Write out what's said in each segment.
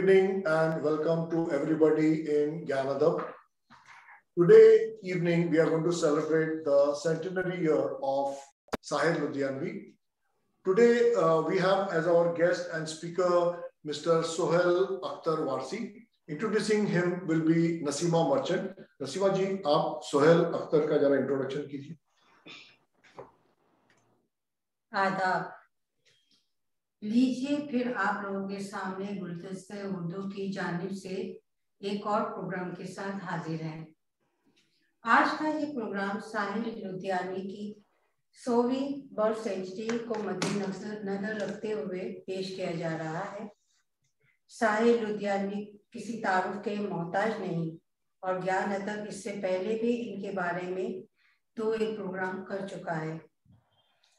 evening and welcome to everybody in Gyanadab. Today evening we are going to celebrate the centenary year of Sahir Ludhianvi. Today we have as our guest and speaker Mr. Sohail Akhtar Warsi. Introducing him will be Nasima Merchant. Nasima ji, आप सोहेल अख्तर का जरा introduction कीजिए. आदाब. लीजिए फिर आप लोगों के सामने गुलदस्ते उर्दू की जानिब से एक और प्रोग्राम के साथ हाजिर हैं. आज का ये प्रोग्राम साहिर लुधियानवी की 100वीं बर्थ सेंचुरी को मद्देनजर रखते हुए पेश किया जा रहा है. साहिर लुधियानवी किसी तारुफ के मोहताज नहीं और ज्ञान अदब इससे पहले भी इनके बारे में 2 प्रोग्राम कर चुका है.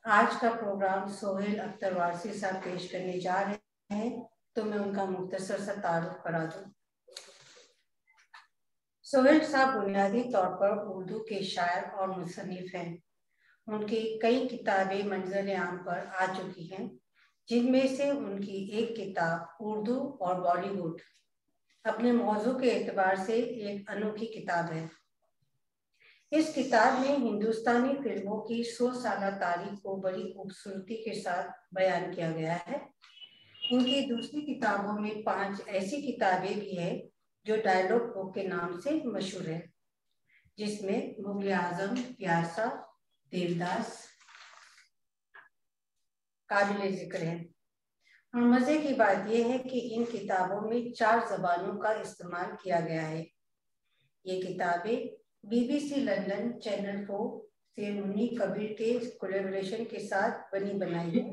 आज का प्रोग्राम सोहेल अख्तर वारसी साहब पेश करने जा रहे हैं, तो मैं उनका मुख्तसर सा तारुफ करा दूं. सोहेल साहब बुनियादी तौर पर उर्दू के शायर और मुसन्निफ हैं. उनकी कई किताबें मंजर आम पर आ चुकी हैं, जिनमें से उनकी एक किताब उर्दू और बॉलीवुड अपने मौजू के एतबार से एक अनोखी किताब है. इस किताब में हिंदुस्तानी फिल्मों की 100 साल तारीख को बड़ी खूबसूरती के साथ बयान किया गया है. उनकी दूसरी किताबों में 5 ऐसी किताबें भी हैं जो डायलॉग बुक के नाम से मशहूर है, जिसमें मुगल आजम, प्यासा, देवदास काबिल जिक्र है. और मजे की बात यह है कि इन किताबों में 4 जबानों का इस्तेमाल किया गया है. ये किताबें BBC लंदन चैनल 4 से मुन्नी कबीर के कोलैबोरेशन के साथ बनी बनाई है.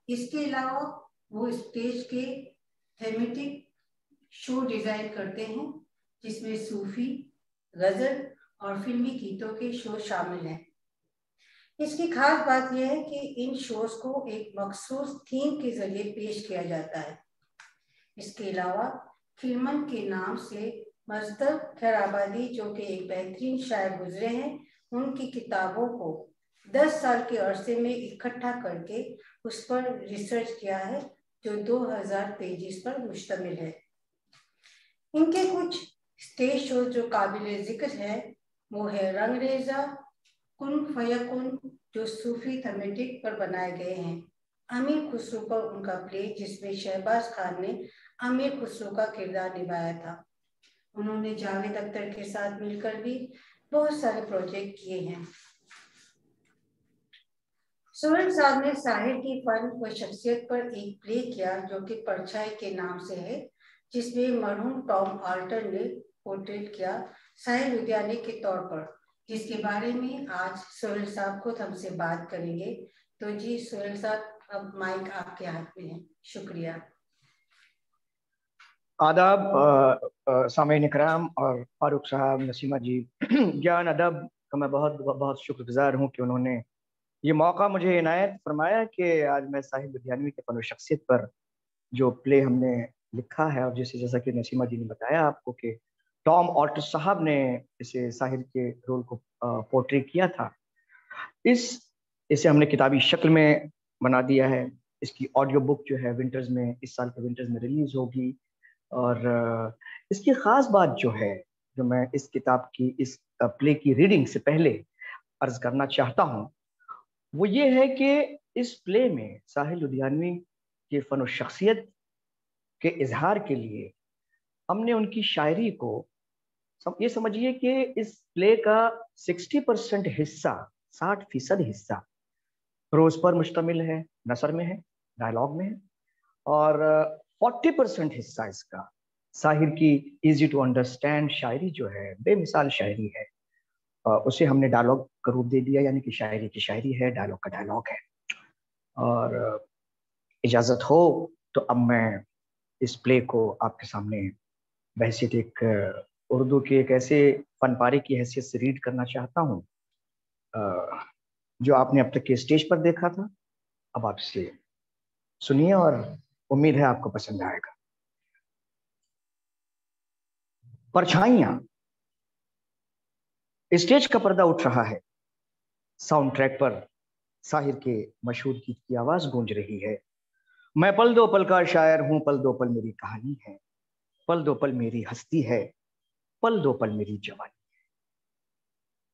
इसके अलावा वो स्टेज के थीमेटिक शो डिजाइन करते हैं, जिसमें सूफी, गजल और फिल्मी गीतों के शो शामिल हैं. इसकी खास बात यह है कि इन शोज को एक मखसूस थीम के जरिए पेश किया जाता है. इसके अलावा फिल्मन के नाम से मजदर खैराबादी, जो कि एक बेहतरीन शायर गुजरे हैं, उनकी किताबों को 10 साल के अरसे में इकट्ठा करके उस पर रिसर्च किया है, जो 2000 पेजेस पर मुश्तमिल है. इनके कुछ स्टेज शो जो काबिल जिक्र है वो है रंगरेजा, कुन फयकुन, जो सूफी थीमेटिक पर बनाए गए हैं, अमीर खुसरो पर उनका प्ले जिसमें शहबाज खान ने अमीर खुसरो का किरदार निभाया था. उन्होंने जावेद अख्तर के साथ मिलकर भी बहुत सारे प्रोजेक्ट किए हैं. सोहेल साहब ने साहिर की फन व शख्सियत पर एक प्ले किया जो कि परछाई के नाम से है, जिसमें मरहूम टॉम ऑल्टर ने पोर्ट्रेट किया साहिर लुधियानवी के तौर पर, जिसके बारे में आज सोहेल साहब खुद हमसे बात करेंगे. तो जी सोहेल साहब, अब माइक आपके हाथ में है. शुक्रिया. आदाब सामीन इकराम और फारूक साहब, नसीमा जी, ज्ञान अदब का मैं बहुत बहुत शुक्रगुजार हूँ कि उन्होंने ये मौका मुझे इनायत फरमाया कि आज मैं साहिर लुधियानवी के फन शख्सियत पर जो प्ले हमने लिखा है, और जैसा कि नसीमा जी ने बताया आपको कि टॉम ऑल्टर साहब ने इसे साहिर के रोल को पोर्ट्रे किया था, इसे हमने किताबी शक्ल में बना दिया है. इसकी ऑडियो बुक जो है विंटर्स में, इस साल के विंटर्स में रिलीज होगी. और इसकी ख़ास बात जो है, जो मैं इस किताब की, इस प्ले की रीडिंग से पहले अर्ज करना चाहता हूँ, वो ये है कि इस प्ले में साहिर लुधियानवी के फ़न और शख्सियत के इजहार के लिए हमने उनकी शायरी को, ये समझिए कि इस प्ले का 60% हिस्सा, 60% हिस्सा प्रोज पर मुश्तमिल है, नसर में है, डायलॉग में है, और 40% हिस्सा इसका साहिर की इजी टू अंडरस्टैंड शायरी जो है, बेमिसाल शायरी है, उसे हमने डायलॉग का रूप दे दिया, यानी कि शायरी की शायरी है, डायलॉग का डायलॉग है. और इजाज़त हो तो अब मैं इस प्ले को आपके सामने बहसीत एक उर्दू के एक ऐसे फन पारे की हैसियत से रीड करना चाहता हूँ जो आपने अब तक के स्टेज पर देखा था. अब आप इसे सुनिए और उम्मीद है आपको पसंद आएगा. परछाइयां. स्टेज का पर्दा उठ रहा है. साउंड ट्रैक पर साहिर के मशहूर गीत की आवाज गूंज रही है. मैं पल दो पल का शायर हूं, पल दो पल मेरी कहानी है, पल दो पल मेरी हस्ती है, पल दो पल मेरी जवानी।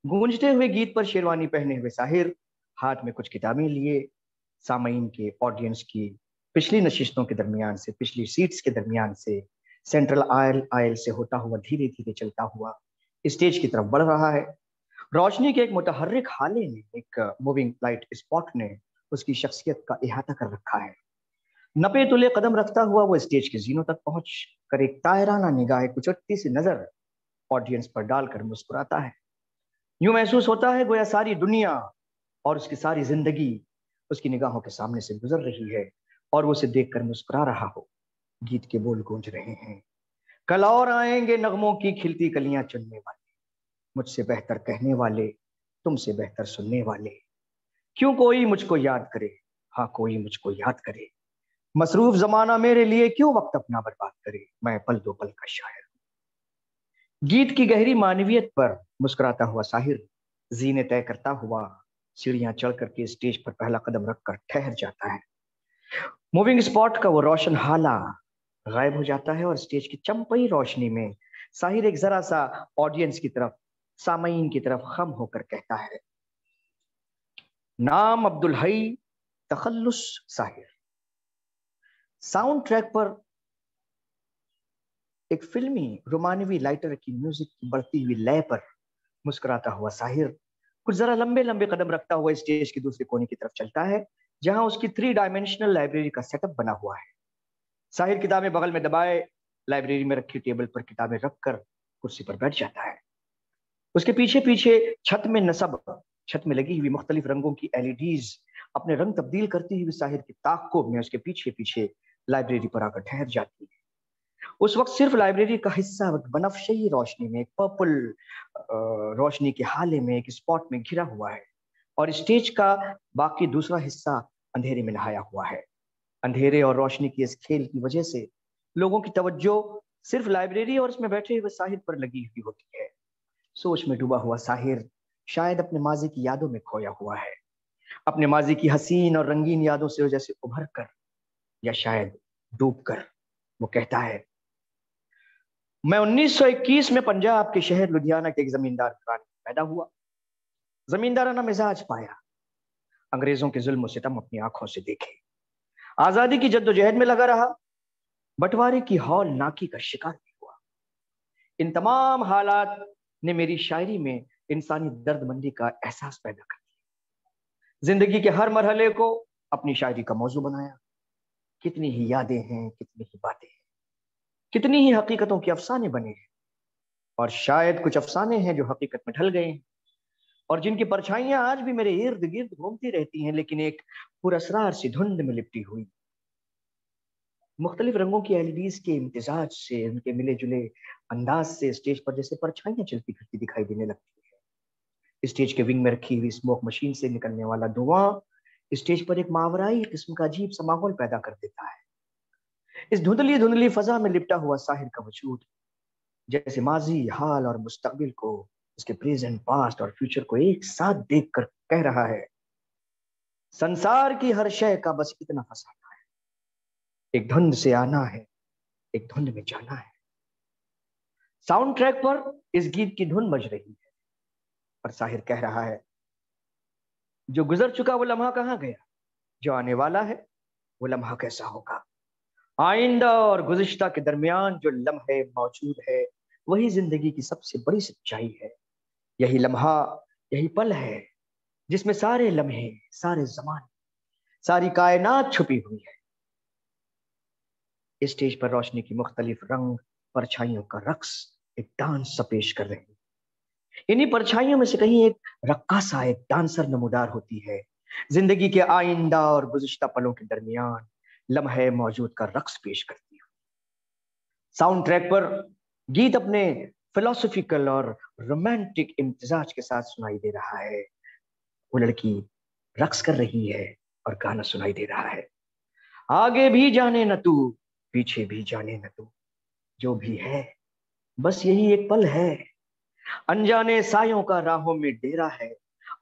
गूंजते हुए गीत पर शेरवानी पहने हुए साहिर, हाथ में कुछ किताबें लिए, सामईन के ऑडियंस की पिछली नशिस्तों के दरमियान से, पिछली सीट्स के दरमियान से, सेंट्रल आयल से होता हुआ धीरे धीरे चलता हुआ स्टेज की तरफ बढ़ रहा है। रोशनी के एक मुतहर्रिक हाले ने, एक मूविंग लाइट स्पॉट ने उसकी शख्सियत का इहाता कर रखा है। नपे तुले कदम रखता हुआ वो स्टेज के जीनों तक पहुंच कर एक तायराना निगाह, कुचटती सी नजर ऑडियंस पर डालकर मुस्कुराता है। यूं महसूस होता है गोया सारी दुनिया और उसकी सारी जिंदगी उसकी निगाहों के सामने से गुजर रही है और वो उसे देखकर मुस्कुरा रहा हो। गीत के बोल गूंज रहे हैं, कल और आएंगे नगमों की खिलती कलियां चुनने वाले, मुझसे बेहतर कहने वाले, तुमसे बेहतर सुनने वाले, क्यों कोई मुझको याद करे, हाँ कोई मुझको याद करे, मसरूफ जमाना मेरे लिए क्यों वक्त अपना बर्बाद करे, मैं पल दो पल का शायर। गीत की गहरी मानवियत पर मुस्कुराता हुआ साहिर जीने तय करता हुआ सीढ़ियां चढ़ करके स्टेज पर पहला कदम रखकर ठहर जाता है। मूविंग स्पॉट का वो रोशन हाला गायब हो जाता है और स्टेज की चंपई रोशनी में साहिर एक जरा सा ऑडियंस की तरफ, सामईन की तरफ खम होकर कहता है, नाम अब्दुल हई, तखल्लुस साहिर। साउंड ट्रैक पर एक फिल्मी रोमानवी लाइटर की म्यूजिक की बढ़ती हुई लय पर मुस्कुराता हुआ साहिर कुछ जरा लंबे लंबे कदम रखता हुआ स्टेज के दूसरे कोने की तरफ चलता है, जहां उसकी 3 डायमेंशनल लाइब्रेरी का सेटअप बना हुआ है। साहिर किताबें बगल में दबाए लाइब्रेरी में रखी टेबल पर किताबें रखकर कुर्सी पर बैठ जाता है। उसके पीछे पीछे छत में लगी हुई मुख्तलिफ रंगों की एलईडीज अपने रंग तब्दील करती हुई साहिर की ताक़ुब में उसके पीछे पीछे लाइब्रेरी पर आकर ठहर जाती है। उस वक्त सिर्फ लाइब्रेरी का हिस्सा बनफशई रोशनी में, एक पर्पल रोशनी के हाले में, एक स्पॉट में घिरा हुआ है और स्टेज का बाकी दूसरा हिस्सा अंधेरे में नहाया हुआ है। अंधेरे और रोशनी की इस खेल की वजह से लोगों की तवज्जो सिर्फ लाइब्रेरी और उसमें बैठे हुए साहिर पर लगी हुई होती है। सोच में डूबा हुआ साहिर शायद अपने माजी की यादों में खोया हुआ है, अपने माजी की हसीन और रंगीन यादों से जैसे उभर कर या शायद डूब कर वो कहता है, मैं 1921 में पंजाब के शहर लुधियाना के एक जमींदार घराने में पैदा हुआ। जमींदाराना मिजाज पाया, अंग्रेजों के जुल्म सितम अपनी आंखों से देखे, आजादी की जद्दोजहद में लगा रहा, बंटवारे की हौलनाकी का शिकार भी हुआ। इन तमाम हालात ने मेरी शायरी में इंसानी दर्दमंदी का एहसास पैदा कर दिया, जिंदगी के हर मरहले को अपनी शायरी का मौजू बनाया। कितनी ही यादें हैं, कितनी ही बातें हैं, कितनी ही हकीकतों के अफसाने बने हैं, और शायद कुछ अफसाने हैं जो हकीकत में ढल गए हैं और जिनकी परछाइयां आज भी मेरे इर्द गिर्द घूमती रहती हैं, लेकिन एक पुरअसरार सी धुंध में लिपटी हुई। मुख्तलिफ रंगों की एलईडीज के इम्तिजाज से, उनके मिले जुले अंदाज से स्टेज पर जैसे परछाइयां चलती फिरती दिखाई देने लगती है। स्टेज के विंग में रखी हुई स्मोक मशीन से निकलने वाला धुआं स्टेज पर एक मावराई किस्म का अजीब सा माहौल पैदा कर देता है। इस धुंधली धुंधली फजा में लिपटा हुआ साहिर का वजूद जैसे माजी, हाल और मुस्तकबिल को, उसके प्रेजेंट, पास्ट और फ्यूचर को एक साथ देखकर कह रहा है, संसार की हर शय का बस इतना फसाना है, एक धुंध से आना है, एक धुंध में जाना है। साउंड ट्रैक पर इस गीत की धुन बज रही है और साहिर कह रहा है, जो गुजर चुका वो लम्हा कहाँ गया, जो आने वाला है वो लम्हा कैसा होगा। आइंदा और गुज़िश्ता के दरमियान जो लम्हे मौजूद है वही जिंदगी की सबसे बड़ी सच्चाई है। यही लम्हा, यही पल है जिसमें सारे लम्हे, सारे ज़माने, सारी कायनात छुपी हुई है। इस स्टेज पर रोशनी की मुख्तलिफ रंग परछाइयों का रक्स, एक डांस सा पेश कर रही है। इन्हीं परछाइयों में से कहीं एक रक्कासा, एक डांसर नमूदार होती है, जिंदगी के आइंदा और गुज़िश्ता पलों के दरमियान लम्हे मौजूद का रक्स पेश करती है। साउंड ट्रैक पर गीत अपने फिलोसफिकल और रोमांटिक इम्तिजाज के साथ सुनाई दे रहा है। वो लड़की रक्स कर रही है और गाना सुनाई दे रहा है, आगे भी जाने न तू, पीछे भी जाने न तू, जो भी है बस यही एक पल है, अनजाने सायों का राहों में डेरा है,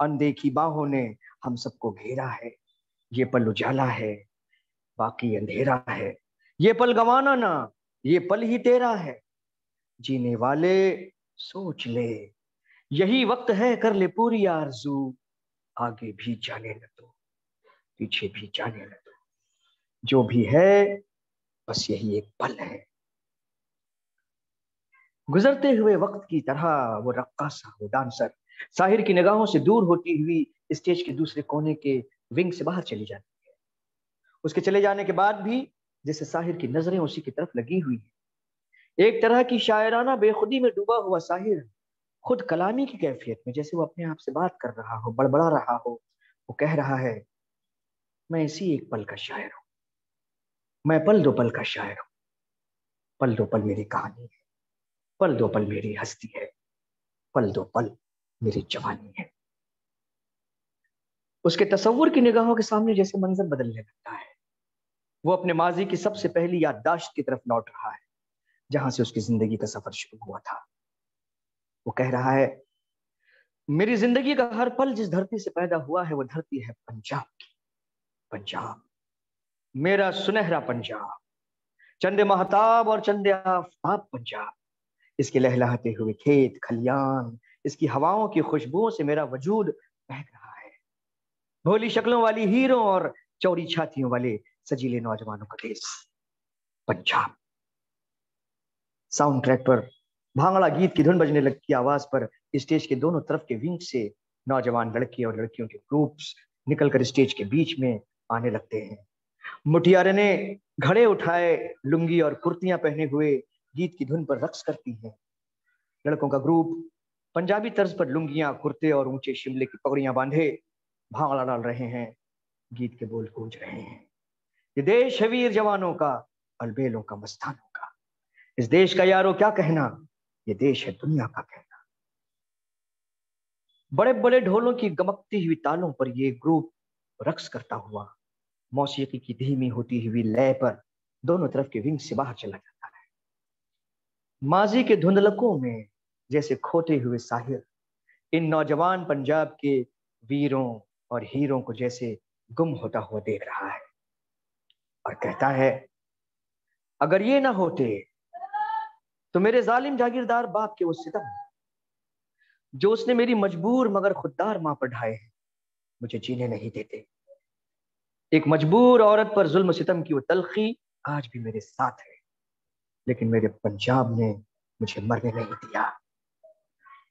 अनदेखी बाहों ने हम सबको घेरा है, ये पल उजाला है, बाकी अंधेरा है। ये पल गंवाना ना, ये पल ही तेरा है। जीने वाले सोच ले, यही वक्त है, कर ले पूरी आरज़ू। आगे भी जाने न दो, पीछे भी जाने न दो। जो भी है बस यही एक पल है। गुजरते हुए वक्त की तरह वो रक्कासा, वो डांसर साहिर की निगाहों से दूर होती हुई स्टेज के दूसरे कोने के विंग से बाहर चली जाती है। उसके चले जाने के बाद भी जैसे साहिर की नजरें उसी की तरफ लगी हुई है। एक तरह की शायराना बेखुदी में डूबा हुआ साहिर खुद कलामी की कैफियत में, जैसे वो अपने आप से बात कर रहा हो, बड़बड़ा रहा हो। वो कह रहा है, मैं इसी एक पल का शायर हूं, मैं पल दो पल का शायर हूं। पल दो पल मेरी कहानी है, पल दो पल मेरी हस्ती है, पल दो पल मेरी जवानी है। उसके तसव्वुर की निगाहों के सामने जैसे मंजर बदलने लगता है। वो अपने माजी की सबसे पहली याददाश्त की तरफ लौट रहा है, जहां से उसकी जिंदगी का सफर शुरू हुआ था। वो कह रहा है, मेरी जिंदगी का हर पल जिस धरती से पैदा हुआ है वो धरती है पंजाब की। पंजाब, मेरा सुनहरा पंजाब, चंदे महताब और चंदे आफताब पंजाब। इसके लहलहाते हुए खेत खलियान, इसकी हवाओं की खुशबुओं से मेरा वजूद महक रहा है। भोली शक्लों वाली हीरों और चौड़ी छातियों वाले सजीले नौजवानों का देश पंजाब। साउंड ट्रैक पर भांगड़ा गीत की धुन बजने लगी आवाज पर स्टेज के दोनों तरफ के विंग से नौजवान लड़के और लड़कियों के ग्रुप्स निकलकर स्टेज के बीच में आने लगते हैं। मुटियारे ने घड़े उठाए, लुंगी और कुर्तियां पहने हुए गीत की धुन पर रक्स करती हैं। लड़कों का ग्रुप पंजाबी तर्ज पर लुंगियां, कुर्ते और ऊंचे शिमले की पगड़ियां बांधे भांगड़ा डाल रहे हैं। गीत के बोल गूंज रहे हैं, ये देश है वीर जवानों का, अलबेलों का, मस्तानों का। इस देश का यारो क्या कहना, ये देश है दुनिया का कहना। बड़े बड़े ढोलों की गमकती हुई तालों पर ये ग्रुप रक्स करता हुआ मौसीकी की धीमी होती हुई लय पर दोनों तरफ के विंग से बाहर चला जाता है। माजी के धुंधलकों में जैसे खोते हुए साहिर इन नौजवान पंजाब के वीरों और हीरों को जैसे गुम होता हुआ देख रहा है और कहता है, अगर ये ना होते तो मेरे जालिम जागीरदार बाप के वो सितम जो उसने मेरी मजबूर मगर खुददार मां पर ढाए हैं, मुझे जीने नहीं देते। एक मजबूर औरत पर जुल्म सितम की वो तलखी आज भी मेरे साथ है, लेकिन मेरे पंजाब ने मुझे मरने नहीं दिया।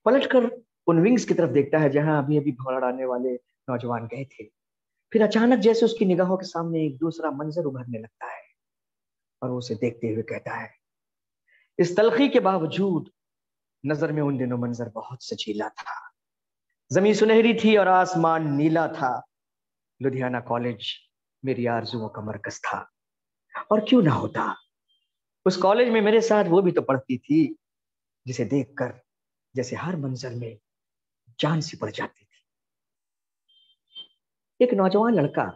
पलटकर उन विंग्स की तरफ देखता है जहां अभी अभी भांगड़ा डालने वाले नौजवान गए थे। फिर अचानक जैसे उसकी निगाहों के सामने एक दूसरा मंजर उभरने लगता है और वो उसे देखते हुए कहता है, इस तलखी के बावजूद नजर में उन दिनों मंजर बहुत सजीला था। जमीन सुनहरी थी और आसमान नीला था। लुधियाना कॉलेज मेरी आरजुओं का मरकज था, और क्यों ना होता, उस कॉलेज में मेरे साथ वो भी तो पढ़ती थी जिसे देखकर जैसे हर मंजर में जान सी पड़ जाती थी। एक नौजवान लड़का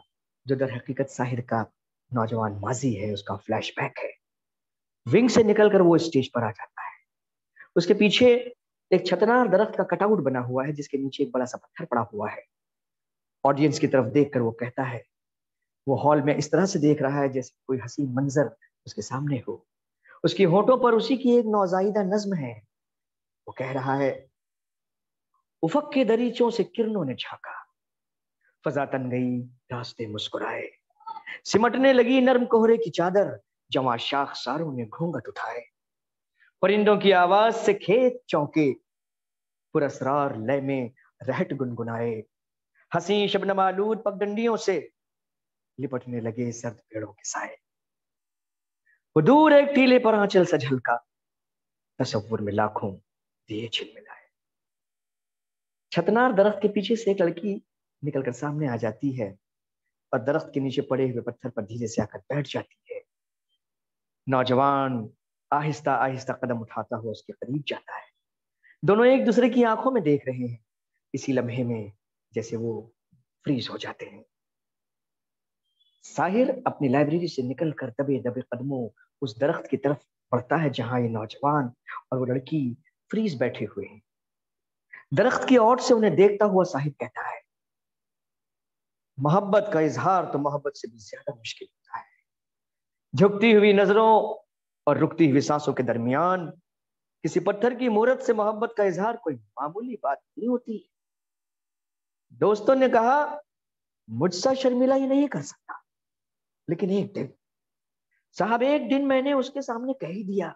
जो दर हकीकत साहिर का नौजवान माजी है, उसका फ्लैशबैक है। विंग से निकलकर वो स्टेज पर आ जाता है। उसके पीछे एक छतनार दरख्त का कटआउट बना हुआ है जिसके नीचे एक बड़ा सा पत्थर पड़ा हुआ है। ऑडियंस की तरफ देखकर वो कहता है, वो हॉल में इस तरह से देख रहा है जैसे कोई हसीन मंजर उसके सामने हो। उसकी होठों पर उसी की एक नौजायदा नज्म है। वो कह रहा है, उफक के दरीचों से किरणों ने झांका, फजा तन गई, रास्ते मुस्कुराए, सिमटने लगी नर्म कोहरे की चादर, जवां शाख सारों ने घूंघट उठाए। परिंदों की आवाज से खेत चौंके, पुरस्रार लय में रहट गुनगुनाए, हसी शबनम आलूद पगडंडियों से लिपटने लगे सर्द पेड़ों के साए। वो दूर एक टीले पर आंचल सा झलका, तसव्वुर में लाखों दिए झिलमिलाए। छतनार दरख्त के पीछे से एक लड़की निकलकर सामने आ जाती है और दरख्त के नीचे पड़े हुए पत्थर पर धीरे से आकर बैठ जाती है। नौजवान आहिस्ता आहिस्ता कदम उठाता हुआ उसके करीब जाता है। दोनों एक दूसरे की आंखों में देख रहे हैं। इसी लम्हे में जैसे वो फ्रीज हो जाते हैं। साहिर अपनी लाइब्रेरी से निकलकर दबे दबे कदमों उस दरख्त की तरफ बढ़ता है जहां ये नौजवान और वो लड़की फ्रीज बैठे हुए हैं। दरख्त की ओट से उन्हें देखता हुआ साहिर कहता है, मोहब्बत का इजहार तो मोहब्बत से भी ज्यादा मुश्किल होता है। झुकती हुई नजरों और रुकती हुई सांसों के दरमियान किसी पत्थर की मूरत से मोहब्बत का इजहार कोई मामूली बात नहीं होती। दोस्तों ने कहा मुझसे शर्मिला ही नहीं कर सकता, लेकिन एक दिन साहब, एक दिन मैंने उसके सामने कह ही दिया।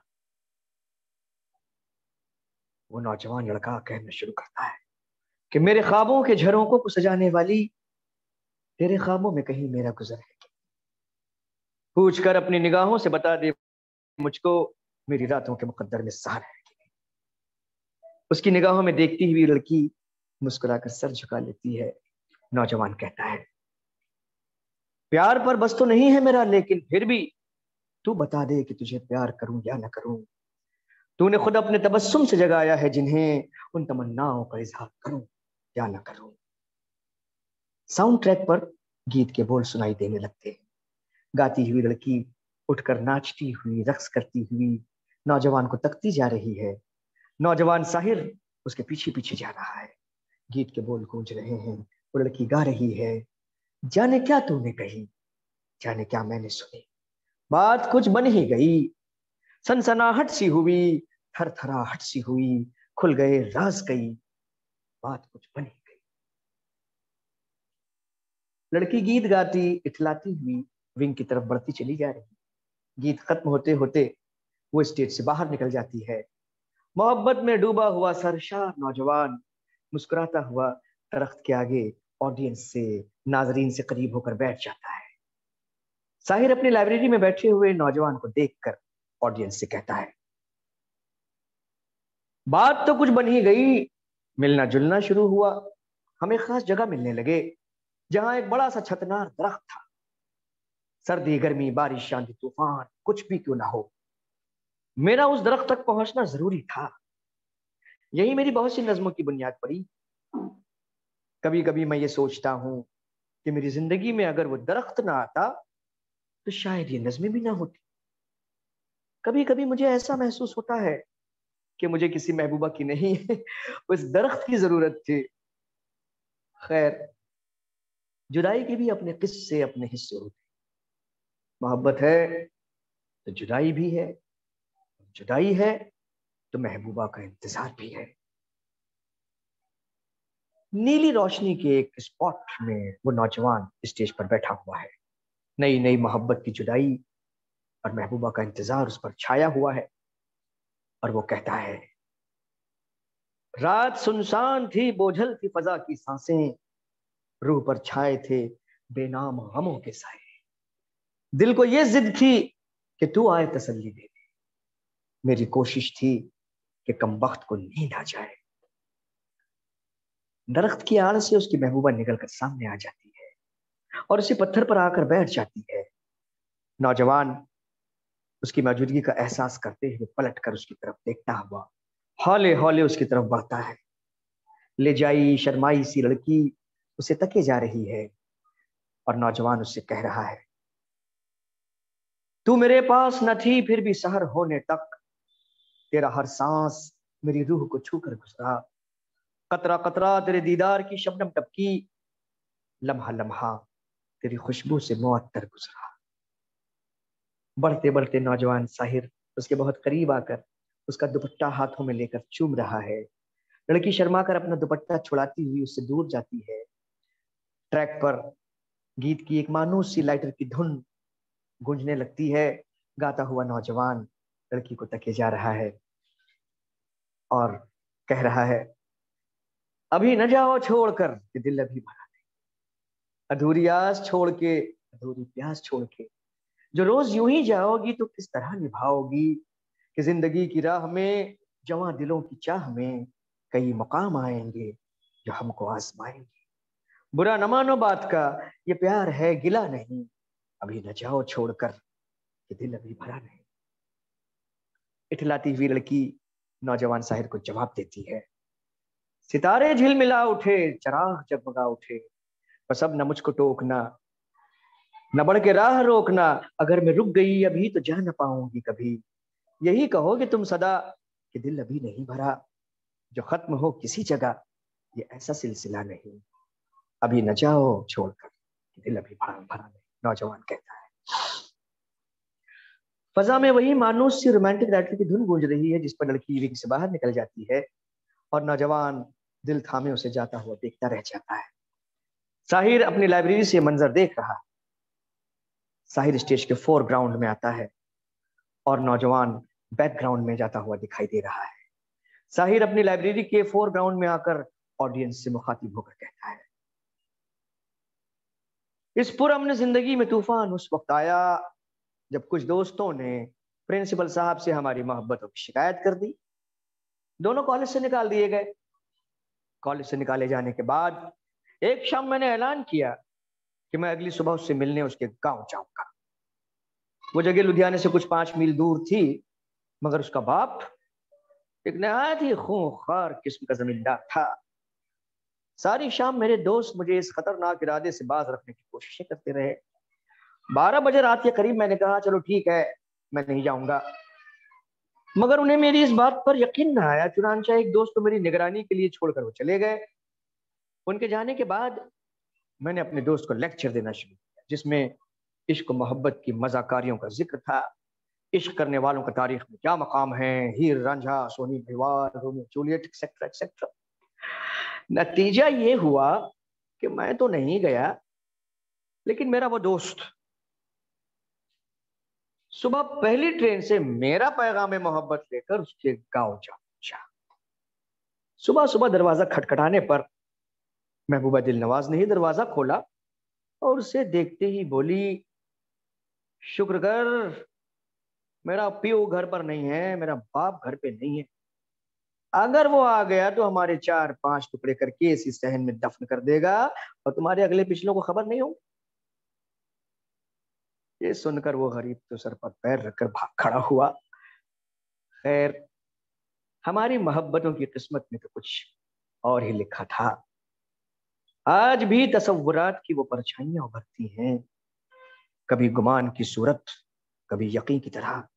वो नौजवान लड़का कहना शुरू करता है कि मेरे ख्वाबों के झरोकों को सजाने वाली, तेरे ख्वाबों में कहीं मेरा गुजर है? पूछ कर अपनी निगाहों से बता दे मुझको, मेरी रातों के मुकद्दर में सहार है कि नहीं? उसकी निगाहों में देखती हुई लड़की मुस्कुराकर सर झुका लेती है। नौजवान कहता है प्यार पर बस तो नहीं है मेरा, लेकिन फिर भी तू बता दे कि तुझे प्यार करूं या ना करूं। तूने खुद अपने तबस्सुम से जगाया है जिन्हें, उन तमन्नाओं का इजहार करूं या ना करूं। साउंड ट्रैक पर गीत के बोल सुनाई देने लगते हैं। गाती हुई लड़की उठकर नाचती हुई, रक्स करती हुई नौजवान को तकती जा रही है। नौजवान साहिर उसके पीछे पीछे जा रहा है। गीत के बोल गूंज रहे हैं। वो लड़की गा रही है, जाने क्या तूने कही, जाने क्या मैंने सुनी, बात कुछ बन ही गई, सनसनाहट सी हुई, थरथराहट सी हुई, खुल गए राज कई, बात कुछ बन ही गई। लड़की गीत गाती इठलाती हुई विंग की तरफ बढ़ती चली जा रही। गीत खत्म होते होते वो स्टेज से बाहर निकल जाती है। मोहब्बत में डूबा हुआ सरशार नौजवान मुस्कुराता हुआ दरख्त के आगे ऑडियंस से, नाजरीन से करीब होकर बैठ जाता है। साहिर अपनी लाइब्रेरी में बैठे हुए नौजवान को देखकर ऑडियंस से कहता है बात तो कुछ बन ही गई। मिलना जुलना शुरू हुआ। हमें खास जगह मिलने लगे जहां एक बड़ा सा छतनार दरख्त था। सर्दी गर्मी बारिश आंधी तूफान कुछ भी क्यों ना हो, मेरा उस दरख्त तक पहुंचना जरूरी था। यही मेरी बहुत सी नज्मों की बुनियाद पड़ी। कभी कभी मैं ये सोचता हूं कि मेरी जिंदगी में अगर वो दरख्त ना आता तो शायद ये नज्में भी ना होती। कभी कभी मुझे ऐसा महसूस होता है कि मुझे किसी महबूबा की नहीं उस दरख्त की जरूरत थी। खैर, जुदाई के भी अपने किस्से अपने हिस्से होते। मोहब्बत है तो जुदाई भी है, जुदाई है तो महबूबा का इंतजार भी है। नीली रोशनी के एक स्पॉट में वो नौजवान स्टेज पर बैठा हुआ है। नई नई मोहब्बत की जुदाई और महबूबा का इंतजार उस पर छाया हुआ है। और वो कहता है रात सुनसान थी, बोझल थी फजा की सांसें, रूह पर छाए थे बेनाम गमों के साए। दिल को ये जिद थी कि तू आए तसल्ली दे दे, मेरी कोशिश थी कि कम वक्त को नींद आ जाए। दरख्त की आड़ से उसकी महबूबा निकलकर सामने आ जाती है और उसी पत्थर पर आकर बैठ जाती है। नौजवान उसकी मौजूदगी का एहसास करते हुए पलट कर उसकी तरफ देखता हुआ हौले हौले उसकी तरफ बढ़ता है। ले जाई शर्माई सी लड़की उसे तके जा रही है और नौजवान उससे कह रहा है तू मेरे पास न थी फिर भी सहर होने तक, तेरा हर सांस मेरी रूह को छूकर गुजरा। कतरा कतरा तेरे दीदार की शबनम टपकी, लम्हा लम्हा तेरी खुशबू से मुअत्तर गुजरा। बढ़ते बढ़ते नौजवान साहिर उसके बहुत करीब आकर उसका दुपट्टा हाथों में लेकर चूम रहा है। लड़की शर्मा कर अपना दुपट्टा छुड़ाती हुई उससे दूर जाती है। ट्रैक पर गीत की एक मानूस सी लाइटर की धुन गूंजने लगती है। गाता हुआ नौजवान लड़की को तके जा रहा है और कह रहा है अभी न जाओ छोड़कर कि दिल अभी भरा नहीं, अधूरी आस छोड़ के, अधूरी प्यास छोड़ के, जो रोज यूं ही जाओगी तो किस तरह निभाओगी, कि जिंदगी की राह में जवां दिलों की चाह में कई मकाम आएंगे जो हमको आजमाएंगे। बुरा न मानो बात का, ये प्यार है गिला नहीं, अभी न जाओ छोड़कर कि दिल अभी भरा नहीं। इठलाती हुई लड़की नौजवान साहिर को जवाब देती है सितारे झिलमिला उठे, चराग जगमगा उठे, बस अब न मुझको टोकना, न बढ़ के राह रोकना, अगर मैं रुक गई अभी तो जा न पाऊंगी कभी। यही कहोगे तुम सदा कि दिल अभी नहीं भरा, जो खत्म हो किसी जगह ये ऐसा सिलसिला नहीं, अभी न जाओ छोड़कर कि दिल अभी भरा भरा नहीं। नौजवान कहता है फजा में वही मानूस सी रोमांटिक राइटर की धुन गूंज रही है जिस पर लड़की विग से बाहर निकल जाती है और नौजवान दिल थामे उसे जाता हुआ देखता रह जाता है। साहिर अपनी लाइब्रेरी से मंजर देख रहा है। साहिर स्टेज के फोरग्राउंड में आता है और नौजवान बैकग्राउंड में जाता हुआ दिखाई दे रहा है। साहिर अपनी लाइब्रेरी के फोरग्राउंड में आकर ऑडियंस से मुखातिब होकर कहता है, इस पुरअमन जिंदगी में तूफान उस वक्त आया जब कुछ दोस्तों ने प्रिंसिपल साहब से हमारी मोहब्बतों की शिकायत कर दी। दोनों कॉलेज से निकाल दिए गए। कॉलेज से निकाले जाने के बाद एक शाम मैंने ऐलान किया कि मैं अगली सुबह उससे मिलने उसके गांव जाऊंगा। वो जगह लुधियाने से कुछ 5 मील दूर थी, मगर उसका बाप एक नहायत ही खूंखार किस्म का जमींदार था। सारी शाम मेरे दोस्त मुझे इस खतरनाक इरादे से बाज रखने की कोशिशें करते रहे। 12 बजे रात के करीब मैंने कहा, चलो ठीक है, मैं नहीं जाऊंगा। मगर उन्हें मेरी इस बात पर यकीन न आया। चुनांचा एक दोस्त तो मेरी निगरानी के लिए छोड़कर वो चले गए। उनके जाने के बाद मैंने अपने दोस्त को लेक्चर देना शुरू किया, जिसमें इश्क मोहब्बत की मजाकारियों का जिक्र था। इश्क करने वालों का तारीख में क्या मकाम है, Heer Ranjha, Sohni Mahiwal, Romeo Juliet, etcetera etcetera. नतीजा ये हुआ कि मैं तो नहीं गया, लेकिन मेरा वो दोस्त सुबह पहली ट्रेन से मेरा पैगाम मोहब्बत लेकर उसके गांव जा पहुंचा। सुबह सुबह दरवाजा खटखटाने पर महबूबा दिल नवाज ने ही दरवाजा खोला और उसे देखते ही बोली, शुक्र कर मेरा पियो घर पर नहीं है, मेरा बाप घर पे नहीं है। अगर वो आ गया तो हमारे 4-5 टुकड़े करके इसी सहन में दफन कर देगा और तुम्हारे अगले पिछलों को खबर नहीं हो। ये सुनकर वो गरीब तो सर पर पैर रखकर भाग खड़ा हुआ। खैर, हमारी मोहब्बतों की किस्मत में तो कुछ और ही लिखा था। आज भी तसव्वुरात की वो परछाइयां उभरती हैं, कभी गुमान की सूरत, कभी यकीन की तरह।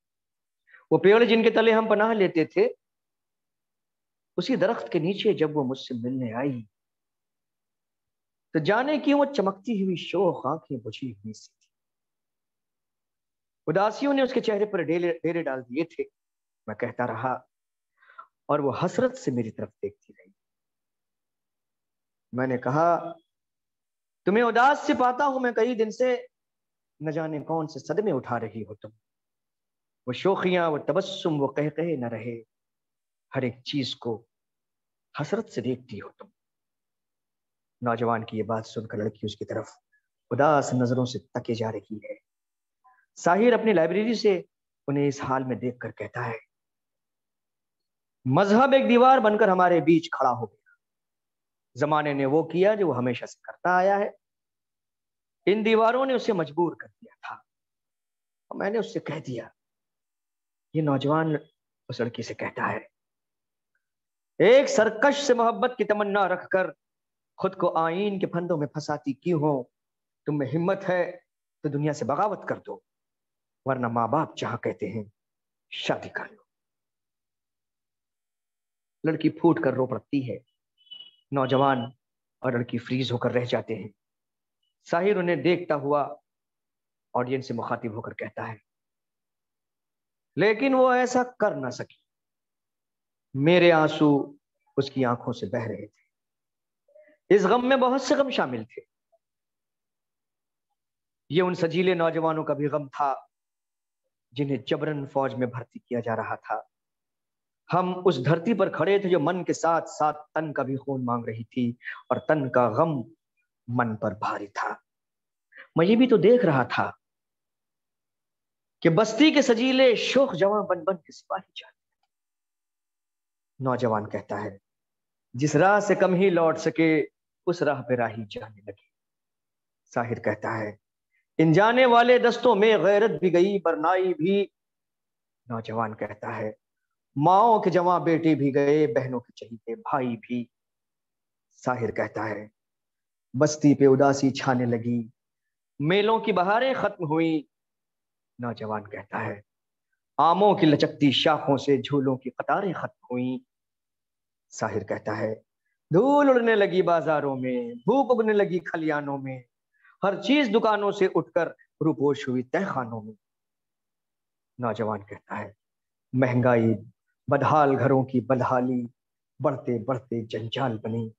वो पेड़ जिनके तले हम पनाह लेते थे, उसी दरख्त के नीचे जब वो मुझसे मिलने आई तो जाने क्यों वो चमकती हुई शोख आंखें बुझी हुई सी थी। उदासियों ने उसके चेहरे पर डेरे डाल दिए थे। मैं कहता रहा और वो हसरत से मेरी तरफ देखती रही। मैंने कहा, तुम्हें उदास से पाता हूं मैं कई दिन से, न जाने कौन से सदमे उठा रही हो तुम। वो शोखियां, वो तबस्सुम, वो कहे न रहे, हर एक चीज को हसरत से देखती हो तुम। नौजवान की ये बात सुनकर लड़की उसकी तरफ उदास नजरों से तके जा रही है। साहिर अपनी लाइब्रेरी से उन्हें इस हाल में देखकर कहता है, मजहब एक दीवार बनकर हमारे बीच खड़ा हो गया। जमाने ने वो किया जो वो हमेशा से करता आया है। इन दीवारों ने उसे मजबूर कर दिया था और मैंने उससे कह दिया। ये नौजवान उस लड़की से कहता है, एक सरकश से मोहब्बत की तमन्ना रखकर खुद को आईन के फंदों में फंसाती क्यों हो? तुम में हिम्मत है तो दुनिया से बगावत कर दो, वरना माँ बाप जहां कहते हैं शादी कर लो। लड़की फूट कर रो पड़ती है। नौजवान और लड़की फ्रीज होकर रह जाते हैं। साहिर उन्हें देखता हुआ ऑडियंस से मुखातिब होकर कहता है, लेकिन वो ऐसा कर ना सकी। मेरे आंसू उसकी आंखों से बह रहे थे। इस गम में बहुत से गम शामिल थे। ये उन सजीले नौजवानों का भी गम था जिन्हें जबरन फौज में भर्ती किया जा रहा था। हम उस धरती पर खड़े थे जो मन के साथ साथ तन का भी खून मांग रही थी और तन का गम मन पर भारी था। मैं ये भी तो देख रहा था कि बस्ती के सजीले शोख जवां बन बन के सिपाही जाते। नौजवान कहता है, जिस राह से कम ही लौट सके उस राह पे राही जाने लगे। साहिर कहता है, इन जाने वाले दस्तों में गैरत भी गई, बरनाई भी। नौजवान कहता है, माओ के जवां बेटे भी गए, बहनों के चहीते भाई भी। साहिर कहता है, बस्ती पे उदासी छाने लगी, मेलों की बहारें खत्म हुई। नौजवान कहता है, आमों की लचकती शाखों से झूलों की कतारें खत्म हुई। साहिर कहता है, धूल उड़ने लगी बाजारों में, भूख उगने लगी खलियानों में, हर चीज दुकानों से उठकर रूपोश हुई तहखानों में। नौजवान कहता है, महंगाई बदहाल घरों की बदहाली, बढ़ते बढ़ते जंजाल बनी।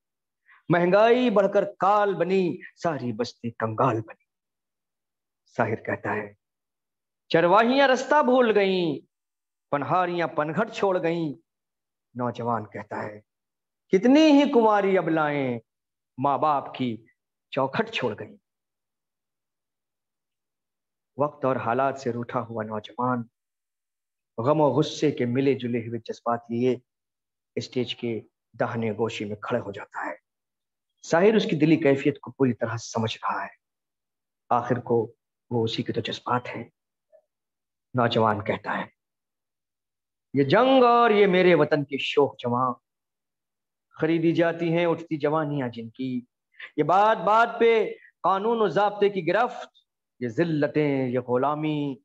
महंगाई बढ़कर काल बनी, सारी बस्ती कंगाल बनी। साहिर कहता है, चरवाहियां रास्ता भूल गईं, पनहारियां पनघट छोड़ गईं। नौजवान कहता है, कितनी ही कुंवारी अबलाएं, माँ बाप की चौखट छोड़ गईं। वक्त और हालात से रूठा हुआ नौजवान गम और गुस्से के मिले जुले हुए जज्बात लिए स्टेज के दाहिने गोशी में खड़े हो जाता है। साहिर उसकी दिली कैफियत को पूरी तरह से समझ रहा है। आखिर को वो उसी के तो जज्बात है। नौजवान कहता है, ये जंग और ये मेरे वतन की शोख जवां, खरीदी जाती हैं उठती जवानियां जिनकी। ये बात बात पे कानून और ज़ाब्ते की गिरफ्त, ये जिल्लतें, ये गुलामी,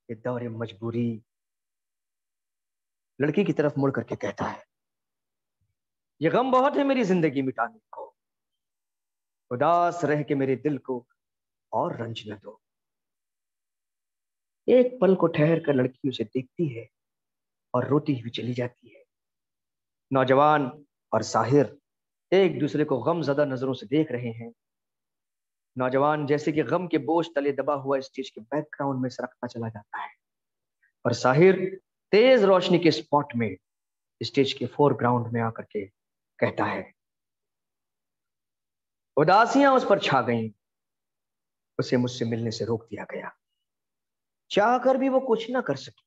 ये दौर मजबूरी। लड़की की तरफ मुड़ करके कहता है, ये गम बहुत है मेरी जिंदगी मिटाने को, उदास रह के मेरे दिल को और रंज न दो। एक पल को ठहर कर लड़की उसे देखती है और रोती हुई चली जाती है। नौजवान और साहिर एक दूसरे को गमज़दा नजरों से देख रहे हैं। नौजवान जैसे कि गम के बोझ तले दबा हुआ स्टेज के बैकग्राउंड में सरकता चला जाता है और साहिर तेज रोशनी के स्पॉट में स्टेज के फोरग्राउंड में आकर के कहता है, उदासियां उस पर छा गईं, उसे मुझसे मिलने से रोक दिया गया, चाहकर भी वो कुछ ना कर सकी।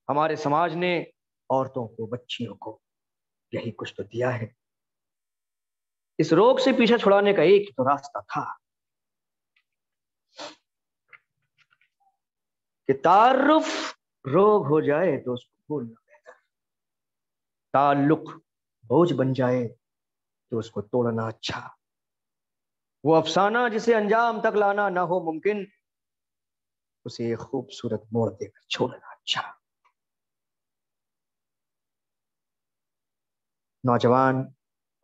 हमारे समाज ने औरतों को, बच्चियों को यही कुछ तो दिया है। इस रोग से पीछा छुड़ाने का एक ही तो रास्ता था कि तारुफ रोग हो जाए तो उसको भूलना बेहतर, ताल्लुक बोझ बन जाए तो उसको तोड़ना अच्छा, वो अफसाना जिसे अंजाम तक लाना ना हो मुमकिन, उसे एक खूबसूरत मोड़ देकर छोड़ना अच्छा। नौजवान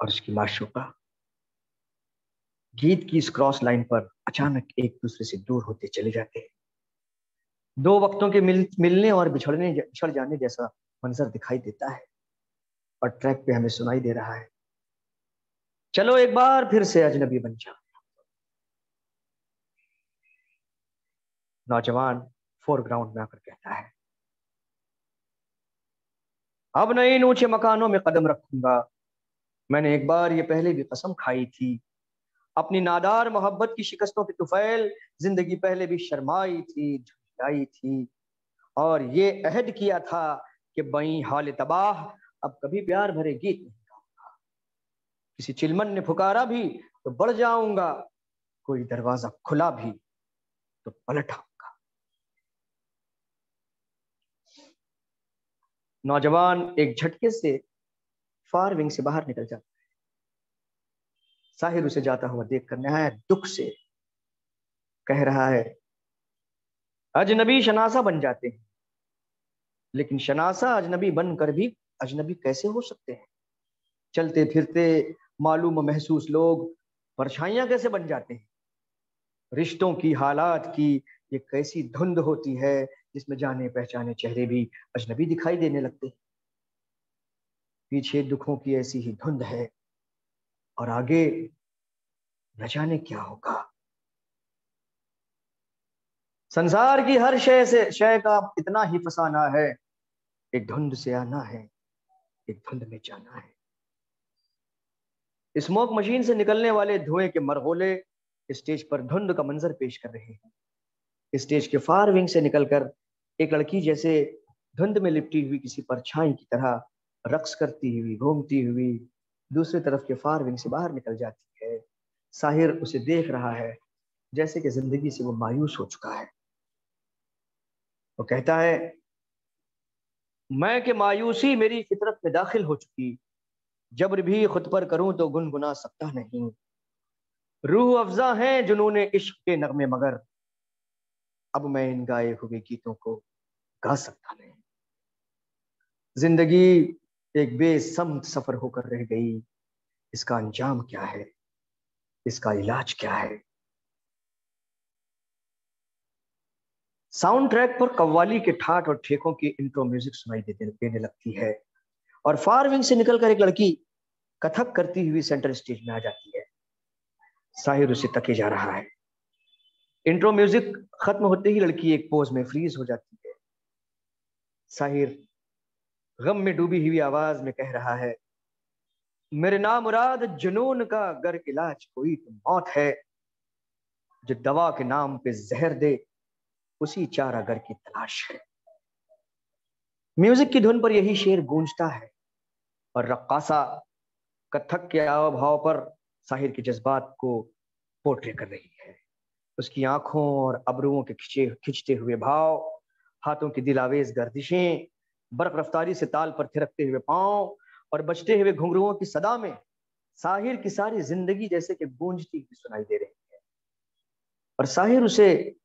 और उसकी माशूका गीत की इस क्रॉस लाइन पर अचानक एक दूसरे से दूर होते चले जाते हैं। दो वक्तों के मिलने और बिछड़ जाने जैसा मंजर दिखाई देता है और ट्रैक पे हमें सुनाई दे रहा है, चलो एक बार फिर से अजनबी बन जाओ। नौजवान फोरग्राउंड में आकर कहता है, अब नहीं इन ऊंचे मकानों में कदम रखूंगा। मैंने एक बार ये पहले भी कसम खाई थी, अपनी नादार मोहब्बत की शिकस्तों की तुफैल जिंदगी पहले भी शर्माई थी, झुंझलाई थी, और ये अहद किया था कि बई हाल तबाह अब कभी प्यार भरे गीत नहीं गाऊंगा। किसी चिलमन ने पुकारा भी तो बढ़ जाऊंगा, कोई दरवाजा खुला भी तो पलट आऊंगा। नौजवान एक झटके से फार विंग से बाहर निकल जाता है। साहिर उसे जाता हुआ देखकर नहायत दुख से कह रहा है, अजनबी शनासा बन जाते हैं, लेकिन शनासा अजनबी बनकर भी अजनबी कैसे हो सकते हैं? चलते फिरते मालूम महसूस लोग परछाइयां कैसे बन जाते हैं? रिश्तों की, हालात की ये कैसी धुंध होती है जिसमें जाने पहचाने चेहरे भी अजनबी दिखाई देने लगते हैं। पीछे दुखों की ऐसी ही धुंध है और आगे न जाने क्या होगा। संसार की हर शय का इतना ही फसाना है, एक धुंध से आना है, एक धुंध में जाना है। स्मोक मशीन से निकलने वाले धुएं के मरगोले स्टेज पर धुंध का मंजर पेश कर रहे हैं। स्टेज के फार विंग से निकलकर एक लड़की जैसे धुंध में लिपटी हुई किसी परछाई की तरह रक्स करती हुई, घूमती हुई दूसरी तरफ के फार विंग से बाहर निकल जाती है। साहिर उसे देख रहा है जैसे कि जिंदगी से वो मायूस हो चुका है। वो कहता है, मैं कि मायूसी मेरी फितरत में दाखिल हो चुकी, जब्र भी खुद पर करूं तो गुनगुना सकता नहीं। रूह अफजा हैं जुनूने इश्क के नगमे, मगर अब मैं इन गाए हुए गीतों को गा सकता नहीं। जिंदगी एक बेसमत सफर होकर रह गई, इसका अंजाम क्या है, इसका इलाज क्या है? साउंड ट्रैक पर कव्वाली के ठाट और ठेकों की इंट्रो म्यूजिक सुनाई देने लगती है और फार विंग से निकलकर एक लड़की कथक करती हुई सेंटर स्टेज में आ जाती है। साहिर उसे तके जा रहा है। इंट्रो म्यूजिक खत्म होते ही लड़की एक पोज में फ्रीज हो जाती है। साहिर गम में डूबी हुई आवाज में कह रहा है, मेरे नामुराद जुनून का अगर इलाज कोई तो मौत है, जो दवा के नाम पे जहर दे उसी चारागर की तलाश है। म्यूजिक की धुन पर यही शेर गूंजता है और रक्कासा कथक के हाव भाव पर साहिर के जज्बात को पोर्ट्रे कर रही है। उसकी आंखों और अबरुओं के खिंचते हुए भाव, हाथों की दिलावेज गर्दिशें, बर्क रफ्तारी से ताल पर थिरकते हुए पांव और बजते हुए घुंघरुओं की सदा में साहिर की सारी जिंदगी जैसे कि गूंजती हुई सुनाई दे रही है। और साहिर उसे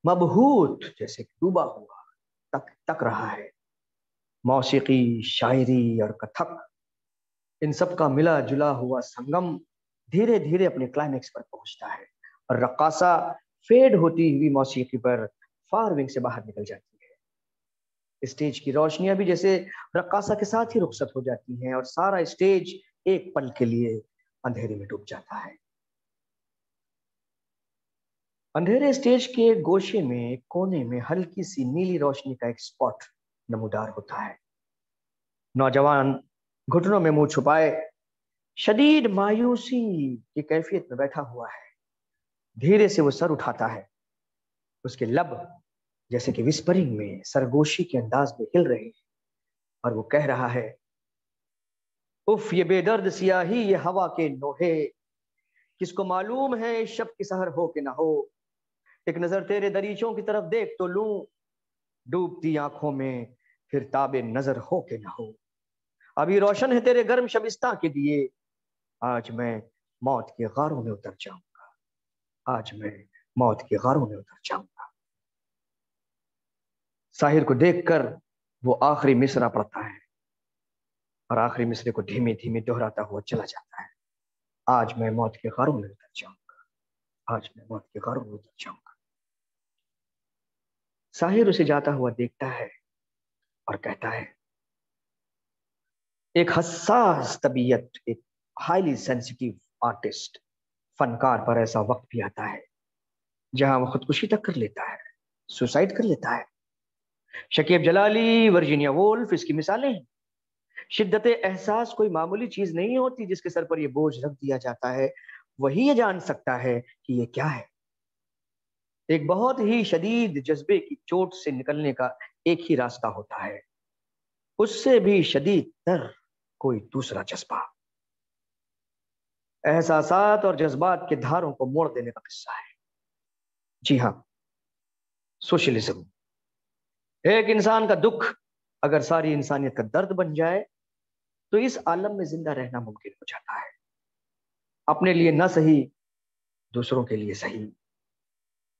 मबहूत जैसे डूबा हुआ तक रहा है। मौसीकी, शायरी और कथक, इन सब का मिला जुला हुआ संगम धीरे धीरे अपने क्लाइमेक्स पर पहुंचता है और रक्कासा फेड होती हुई मौसीकी पर फार विंग से बाहर निकल जाती है। स्टेज की रोशनियां भी जैसे रक्कासा के साथ ही रुखसत हो जाती हैं और सारा स्टेज एक पल के लिए अंधेरे में डूब जाता है। अंधेरे स्टेज के गोशे में कोने में हल्की सी नीली रोशनी का एक स्पॉट नमूदार होता है। नौजवान घुटनों में मुंह छुपाए शदीद मायूसी की कैफियत में बैठा हुआ है। धीरे से वो सर उठाता है। उसके लब जैसे कि विस्परिंग में सरगोशी के अंदाज में हिल रहे हैं और वो कह रहा है, उफ ये बेदर्द सियाही, ये हवा के नोहे, किसको मालूम है इस शब की सहर हो के ना हो। एक नजर तेरे दरीचों की तरफ देख तो लूं, डूबती आंखों में फिर ताबे नजर हो के ना हो। अभी रोशन है तेरे गर्म शबिस्ता के दिए, आज मैं मौत के गारों में उतर जाऊंगा, आज मैं मौत के गारों में उतर जाऊंगा। साहिर को देखकर वो आखिरी मिसरा पढ़ता है और आखिरी मिसरे को धीमे धीमे दोहराता हुआ चला जाता है, आज मैं मौत के गारों में उतर जाऊंगा, आज मैं मौत के गारों में उतर जाऊंगा। साहिर उसे जाता हुआ देखता है और कहता है, एक हसास तबीयत, एक हाईली सेंसिटिव आर्टिस्ट, फनकार पर ऐसा वक्त भी आता है जहां वो खुदकुशी तक कर लेता है, सुसाइड कर लेता है। शकीब जलाली, वर्जीनिया वुल्फ इसकी मिसालें हैं। शिद्दत एहसास कोई मामूली चीज नहीं होती जिसके सर पर ये बोझ रख दिया जाता है। वही ये जान सकता है कि ये क्या है। एक बहुत ही शदीद जज्बे की चोट से निकलने का एक ही रास्ता होता है, उससे भी शदीद तर कोई दूसरा जज्बा। एहसासात और जज्बात के धारों को मोड़ देने का किस्सा है। जी हाँ, सोशलिज्म। एक इंसान का दुख अगर सारी इंसानियत का दर्द बन जाए तो इस आलम में जिंदा रहना मुमकिन हो जाता है। अपने लिए न सही, दूसरों के लिए सही।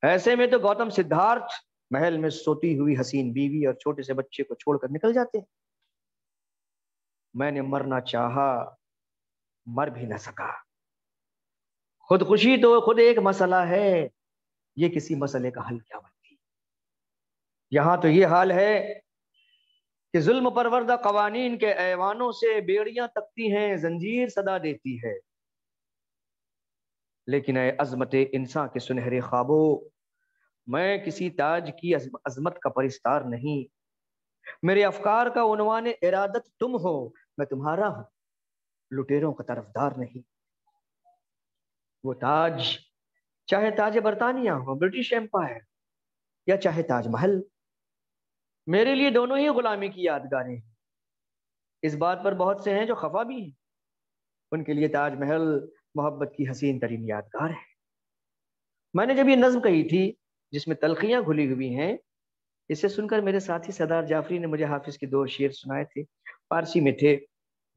ऐसे में तो गौतम सिद्धार्थ महल में सोती हुई हसीन बीवी और छोटे से बच्चे को छोड़कर निकल जाते हैं। मैंने मरना चाहा, मर भी न सका। खुदकुशी तो खुद एक मसला है, ये किसी मसले का हल क्या बनती। यहां तो ये हाल है कि जुल्म परवरदा कवानीन के ऐवानों से बेड़ियां तकती हैं, जंजीर सदा देती है। लेकिन ऐ अजमत इंसान के सुनहरे ख्वाबों, मैं किसी ताज की अजमत का परिस्तार नहीं। मेरे अफकार का उन्वान इरादत तुम हो, मैं तुम्हारा हूं, लुटेरों का तरफदार नहीं। वो ताज, चाहे ताज बरतानिया हो, ब्रिटिश एम्पायर, या चाहे ताजमहल, मेरे लिए दोनों ही गुलामी की यादगारें हैं। इस बात पर बहुत से हैं जो खफा भी हैं, उनके लिए ताजमहल मोहब्बत की हसीन तरीन यादगार है। मैंने जब ये नज्म कही थी जिसमें तलखियां घुली हुई हैं, इसे सुनकर मेरे साथी सरदार जाफरी ने मुझे हाफिज के 2 शेर सुनाए थे, फारसी में थे,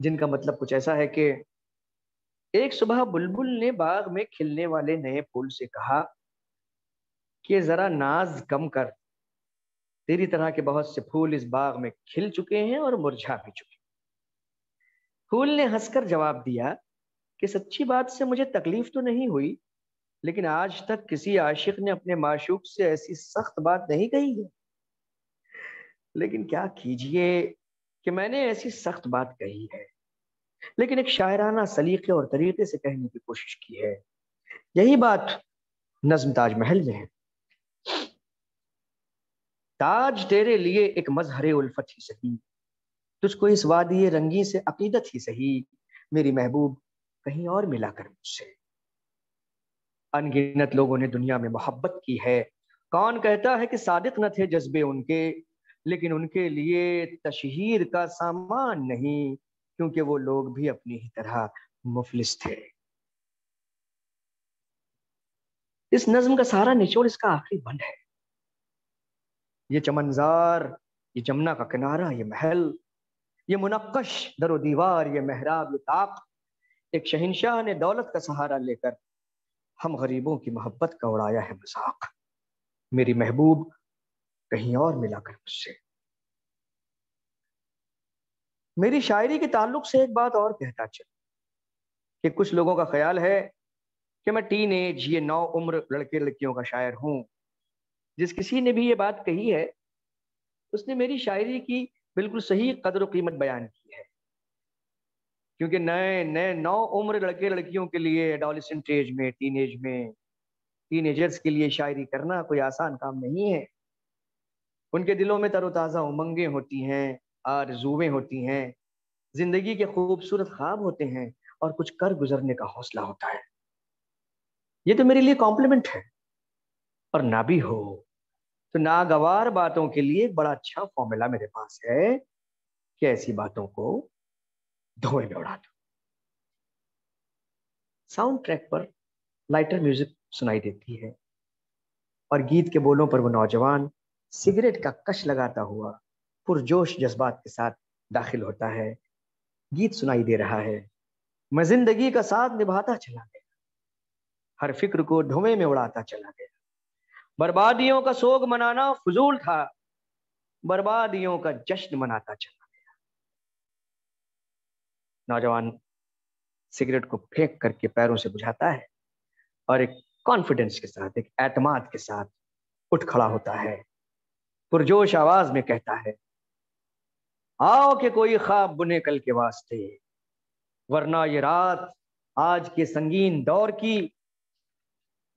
जिनका मतलब कुछ ऐसा है कि एक सुबह बुलबुल ने बाग में खिलने वाले नए फूल से कहा कि जरा नाज कम कर, तेरी तरह के बहुत से फूल इस बाग में खिल चुके हैं और मुरझा भी चुके। फूल ने हंसकर जवाब दिया कि सच्ची बात से मुझे तकलीफ तो नहीं हुई, लेकिन आज तक किसी आशिक ने अपने माशूक से ऐसी सख्त बात नहीं कही है। लेकिन क्या कीजिए कि मैंने ऐसी सख्त बात कही है, लेकिन एक शायराना सलीके और तरीके से कहने की कोशिश की है। यही बात नज्म ताजमहल में है। ताज तेरे लिए एक मजहरे उल्फत ही सही, तुझको इस वादी रंगी से अकीदत ही सही, मेरी महबूब कहीं और मिला कर मुझसे। अनगिनत लोगों ने दुनिया में मोहब्बत की है, कौन कहता है कि सादिक न थे जज्बे उनके, लेकिन उनके लिए तशहीर का सामान नहीं, क्योंकि वो लोग भी अपनी ही तरह मुफलिस थे। इस नज्म का सारा निचोड़ इसका आखिरी बंद है। ये चमनजार, ये जमुना का किनारा, ये महल, ये मुनक्कश दरो दीवार, ये मेहराब, ये ताक, एक शहंशाह ने दौलत का सहारा लेकर हम गरीबों की मोहब्बत का उड़ाया है मजाक। मेरी महबूब कहीं और मिला कर मुझसे। मेरी शायरी के ताल्लुक से एक बात और कहता चल कि कुछ लोगों का ख्याल है कि मैं टीन एज, ये नौ उम्र लड़के लड़कियों का शायर हूं। जिस किसी ने भी ये बात कही है, उसने मेरी शायरी की बिल्कुल सही कदर और कीमत बयान की है। क्योंकि नए नए नौ उम्र लड़के लड़कियों के लिए एडोलेसेंट एज में, टीनेजर्स के लिए शायरी करना कोई आसान काम नहीं है। उनके दिलों में तरोताज़ा उमंगें होती हैं, आरज़ूएं होती हैं, जिंदगी के खूबसूरत ख्वाब होते हैं, और कुछ कर गुजरने का हौसला होता है। ये तो मेरे लिए कॉम्प्लीमेंट है। और ना भी हो तो नागवार बातों के लिए एक बड़ा अच्छा फॉर्मूला मेरे पास है कि ऐसी बातों को धुएं में उड़ा दो। साउंड ट्रैक पर लाइटर म्यूजिक सुनाई देती है, और गीत के बोलों पर वो नौजवान सिगरेट का कश लगाता हुआ पुरजोश जज्बात के साथ दाखिल होता है। गीत सुनाई दे रहा है, मैं जिंदगी का साथ निभाता चला गया, हर फिक्र को धुएं में उड़ाता चला गया। बर्बादियों का सोग मनाना फजूल था, बर्बादियों का जश्न मनाता चला। नौजवान सिगरेट को फेंक करके पैरों से बुझाता है और एक कॉन्फिडेंस के साथ, एक एतमाद के साथ उठ खड़ा होता है। पुरजोश आवाज में कहता है, आओ कि कोई ख्वाब बुने कल के वास्ते, वरना ये रात आज के संगीन दौर की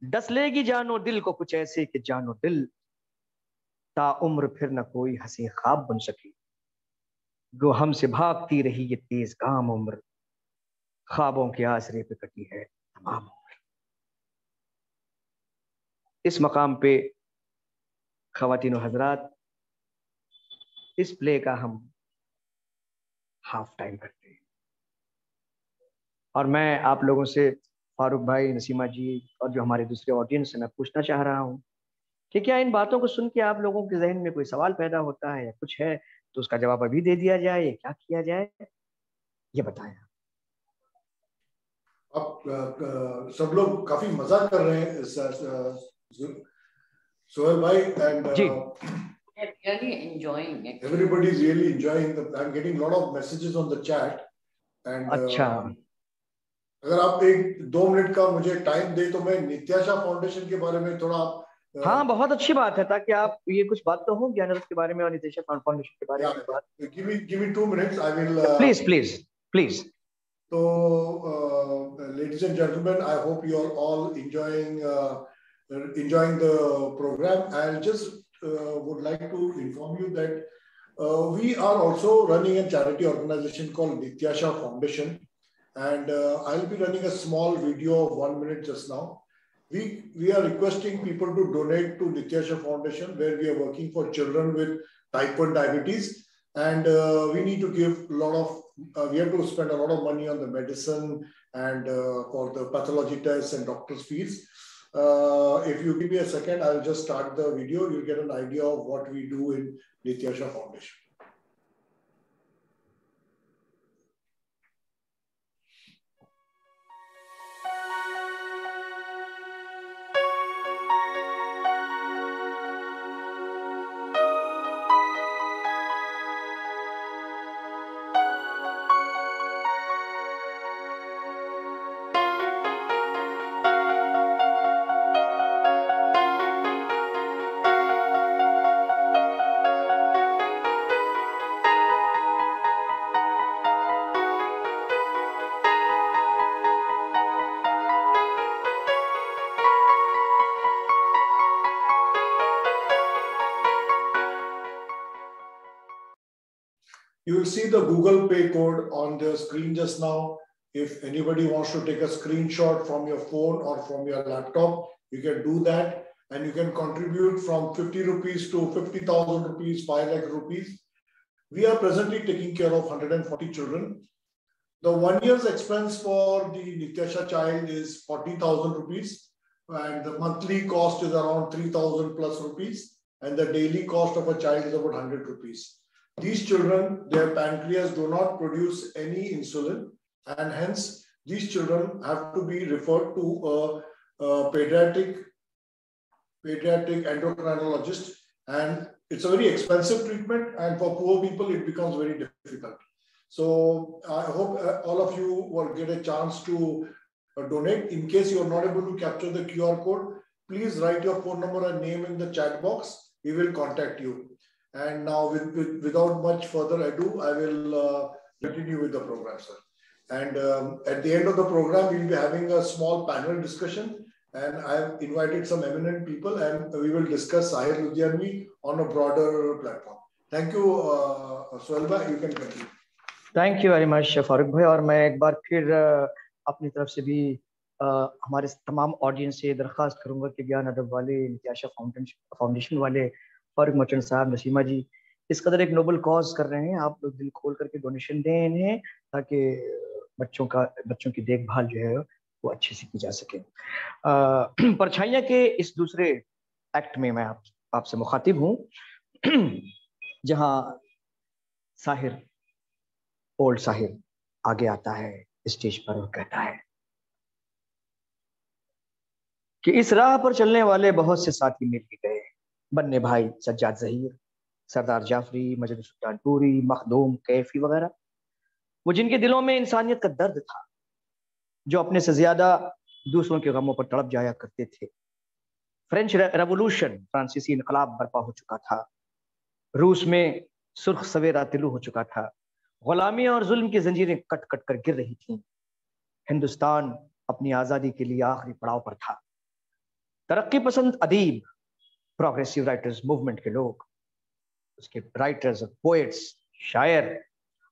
डस लेगी जानो दिल को कुछ ऐसे कि जानो दिल ताउम्र फिर न कोई हंसी ख्वाब बन सकी। गो हमसे भागती रही ये तेज गाम उम्र, ख्वाबों के आसरे पे कटी है तमाम उम्र। इस मकाम पे ख्वातीन और हजरात, इस प्ले का हम हाफ टाइम करते हैं। और मैं आप लोगों से, फारूक भाई, नसीमा जी और जो हमारे दूसरे ऑडियंस है, मैं पूछना चाह रहा हूँ कि क्या इन बातों को सुन के आप लोगों के जहन में कोई सवाल पैदा होता है या कुछ है, तो उसका जवाब अभी दे दिया जाए या क्या किया जाए, ये बताएं। आप सब लोग काफी मजा कर रहे हैं सोहेल भाई, and really enjoying it. everybody is really enjoying I'm getting a lot of messages on the chat, and अच्छा, अगर आप 1-2 मिनट का मुझे टाइम दे तो मैं नित्याशा फाउंडेशन के बारे में थोड़ा हाँ, बहुत अच्छी बात है, ताकि आप ये कुछ बात तो हो ज्ञानरत्न के बारे में और नित्याशा फाउंडेशन के बारे में बात। give me 2 minutes, I will please. So, ladies and gentlemen, I hope you are all enjoying the program. I just would like to inform you that we are also running a charity organization called Nityasha Foundation, and I'll be running a small video of 1 minute just now. We are requesting people to donate to Nityasha Foundation, where we are working for children with type 1 diabetes. And we need to give a lot of, we have to spend a lot of money on the medicine and for the pathology tests and doctor's fees. If you give me a second, I'll just start the video. You'll get an idea of what we do in Nityasha Foundation. You will see the Google Pay code on the screen just now. If anybody wants to take a screenshot from your phone or from your laptop, you can do that. And you can contribute from 50 rupees to 50,000 rupees, 5 lakh rupees. We are presently taking care of 140 children. The 1 year's expense for the Nityasha child is 40,000 rupees. And the monthly cost is around 3,000 plus rupees. And the daily cost of a child is about 100 rupees. These children, their pancreas do not produce any insulin. And hence, these children have to be referred to a pediatric endocrinologist, and it's a very expensive treatment, and for poor people it becomes very difficult. So I hope all of you will get a chance to donate. In case you are not able to capture the QR code, please write your phone number and name in the chat box. We will contact you. And now without much further ado, I will continue with the program, sir. And at the end of the program, we'll be having a small panel discussion. And I've invited some eminent people, and we will discuss Sahir Ludhianvi on a broader platform. Thank you, Sohelba. You can continue. Thank you very much, Farooq भाई. और मैं एक बार फिर अपनी तरफ से भी हमारे तमाम ऑडियंस से दरख्वास्त करूंगा कि ज्ञान अदब वाले, नित्याशा फाउंडेशन वाले, फारूक मर्चेंट साहब, नसीमा जी इस कदर एक नोबल कॉज कर रहे हैं. आप लोग दिल खोल करके डोनेशन दें इन्हें, ताकि बच्चों की देखभाल जो है वो अच्छे से की जा सके. परछाइयाँ के इस दूसरे एक्ट में मैं आपसे मुखातिब हूँ, जहाँ साहिर, ओल्ड साहिर आगे आता है स्टेज पर और कहता है कि इस राह पर चलने वाले बहुत से साथी मिल गए, बन्ने भाई सज्जाद ज़हीर, सरदार जाफरी, मजद सुल्तानपुरी, मखदूम, कैफी वगैरह, वो जिनके दिलों में इंसानियत का दर्द था, जो अपने से ज्यादा दूसरों के गमों पर तड़प जाया करते थे. फ्रेंच रेवोल्यूशन, फ्रांसीसी इनकलाब बर्पा हो चुका था. रूस में सुर्ख सवेरा तिलू हो चुका था. गुलामी और जुल्म की जंजीरें कट कट कर गिर रही थीं. हिंदुस्तान अपनी आजादी के लिए आखिरी पड़ाव पर था. तरक्की पसंद अदीब, प्रोग्रेसिव राइटर्स मूवमेंट के लोग, उसके राइटर्स और पोएट्स, शायर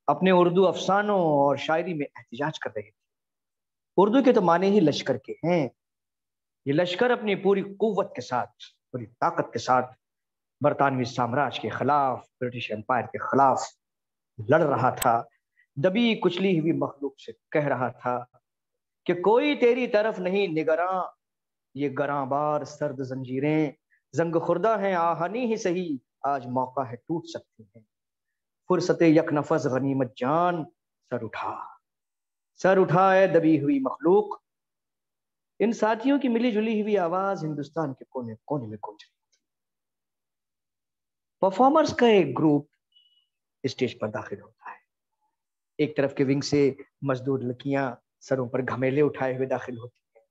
अपने उर्दू अफसानों और शायरी में एहतजाज कर रहे थे. उर्दू के तो माने ही लश्कर के हैं. ये लश्कर अपनी पूरी कुव्वत के साथ, पूरी ताकत के साथ बरतानवी साम्राज्य के खिलाफ, ब्रिटिश एम्पायर के खिलाफ लड़ रहा था. दबी कुचली हुई मखलूक से कह रहा था कि कोई तेरी तरफ नहीं निगरां, ये गरांबार सर्द जंजीरें जंग खुर्दा हैं, आहानी ही सही आज मौका है टूट सकती हैं. फुर्सते यक नफस गनीमत जान, सर उठाए दबी हुई मखलूक. इन साथियों की मिली जुली हुई आवाज हिंदुस्तान के कोने कोने में गूंज रही थी. परफॉर्मर्स का एक ग्रुप स्टेज पर दाखिल होता है. एक तरफ के विंग से मजदूर लड़कियां सरों पर घमेले उठाए हुए दाखिल होती हैं.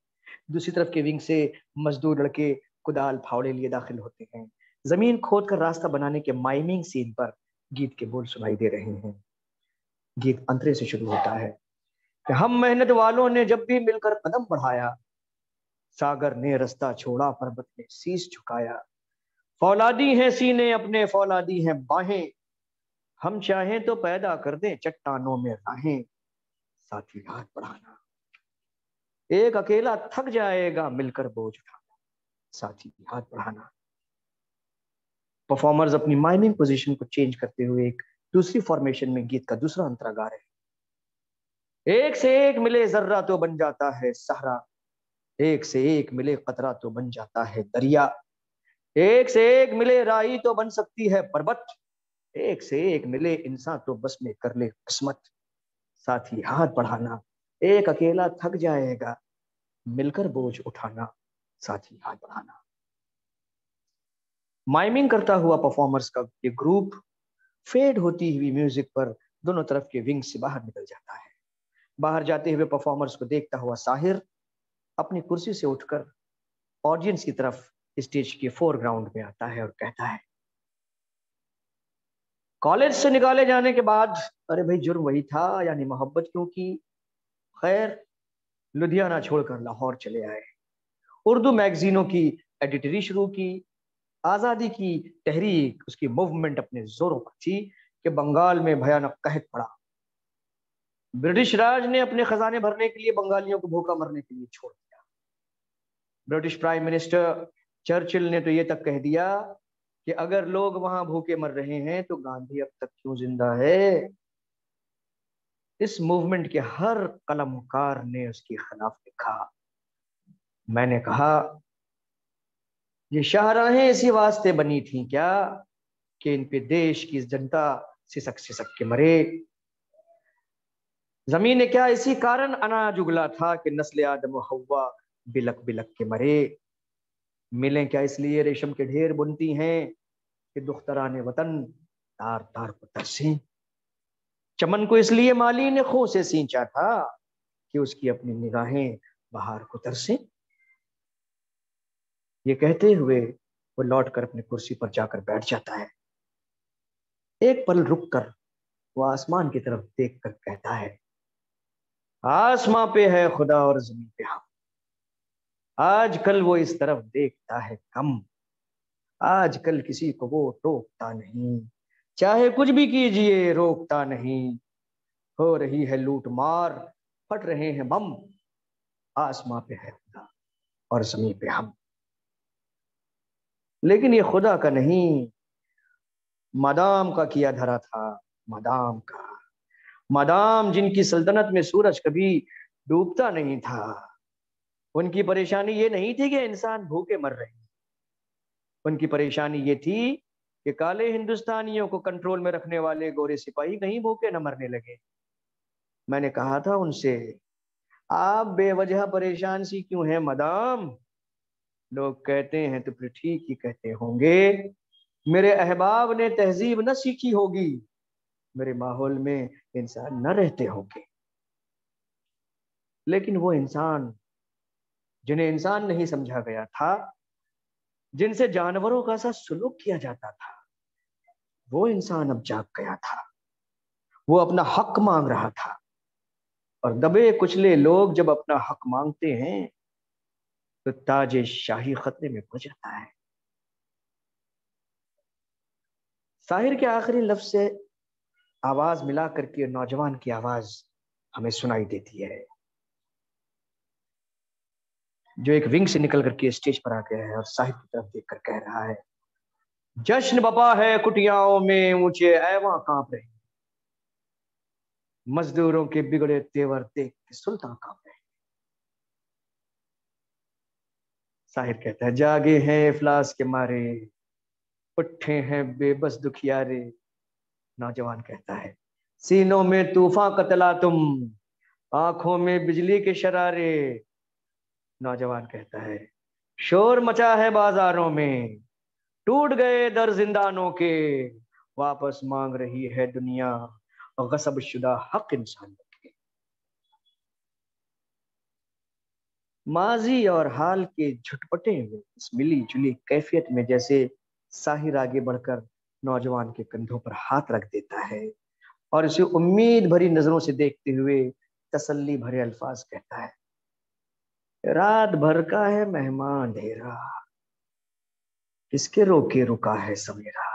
दूसरी तरफ के विंग से मजदूर लड़के कुदाल फावड़े लिए दाखिल होते हैं. जमीन खोद कर रास्ता बनाने के माइमिंग सीन पर गीत के बोल सुनाई दे रहे हैं. गीत अंतरे से शुरू होता है कि हम मेहनत वालों ने जब भी मिलकर कदम बढ़ाया, सागर ने रास्ता छोड़ा, पर्वत ने शीश झुकाया. फौलादी हैं सीने अपने, फौलादी हैं बाहें, हम चाहें तो पैदा कर दें चट्टानों में राहें. साथी हाथ बढ़ाना, एक अकेला थक जाएगा मिलकर बोझ उठाना. साथी हाथ बढ़ाना. परफॉर्मर्स अपनी माइमिंग पोजीशन को चेंज करते हुए एक दूसरी फॉर्मेशन में गीत का दूसरा अंतरा गा रहे हैं. एक से एक मिले जर्रा तो बन जाता है सहरा, एक से एक मिले कतरा तो बन जाता है दरिया. एक से एक मिले राई तो बन सकती है पर्वत, एक से एक मिले इंसान तो बस में कर ले किस्मत. साथी हाथ बढ़ाना, एक अकेला थक जाएगा मिलकर बोझ उठाना. साथी हाथ बढ़ाना. माइमिंग करता हुआ परफॉर्मर्स का ये ग्रुप फेड होती हुई म्यूजिक पर दोनों तरफ के विंग से बाहर निकल जाता है. बाहर जाते हुए परफॉर्मर्स को देखता हुआ साहिर अपनी कुर्सी से उठकर ऑडियंस की तरफ स्टेज के फोरग्राउंड में आता है और कहता है, कॉलेज से निकाले जाने के बाद अरे भाई जुर्म वही था, यानी मोहब्बत क्यों की. खैर लुधियाना छोड़कर लाहौर चले आए. उर्दू मैगजीनों की एडिटरी शुरू की. आजादी की तहरीक, उसकी मूवमेंट अपने जोरों पर थी कि बंगाल में भयानक कहत पड़ा। ब्रिटिश राज ने अपने खजाने भरने के लिए बंगालियों को भूखा मरने के लिए छोड़ दिया। ब्रिटिश प्राइम मिनिस्टर चर्चिल ने तो ये तक कह दिया कि अगर लोग वहां भूखे मर रहे हैं तो गांधी अब तक क्यों जिंदा है। इस मूवमेंट के हर कलमकार ने उसके खिलाफ लिखा। मैंने कहा ये शाहराहें इसी वास्ते बनी थी क्या कि इन पे देश की जनता सिसक सिसक के मरे। जमीन ने क्या इसी कारण अनाज उगला था कि नस्ल आदम व हव्वा बिलक बिलक के मरे। मिलें क्या इसलिए रेशम के ढेर बुनती हैं कि दुख्तराने वतन तार तार को तरसे। चमन को इसलिए माली ने खो से सींचा था कि उसकी अपनी निगाहें बहार को तरसे। ये कहते हुए वो लौट कर अपनी कुर्सी पर जाकर बैठ जाता है। एक पल रुक कर वो आसमान की तरफ देख कर कहता है, आसमां पे है खुदा और जमीन पे हम। आजकल वो इस तरफ देखता है कम। आजकल किसी को वो टोकता नहीं, चाहे कुछ भी कीजिए रोकता नहीं। हो रही है लूट मार, फट रहे हैं बम। आसमां पे है खुदा और जमीन पे हम। लेकिन ये खुदा का नहीं, मदाम का किया धरा था। मदाम का, मदाम जिनकी सल्तनत में सूरज कभी डूबता नहीं था। उनकी परेशानी ये नहीं थी कि इंसान भूखे मर रहे हैं। उनकी परेशानी ये थी कि काले हिंदुस्तानियों को कंट्रोल में रखने वाले गोरे सिपाही कहीं भूखे न मरने लगे। मैंने कहा था उनसे, आप बेवजह परेशान सी क्यों हैं मदाम। लोग कहते हैं तो फिर ठीक ही कहते होंगे। मेरे अहबाब ने तहजीब न सीखी होगी, मेरे माहौल में इंसान न रहते होंगे। लेकिन वो इंसान जिन्हें इंसान नहीं समझा गया था, जिनसे जानवरों का सा सुलूक किया जाता था, वो इंसान अब जाग गया था। वो अपना हक मांग रहा था। और दबे कुचले लोग जब अपना हक मांगते हैं तो ताजे शाही खतरे में पड़ जाता है। साहिर के आखिरी लफ्ज से आवाज मिला करके नौजवान की आवाज हमें सुनाई देती है, जो एक विंग से निकल करके स्टेज पर आ गया है और साहिर की तरफ देखकर कह रहा है, जश्न बपा है कुटियाओं में ऊंचे ऐवां कांप रहे, मजदूरों के बिगड़े तेवर देख के सुल्तान कांप रहे। साहिर कहता है, जागे हैं इफलास के मारे, उठे हैं बेबस दुखियारे। नौजवान कहता है, सीनों में तूफान कतला तुम, आंखों में बिजली के शरारे। नौजवान कहता है, शोर मचा है बाजारों में, टूट गए दर जिंदानों के, वापस मांग रही है दुनिया गसब शुदा हक इंसानों के। माजी और हाल के झुटपटे में इस मिली जुली कैफियत में जैसे साहिर आगे बढ़कर नौजवान के कंधों पर हाथ रख देता है और उसे उम्मीद भरी नजरों से देखते हुए तसल्ली भरे अल्फाज कहता है, रात भर का है मेहमान अंधेरा, किसके रोके रुका है सवेरा।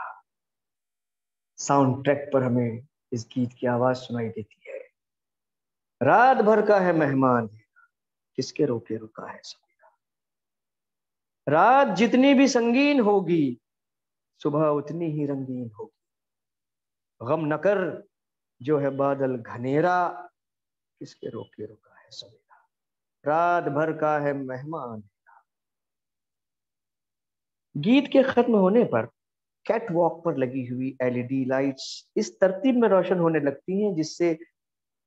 साउंड ट्रैक पर हमें इस गीत की आवाज सुनाई देती है, रात भर का है मेहमान अंधेरा, किसके रोके रुका है सवेरा। रात जितनी भी संगीन होगी सुबह उतनी ही रंगीन होगी। गम न कर जो है बादल घनेरा, किसके रोके रुका है सवेरा। रात भर का है मेहमान। गीत के खत्म होने पर कैट वॉक पर लगी हुई एलईडी लाइट्स इस तरतीब में रोशन होने लगती हैं जिससे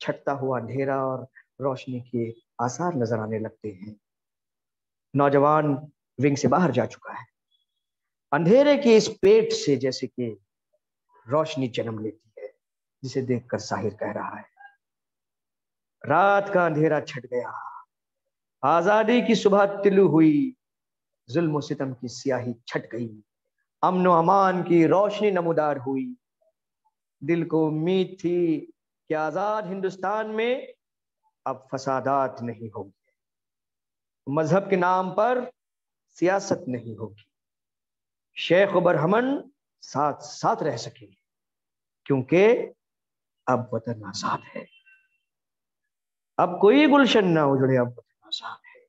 छटता हुआ अंधेरा और रोशनी के आसार नजर आने लगते हैं। नौजवान विंग से बाहर जा चुका है। अंधेरे के इस पेट से जैसे कि रोशनी जन्म लेती है, जिसे देखकर साहिर कह रहा है, रात का अंधेरा छट गया, आजादी की सुबह तिलू हुई, जुल्म सितम की स्याही छट गई, अमन अमान की रोशनी नमूदार हुई। दिल को उम्मीद थी कि आजाद हिंदुस्तान में अब फसादात नहीं होगी, मजहब के नाम पर सियासत नहीं होगी, शेख बरहमन साथ साथ रह सकेंगे। क्योंकि अब वतन आजाद है। अब कोई गुलशन ना उजड़े, अब वतन आजाद है।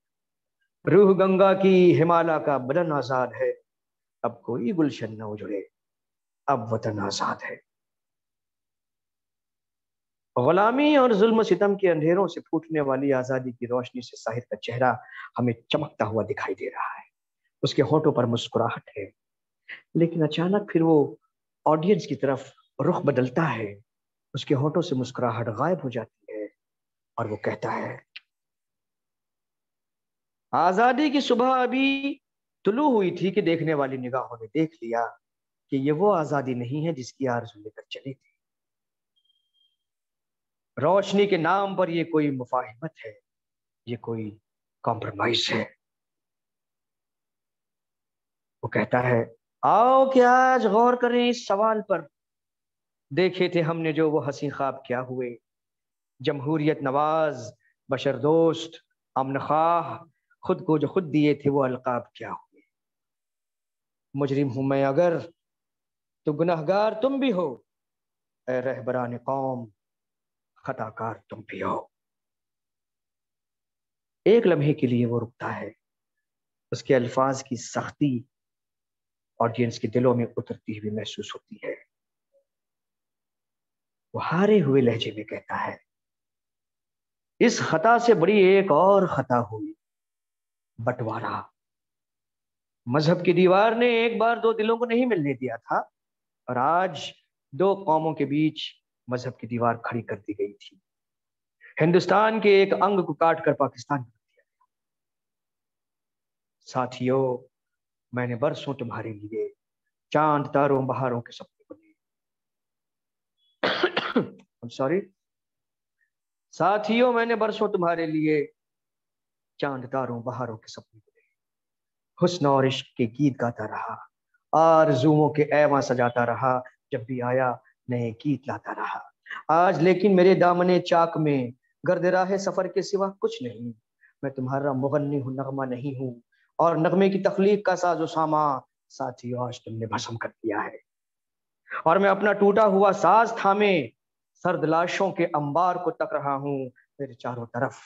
रूह गंगा की हिमालय का बदन आजाद है। अब कोई गुलशन ना उजड़े, अब वतन आजाद है। गुलामी और जुल्म सितम के अंधेरों से फूटने वाली आजादी की रोशनी से साहिर का चेहरा हमें चमकता हुआ दिखाई दे रहा है। उसके होठों पर मुस्कुराहट है, लेकिन अचानक फिर वो ऑडियंस की तरफ रुख बदलता है। उसके होठों से मुस्कुराहट गायब हो जाती है और वो कहता है, आजादी की सुबह अभी तुलू हुई थी कि देखने वाली निगाहों ने देख लिया कि ये वो आजादी नहीं है जिसकी आरज़ू लेकर चले थे। रोशनी के नाम पर ये कोई मुफाहिमत है, ये कोई कॉम्प्रोमाइज है। वो कहता है, आओ कि आज गौर करें इस सवाल पर। देखे थे हमने जो वो हंसी ख्वाब क्या हुए। जमहूरियत नवाज, बशर दोस्त, अमन खाह, खुद को जो खुद दिए थे वो अलकाब क्या हुए। मुजरिम हूं मैं अगर तो गुनहगार तुम भी हो, ए रहबरान कौम खताकार तुम भी हो। एक लम्हे के लिए वो रुकता है। उसके अल्फाज की सख्ती ऑडियंस के दिलों में उतरती हुई महसूस होती है। वो हारे हुए लहजे में कहता है, इस खता से बड़ी एक और खता हुई, बंटवारा। मजहब की दीवार ने एक बार दो दिलों को नहीं मिलने दिया था, और आज दो कौमों के बीच मजहब की दीवार खड़ी कर दी गई थी। हिंदुस्तान के एक अंग को काट कर पाकिस्तान कर दिया। साथियों, मैंने बरसों तुम्हारे लिए चांद तारों बहारों के सपने बुने। सॉरी साथियों, मैंने बरसों तुम्हारे लिए चांद तारों बहारों के सपने बुने। हुस्न और इश्क के गीत गाता रहा, आरज़ुओं के ऐवां सजाता रहा, जब भी आया नए गीत लाता रहा। आज लेकिन मेरे दामने चाक में गर्द राह सफर के सिवा कुछ नहीं। मैं तुम्हारा मुगन्नी हूँ, नगमा नहीं हूँ, और नगमे की तख्लीक का साजो सामा साथियों आज तुमने भस्म कर दिया है। और मैं अपना टूटा हुआ साज थामे सर्द लाशों के अंबार को तक रहा हूँ। मेरे चारों तरफ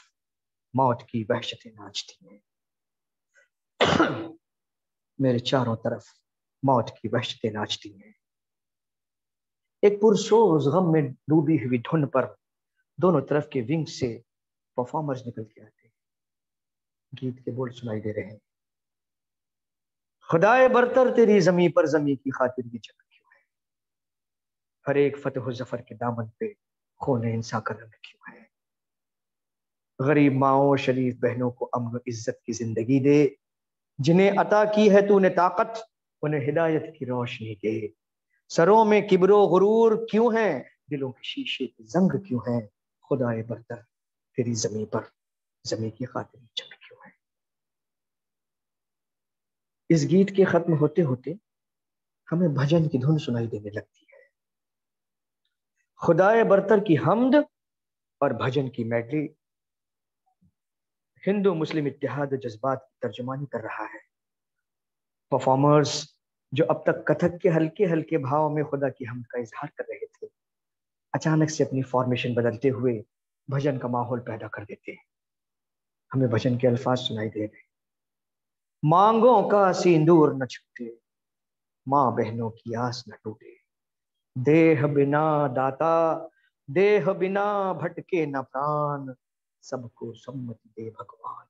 मौत की वहशतें नाचती हैं। मेरे चारों तरफ मौत की वहशतें नाचती हैं। एक पुरसोज गम में डूबी हुई धुन पर दोनों तरफ के विंग से परफॉर्मर्स निकल के आते हैं। गीत के बोल सुनाई दे रहे हैं, खुदाए बरतर तेरी जमी पर जमी की खातिर ये जंग क्यों है। हर एक फतह जफर के दामन पे खून इंसान का रंग क्यों है। गरीब माओ शरीफ बहनों को अमन इज्जत की जिंदगी दे। जिन्हें अता की है तूने ताकत, उन्हें हिदायत की रोशनी दे। सरों में किब्रो गुरूर क्यों है, दिलों के शीशे की जंग क्यों है। खुदाए बरतर तेरी जमी पर जमी की खातिर जंग क्यों है। इस गीत के खत्म होते होते हमें भजन की धुन सुनाई देने लगती है। खुदाए बरतर की हमद और भजन की मेडली हिंदू मुस्लिम इत्तेहाद जज्बात की तर्जुमानी कर रहा है। परफॉर्मर्स जो अब तक कथक के हल्के हल्के भाव में खुदा की हमद का इजहार कर रहे थे, अचानक से अपनी फॉर्मेशन बदलते हुए भजन का माहौल पैदा कर देते हैं। हमें भजन के अल्फाज सुनाई दे रहे, मांगों का सिंदूर न छूटे, माँ बहनों की आस न टूटे। देह बिना दाता, देह बिना भटके न प्राण, सबको सम्मति दे भगवान।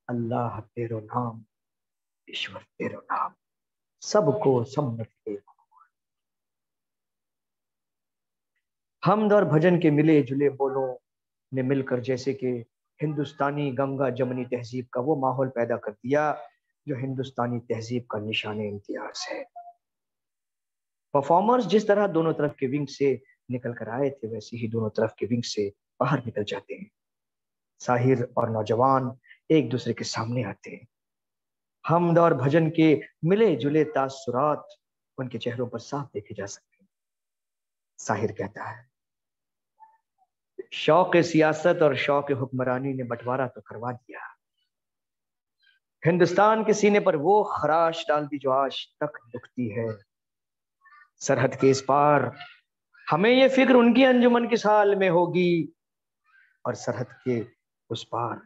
अल्लाह तेरो नाम, ईश्वर तेरो नाम, सबको सम्मति दे भगवान। हमद और भजन के मिले जुले बोलों ने मिलकर जैसे कि हिंदुस्तानी गंगा जमनी तहजीब का वो माहौल पैदा कर दिया जो हिंदुस्तानी तहजीब का निशान इम्तियाज है। परफॉर्मर्स जिस तरह दोनों तरफ के विंग से निकल कर आए थे, वैसे ही दोनों तरफ के विंग से बाहर निकल जाते हैं। साहिर और नौजवान एक दूसरे के सामने आते हैं। हमद और भजन के मिले जुले तासुरात उनके चेहरों पर साफ देखे जा सकते हैं। साहिर कहता है, शौक सियासत और शौक हुक्मरानी ने बंटवारा तो करवा दिया। हिंदुस्तान के सीने पर वो खराश डाल दी जो आज तक दुखती है। सरहद के इस पार हमें ये फिक्र उनकी अंजुमन किस हाल में होगी, और सरहद के उस पार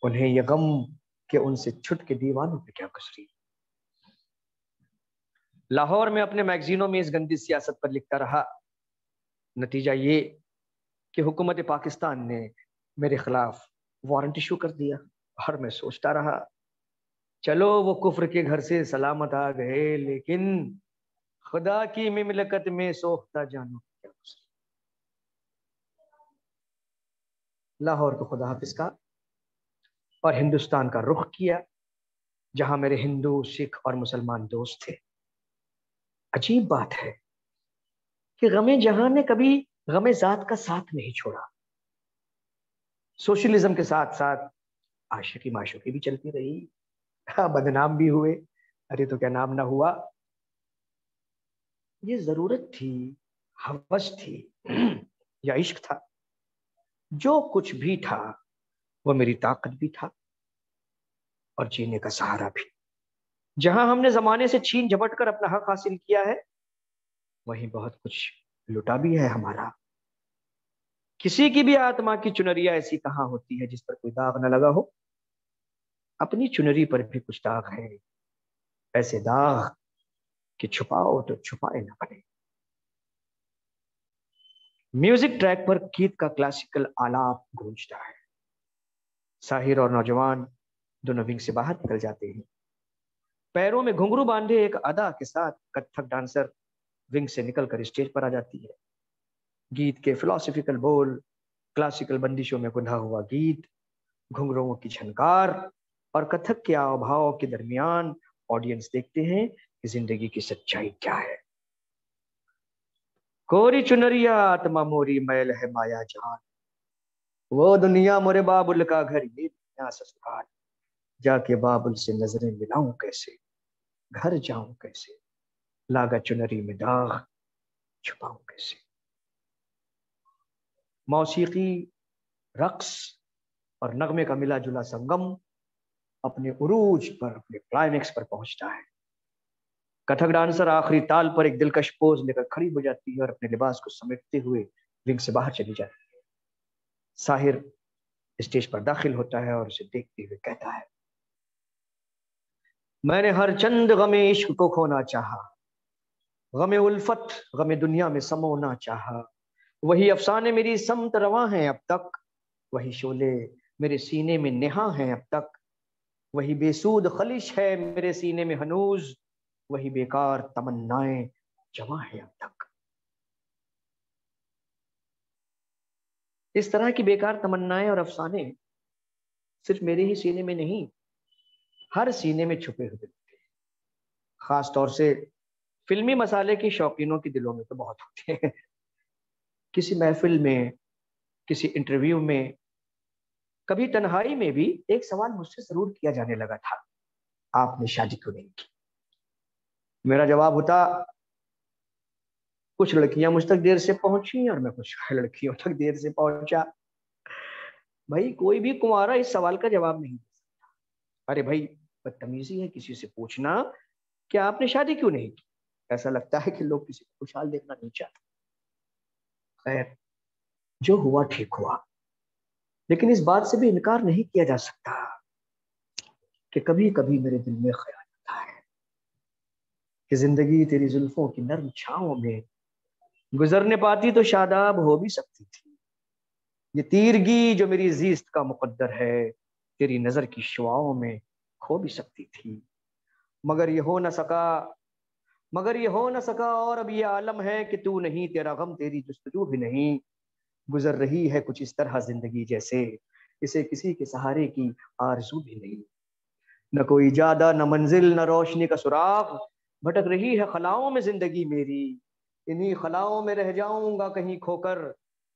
उन्हें ये गम कि उनसे छुट के दीवानों पे क्या गुजरी। लाहौर में अपने मैगजीनों में इस गंदी सियासत पर लिखता रहा। नतीजा ये कि हुकूमत पाकिस्तान ने मेरे खिलाफ वारंट इशू कर दिया। और मैं सोचता रहा, चलो वो कुफ्र के घर से सलामत आ गए, लेकिन खुदा की मिमलकत में सोखता जानो क्या गुजरी। लाहौर को खुदा हाफिज का और हिंदुस्तान का रुख किया, जहां मेरे हिंदू, सिख और मुसलमान दोस्त थे। अजीब बात है कि गमे जहां ने कभी गमे जात का साथ नहीं छोड़ा। सोशलिज्म के साथ साथ आशिकी माशुकी भी चलती रही। बदनाम भी हुए। अरे तो क्या नाम ना हुआ। ये जरूरत थी, हवस थी या इश्क था। जो कुछ भी था वो मेरी ताकत भी था और जीने का सहारा भी। जहां हमने जमाने से छीन झपट कर अपना हक हासिल किया है, वहीं बहुत कुछ लुटा भी है हमारा। किसी की भी आत्मा की चुनरिया ऐसी कहाँ होती है जिस पर कोई दाग न लगा हो। अपनी चुनरी पर भी कुछ दाग है, ऐसे दाग कि छुपाओ तो छुपाए ना बने। म्यूजिक ट्रैक पर गीत का क्लासिकल आलाप गूंजता है। साहिर और नौजवान दोनों विंग से बाहर निकल जाते हैं। पैरों में घुंघरू बांधे एक अदा के साथ कथक डांसर विंग से निकलकर स्टेज पर आ जाती है। गीत के फिलोसफिकल बोल, क्लासिकल बंदिशों में गुंधा हुआ गीत, घुंघरुओं की झनकार और कथक के आव भाव के दरमियान ऑडियंस देखते हैं कि जिंदगी की सच्चाई क्या है। कोरी चुनरिया आत्मा मोरी मैल है माया जान, वो दुनिया मोरे बाबुल का घर, ये दुनिया ससुराल। जाके बाबुल से नजरें मिलाऊं कैसे, घर जाऊं कैसे, लागा चुनरी में दाग छुपाऊं कैसे। मौसीकी, रक्स और नगमे का मिला जुला संगम अपने उरूज पर, अपने क्लाइमेक्स पर पहुंचता है। कथक डांसर आखिरी ताल पर एक दिलकश पोज लेकर खड़ी हो जाती है और अपने लिबास को समेटते हुए विंग से बाहर चली जाती है। साहिर स्टेज पर दाखिल होता है और उसे देखते हुए कहता है, मैंने हर चंद गमे इश्क को खोना चाहा, गमे उल्फत गमे दुनिया में समोना चाहा। वही अफसाने मेरी समत रवां हैं अब तक, वही शोले मेरे सीने में नेहा हैं अब तक। वही बेसूद खलिश है मेरे सीने में हनूज, वही बेकार तमन्नाएं जमा है अब तक। इस तरह की बेकार तमन्नाएं और अफसाने सिर्फ मेरे ही सीने में नहीं, हर सीने में छुपे हुए होते हैं। खास तौर से फिल्मी मसाले के शौकीनों के दिलों में तो बहुत होते हैं। किसी महफिल में, किसी इंटरव्यू में, कभी तन्हाई में भी एक सवाल मुझसे जरूर किया जाने लगा था, आपने शादी क्यों नहीं की? मेरा जवाब होता, कुछ लड़कियां मुझ तक देर से पहुंची और मैं कुछ लड़कियों तक देर से पहुंचा। भाई कोई भी कुंवारा इस सवाल का जवाब नहीं दे सकता। अरे भाई, बदतमीजी है किसी से पूछना कि आपने शादी क्यों नहीं की। ऐसा लगता है कि लोग किसी को खुशहाल देखना नहीं चाहते। खैर, जो हुआ ठीक हुआ, लेकिन इस बात से भी इनकार नहीं किया जा सकता कि कभी कभी मेरे दिल में ख्याल आता है कि जिंदगी तेरी जुल्फों की नर्म छांवों में गुजरने पाती तो शादाब हो भी सकती थी। ये तीरगी जो मेरी जीस्त का मुकद्दर है, तेरी नजर की शुआओं में खो भी सकती थी। मगर ये हो न सका, मगर ये हो न सका, और अब ये आलम है कि तू नहीं, तेरा गम, तेरी जुस्तजू भी नहीं। गुजर रही है कुछ इस तरह जिंदगी जैसे इसे किसी के सहारे की आरजू भी नहीं। न कोई जादा, न मंजिल, न रोशनी का सुराग, भटक रही है खलाओं में जिंदगी मेरी। इन्हीं खलाओं में रह जाऊंगा कहीं खोकर,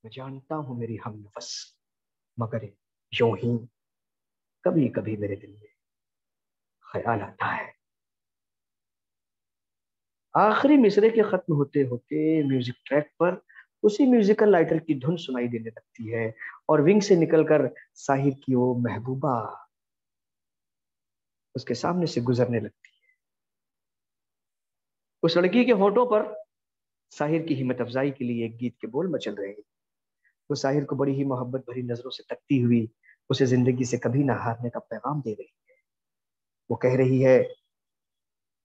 मैं जानता हूं मेरी हमनफस, मगर यूं ही कभी कभी मेरे दिल में ख्याल आता है। आखिरी मिसरे के खत्म होते होते म्यूजिक ट्रैक पर उसी म्यूजिकल लाइटर की धुन सुनाई देने लगती है और विंग से निकलकर साहिर की वो महबूबा उसके सामने से गुजरने लगती है। उस लड़की के होठों पर साहिर की हिम्मत अफजाई के लिए एक गीत के बोल मचल रहे हैं। वो साहिर को बड़ी ही मोहब्बत भरी नजरों से तकती हुई उसे जिंदगी से कभी ना हारने का पैगाम दे रही है। वो कह रही है,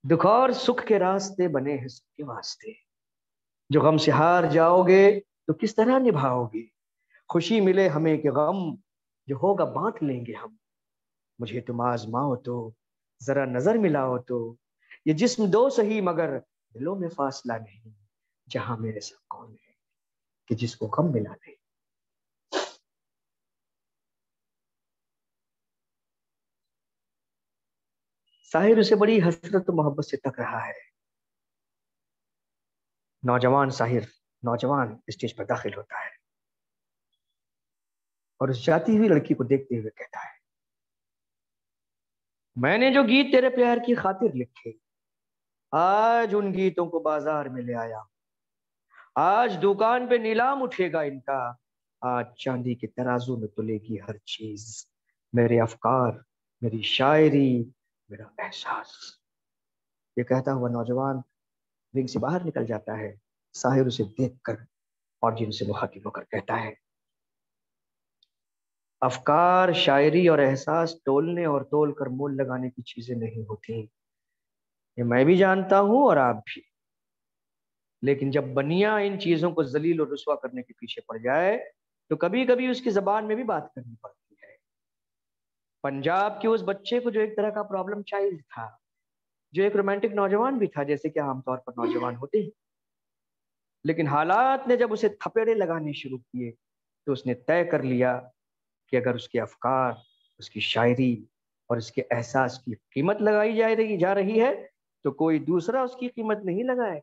दुख और सुख के रास्ते बने हैं सबके वास्ते, जो गम से हार जाओगे तो किस तरह निभाओगे, खुशी मिले हमें कि गम जो होगा बांट लेंगे हम, मुझे तुम आजमाओ तो जरा नजर मिलाओ तो, ये जिस्म दो सही मगर दिलों में फासला नहीं, जहां मेरे सब कौन है कि जिसको गम मिला नहीं। साहिर उसे बड़ी हसरत और मोहब्बत से तक रहा है। नौजवान साहिर, नौजवान स्टेज पर दाखिल होता है और उस जाती हुई लड़की को देखते हुए कहता है, मैंने जो गीत तेरे प्यार की खातिर लिखे, आज उन गीतों को बाजार में ले आया, आज दुकान पे नीलाम उठेगा इनका, आज चांदी के तराजू में तुलेगी हर चीज, मेरे अफकार, मेरी शायरी, मेरा एहसास। ये कहता हुआ नौजवान रिंग से बाहर निकल जाता है। साहिर उसे देखकर ऑडियंस से मुखातिब होकर कहता है, अफकार, शायरी और एहसास तोलने और तोल कर मोल लगाने की चीजें नहीं होती, ये मैं भी जानता हूं और आप भी। लेकिन जब बनिया इन चीजों को जलील और रुस्वा करने के पीछे पड़ जाए तो कभी कभी उसकी जबान में भी बात करनी पड़ती है। पंजाब के उस बच्चे को जो एक तरह का प्रॉब्लम चाइल्ड था, जो एक रोमांटिक नौजवान भी था जैसे कि आमतौर पर नौजवान होते हैं, लेकिन हालात ने जब उसे थपेड़े लगाने शुरू किए तो उसने तय कर लिया कि अगर उसके अफकार, उसकी शायरी और उसके एहसास की कीमत लगाई जा रही है तो कोई दूसरा उसकी कीमत नहीं लगाए,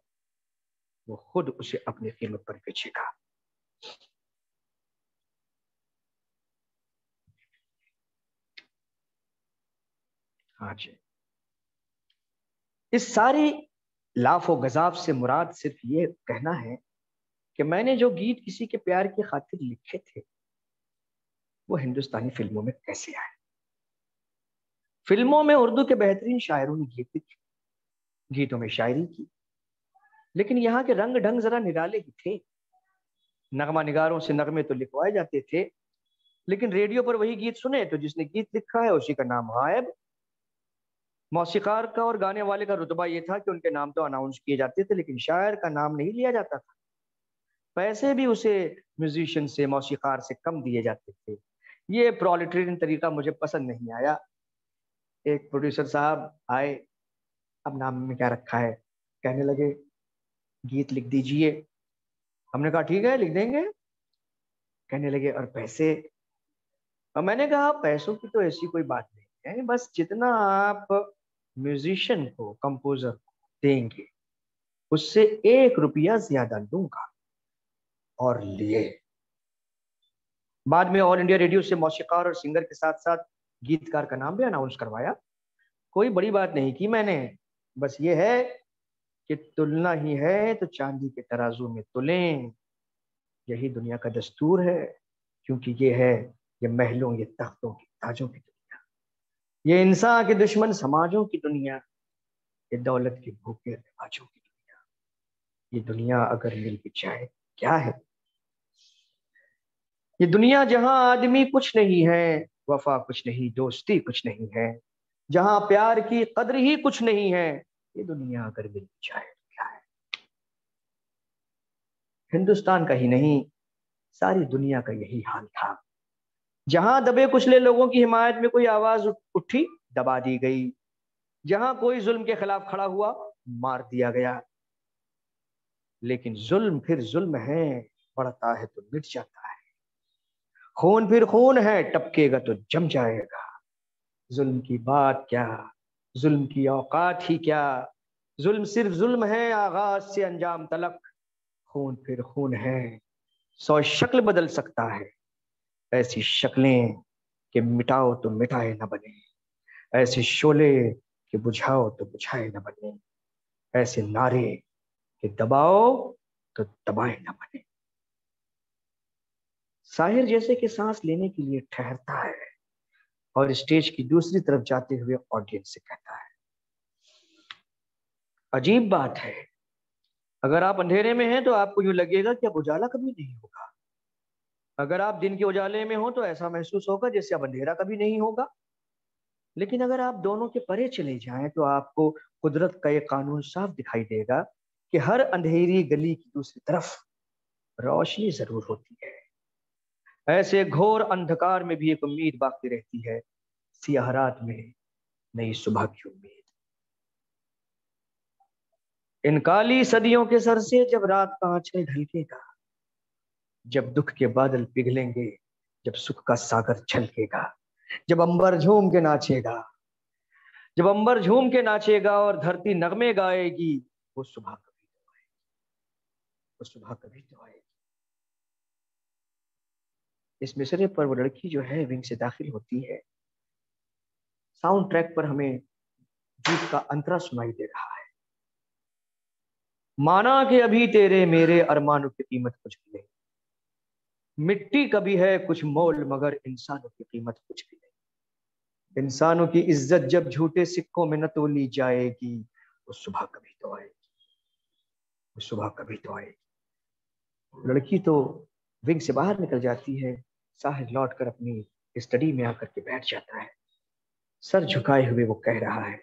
वो खुद उसे अपनी कीमत पर बेचेगा। हाँ जी, इस सारी लाफो गजाब से मुराद सिर्फ ये कहना है कि मैंने जो गीत किसी के प्यार की खातिर लिखे थे वो हिंदुस्तानी फिल्मों में कैसे आए। फिल्मों में उर्दू के बेहतरीन शायरों ने गीत लिखे, गीतों में शायरी की, लेकिन यहाँ के रंग ढंग जरा निराले ही थे। नगमा निगारों से नगमे तो लिखवाए जाते थे, लेकिन रेडियो पर वही गीत सुने तो जिसने गीत लिखा है उसी का नाम गायब। मौसीकार का और गाने वाले का रुतबा ये था कि उनके नाम तो अनाउंस किए जाते थे लेकिन शायर का नाम नहीं लिया जाता था। पैसे भी उसे म्यूजिशियन से, मौसीकार से कम दिए जाते थे। ये प्रोलेटेरियन तरीका मुझे पसंद नहीं आया। एक प्रोड्यूसर साहब आए, अब नाम में क्या रखा है, कहने लगे गीत लिख दीजिए। हमने कहा ठीक है लिख देंगे। कहने लगे और पैसे। और मैंने कहा पैसों की तो ऐसी कोई बात नहीं है, बस जितना आप म्यूजिशियन को, कंपोजर को देंगे उससे 1 रुपया ज्यादा लूंगा। और लिए। बाद में ऑल इंडिया रेडियो से मौसीकार और सिंगर के साथ साथ गीतकार का नाम भी अनाउंस करवाया। कोई बड़ी बात नहीं की मैंने, बस ये है कि तुलना ही है तो चांदी के तराजू में तुलें, यही दुनिया का दस्तूर है। क्योंकि ये महलों, ये तख्तों की ताजों की दुनिया, ये इंसान के दुश्मन समाजों की दुनिया, ये दौलत के भूखे रिवाजों की दुनिया, ये दुनिया अगर मिल भी जाए क्या है। ये दुनिया जहां आदमी कुछ नहीं है, वफा कुछ नहीं, दोस्ती कुछ नहीं है, जहां प्यार की कद्र ही कुछ नहीं है, ये दुनिया अगर मिल जाए तो क्या है। हिंदुस्तान का ही नहीं, सारी दुनिया का यही हाल था। जहां दबे कुचले लोगों की हिमायत में कोई आवाज उठी, दबा दी गई। जहां कोई जुल्म के खिलाफ खड़ा हुआ, मार दिया गया। लेकिन जुल्म फिर जुल्म है, बढ़ता है तो मिट जाता है। खून फिर खून है, टपकेगा तो जम जाएगा। जुल्म की बात क्या, जुल्म की औकात ही क्या, जुल्म सिर्फ जुल्म है आगाज से अंजाम तलक। खून फिर खून है, 100 शक्ल बदल सकता है, ऐसी शक्लें कि मिटाओ तो मिटाए न बने, ऐसे शोले कि बुझाओ तो बुझाए न बने, ऐसे नारे कि दबाओ तो दबाए न बने। साहिर जैसे कि सांस लेने के लिए ठहरता है और स्टेज की दूसरी तरफ जाते हुए ऑडियंस से कहता है, अजीब बात है, अगर आप अंधेरे में हैं तो आपको यूं लगेगा कि अब उजाला कभी नहीं होगा। अगर आप दिन के उजाले में हो तो ऐसा महसूस होगा जैसे अब अंधेरा कभी नहीं होगा। लेकिन अगर आप दोनों के परे चले जाएं तो आपको कुदरत का एक कानून साफ दिखाई देगा कि हर अंधेरी गली की दूसरी तरफ रोशनी जरूर होती है। ऐसे घोर अंधकार में भी एक उम्मीद बाकी रहती है, सियाह रात में नई सुबह की उम्मीद। इन काली सदियों के सर से जब रात का आंचल ढलकेगा, जब दुख के बादल पिघलेंगे, जब सुख का सागर छलकेगा, जब अंबर झूम के नाचेगा, जब अंबर झूम के नाचेगा और धरती नगमे गाएगी, वो सुबह कभी तो आएगी, वो सुबह कभी तो आएगी। इस मिसरे पर वो लड़की जो है विंग से दाखिल होती है। साउंड ट्रैक पर हमें गीत का अंतरा सुनाई दे रहा है। माना कि अभी तेरे मेरे अरमानों की कीमत कुछ भी नहीं, मिट्टी कभी है कुछ मोल मगर इंसानों की कीमत कुछ भी नहीं। इंसानों की इज्जत जब झूठे सिक्कों में न तोली जाएगी, वो सुबह कभी तो आएगी, वो सुबह कभी तो आएगी। लड़की तो विंग से बाहर निकल जाती है। साहिर लौट कर अपनी स्टडी में आकर के बैठ जाता है। सर झुकाए हुए वो कह रहा है,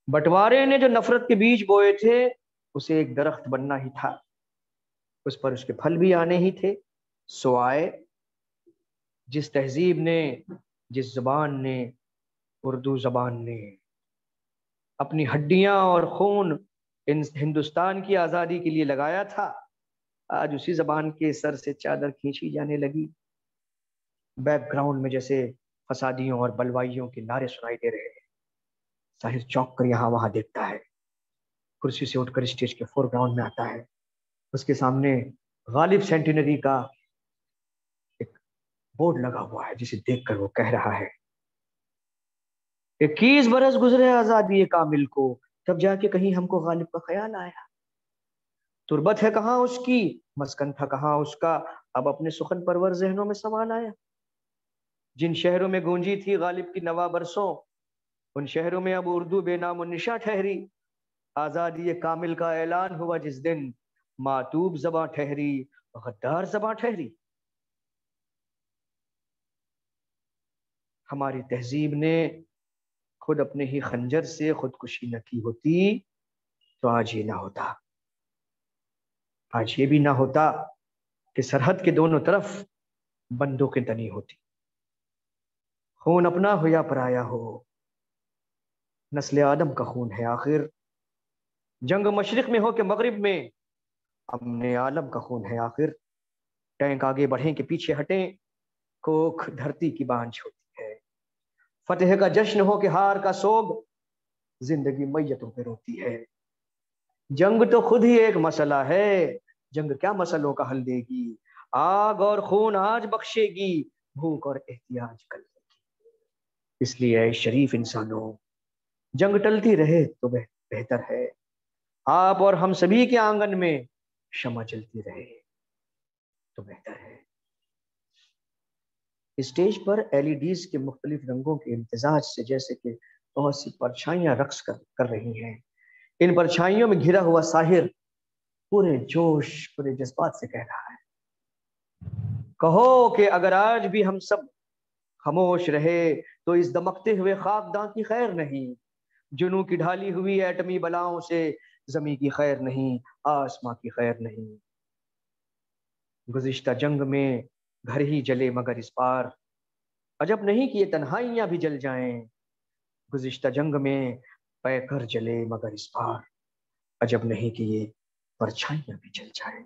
बंटवारे ने जो नफरत के बीज बोए थे उसे एक दरख्त बनना ही था, उस पर उसके फल भी आने ही थे। सो आए। जिस तहजीब ने, जिस जुबान ने, उर्दू जबान ने अपनी हड्डियां और खून इन हिंदुस्तान की आजादी के लिए लगाया था, आज उसी जबान के सर से चादर खींची जाने लगी। बैकग्राउंड में जैसे फसादियों और बलवाइयों के नारे सुनाई दे रहे हैं। साहिर चौंक कर यहाँ वहां देखता है। कुर्सी से उठकर स्टेज के फोरग्राउंड में आता है। उसके सामने गालिब सेंटिनरी का एक बोर्ड लगा हुआ है, जिसे देखकर वो कह रहा है, 21 बरस गुजरे आजादी कामिल को, तब जाके कहीं हमको गालिब का ख्याल आया। तुरबत है कहाँ उसकी, मस्कन था कहाँ उसका, अब अपने सुखन परवर जहनों में सवाल आया। जिन शहरों में गूंजी थी गालिब की नवा बरसों, उन शहरों में अब उर्दू बेनाम निशा ठहरी। आजादी कामिल का ऐलान हुआ जिस दिन, मातूब ज़बां ठहरी, गद्दार ज़बां ठहरी। हमारी तहजीब ने खुद अपने ही खंजर से खुदकुशी न की होती तो आज ये ना होता, आज ये भी ना होता कि सरहद के दोनों तरफ बंदूकें तनी होती। खून अपना हो या पराया हो, नस्ल आदम का खून है आखिर। जंग मशरिक में हो कि मगरिब में, अमने आलम का खून है आखिर। टैंक आगे बढ़े कि पीछे हटे, कोख धरती की बांझ होती है। फतेह का जश्न हो कि हार का सोग, जिंदगी मैयतों पे रोती है। जंग तो खुद ही एक मसला है, जंग क्या मसलों का हल देगी। आग और खून आज बख्शेगी, भूख और एहतियाज कल देगी। इसलिए ऐ शरीफ इंसानों, जंग टलती रहे तो बेहतर है। आप और हम सभी के आंगन में शमा जलती रहे तो बेहतर है। स्टेज पर एलईडीज के मुख्तलिफ रंगों के इम्तिजाज से जैसे कि बहुत सी परछाइयां रक्स कर रही हैं। इन परछाइयों में घिरा हुआ साहिर पूरे जोश, पूरे जज्बात से कह रहा है, कहो कि अगर आज भी हम सब खामोश रहे तो इस दमकते हुए खाकदां की खैर नहीं। जुनू की ढाली हुई एटमी बलाओं से जमी की खैर नहीं, आसमां की खैर नहीं। गुज़िश्ता जंग में घर ही जले मगर इस बार, अजब नहीं कि ये तन्हाइयां भी जल जाएं। गुज़िश्ता जंग में पैकर जले मगर इस बार, अजब नहीं कि ये परछाइयां भी जल जाएं।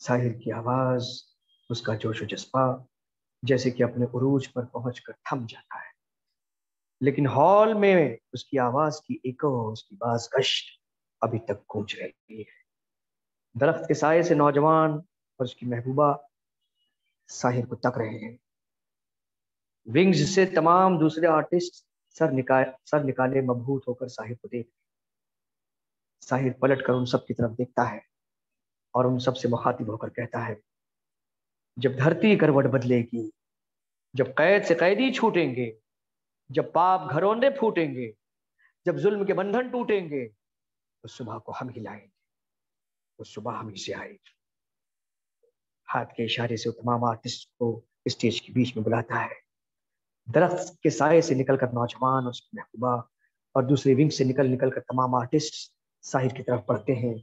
साहिर की आवाज, उसका जोश व जज्बा जैसे कि अपने उरूज पर पहुंचकर थम जाता है। लेकिन हॉल में उसकी आवाज की इको, उसकी बाज गश्त अभी तक गूंज रही है। दरख्त के साये से नौजवान और उसकी महबूबा साहिर को तक रहे हैं। विंग्स से तमाम दूसरे आर्टिस्ट सर निकाले मबहूत होकर साहिर को देख। साहिर पलट कर उन सब की तरफ देखता है और उन सब से मुखातिब होकर कहता है, जब धरती करवट बदलेगी, जब कैद से कैदी छूटेंगे, जब पाप घरौंदे फूटेंगे, जब जुल्म के बंधन टूटेंगे, उस सुबह को हम ही लाएंगे, उस सुबह हम ही से आएगी। हाथ के इशारे से वो तमाम आर्टिस्ट को स्टेज के बीच में बुलाता है। दरख्त के साए से निकलकर नौजवान, उसकी महबूबा और दूसरे विंग से निकल कर तमाम आर्टिस्ट साहिर की तरफ बढ़ते हैं।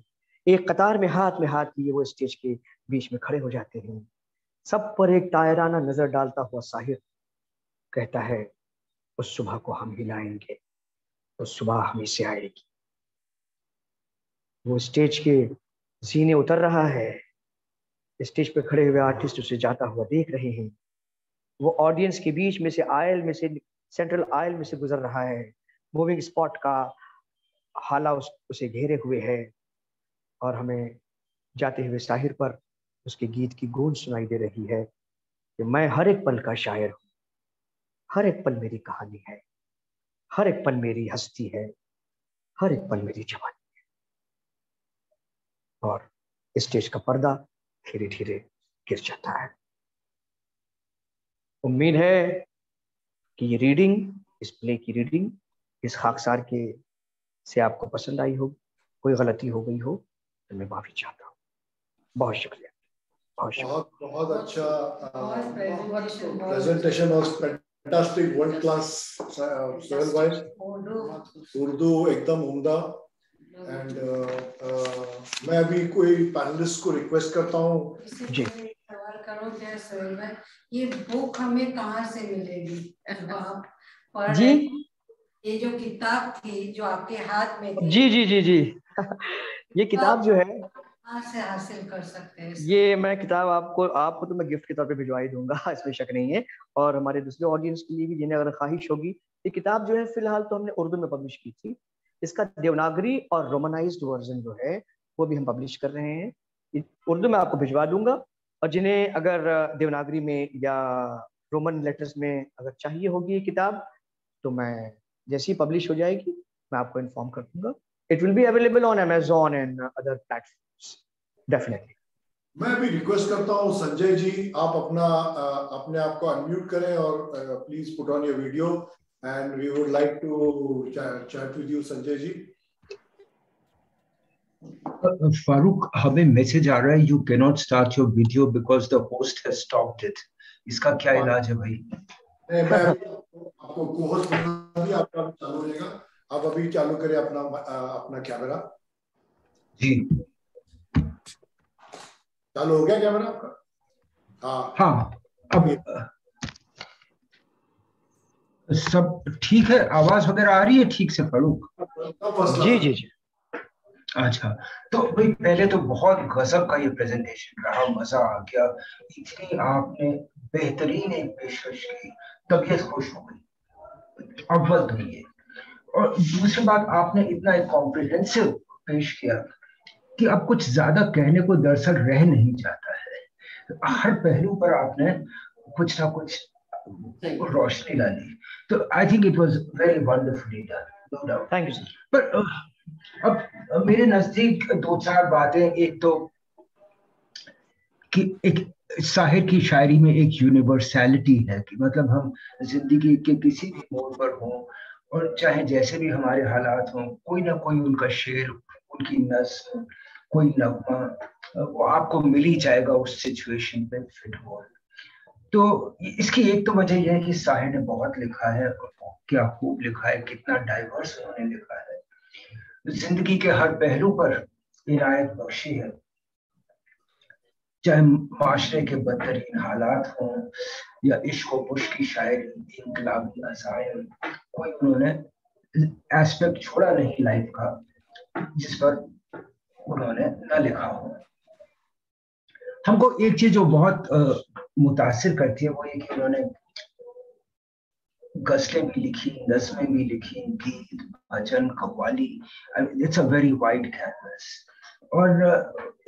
एक कतार में हाथ लिए वो स्टेज के बीच में खड़े हो जाते हैं। सब पर एक तायराना नजर डालता हुआ साहिर कहता है, उस सुबह को हम ही लाएंगे, उस सुबह हम ही से आएगी। वो स्टेज के जीने उतर रहा है। स्टेज पे खड़े हुए आर्टिस्ट उसे जाता हुआ देख रहे हैं। वो ऑडियंस के बीच में से सेंट्रल आयल में से गुजर रहा है। मूविंग स्पॉट का हाला उसे घेरे हुए है और हमें जाते हुए साहिर पर उसके गीत की गूंज सुनाई दे रही है कि मैं हर एक पल का शायर हूँ, हर एक पल मेरी कहानी है, हर एक पल मेरी हस्ती है, हर एक पल मेरी जवानी है। और स्टेज का पर्दा धीरे धीरे गिर जाता है। उम्मीद है कि ये रीडिंग, इस प्ले की रीडिंग इस खाकसार के से आपको पसंद आई हो। कोई गलती हो गई हो तो मैं माफी चाहता हूँ। बहुत शुक्रिया। बहुत अच्छा presentation was fantastic, world class Sohail भाई, उर्दू एकदम उम्दा। एंड मैं अभी कोई पैनलिस्ट को रिक्वेस्ट करता हूँ जी, सवाल करो क्या सोहेल भाई, ये बुक हमें कहाँ से मिलेगी? और जी, ये जो किताब थी जो आपके हाथ में थी, जी ये किताब जो है कहाँ से हासिल कर सकते हैं? ये मैं किताब आपको तो मैं गिफ्ट के तौर पे भिजवा ही दूंगा, इसमें शक नहीं है। और हमारे दूसरे ऑडियंस के लिए भी जिन्हें अगर ख्वाहिश होगी, ये किताब जो है फिलहाल तो हमने उर्दू में पब्लिश की थी। इसका देवनागरी और रोमनाइज्ड वर्जन जो है वो भी हम पब्लिश कर रहे हैं। उर्दू में आपको भिजवा दूंगा, और जिन्हें अगर देवनागरी में या रोमन लेटर्स में अगर चाहिए होगी ये किताब, तो मैं जैसे ही पब्लिश हो जाएगी मैं आपको इन्फॉर्म कर दूंगा। It will be available on Amazon and other platforms definitely. मैं भी रिक्वेस्ट करता हूँ संजय जी, आप अपने आप को अनम्यूट करें और please put on your video and we would like to chat with you Sanjay ji. Farooq, हमें मैसेज आ रहा है you can not start your video because the host has stopped it. इसका क्या इलाज है भाई? नहीं, मैं आपको कोहोस्ट बना दिया, आपका चालू हो जाएगा। आप अभी चालू करें अपना कैमरा। जी, चालू हो गया कैमरा आपका? हाँ, अब सब ठीक है? आवाज वगैरह आ रही है ठीक से फारूक? जी। अच्छा, तो भाई पहले तो बहुत गजब का ये प्रेजेंटेशन रहा, मजा आ गया। इतनी आपने बेहतरीन एक पेशकश की, तबीयत खुश हो गई, अव्वल तो ये। और दूसरी बात, आपने इतना एक कॉम्प्रिहेंसिव पेश किया कि अब कुछ ज्यादा कहने को दरअसल रह नहीं जाता है। हर पहलू पर आपने कुछ ना कुछ रोशनी डाली, तो I think it was very wonderfully done, no doubt. Thank you sir. पर अब मेरे नजदीक दो चार बातें। एक तो कि एक साहिर की शायरी में एक यूनिवर्सैलिटी है कि मतलब हम जिंदगी के किसी भी मोड़ पर हों और चाहे जैसे भी हमारे हालात हों, कोई ना कोई उनका शेर, उनकी नज़्म, कोई नगमा वो आपको मिल ही जाएगा उस सिचुएशन पे फिट हो। तो इसकी एक तो वजह यह है कि साहिर ने बहुत लिखा है, क्या खूब लिखा है, कितना डाइवर्स उन्होंने लिखा है, जिंदगी के हर पहलू पर इनायत बख्शी है। चाहे माशरे के बदतरीन हालात हों या इश्क व पुश्क की शायरी, इनकलाबी अज़ायम, कोई उन्होंने एस्पेक्ट छोड़ा नहीं लाइफ का जिस पर उन्होंने न लिखा हो। हमको एक चीज जो बहुत मुतासिर करती है वो ये कि उन्होंने गजलें भी लिखी, नज़में भी लिखी, गीत, भजन, कव्वाली। It's a very wide canvas. और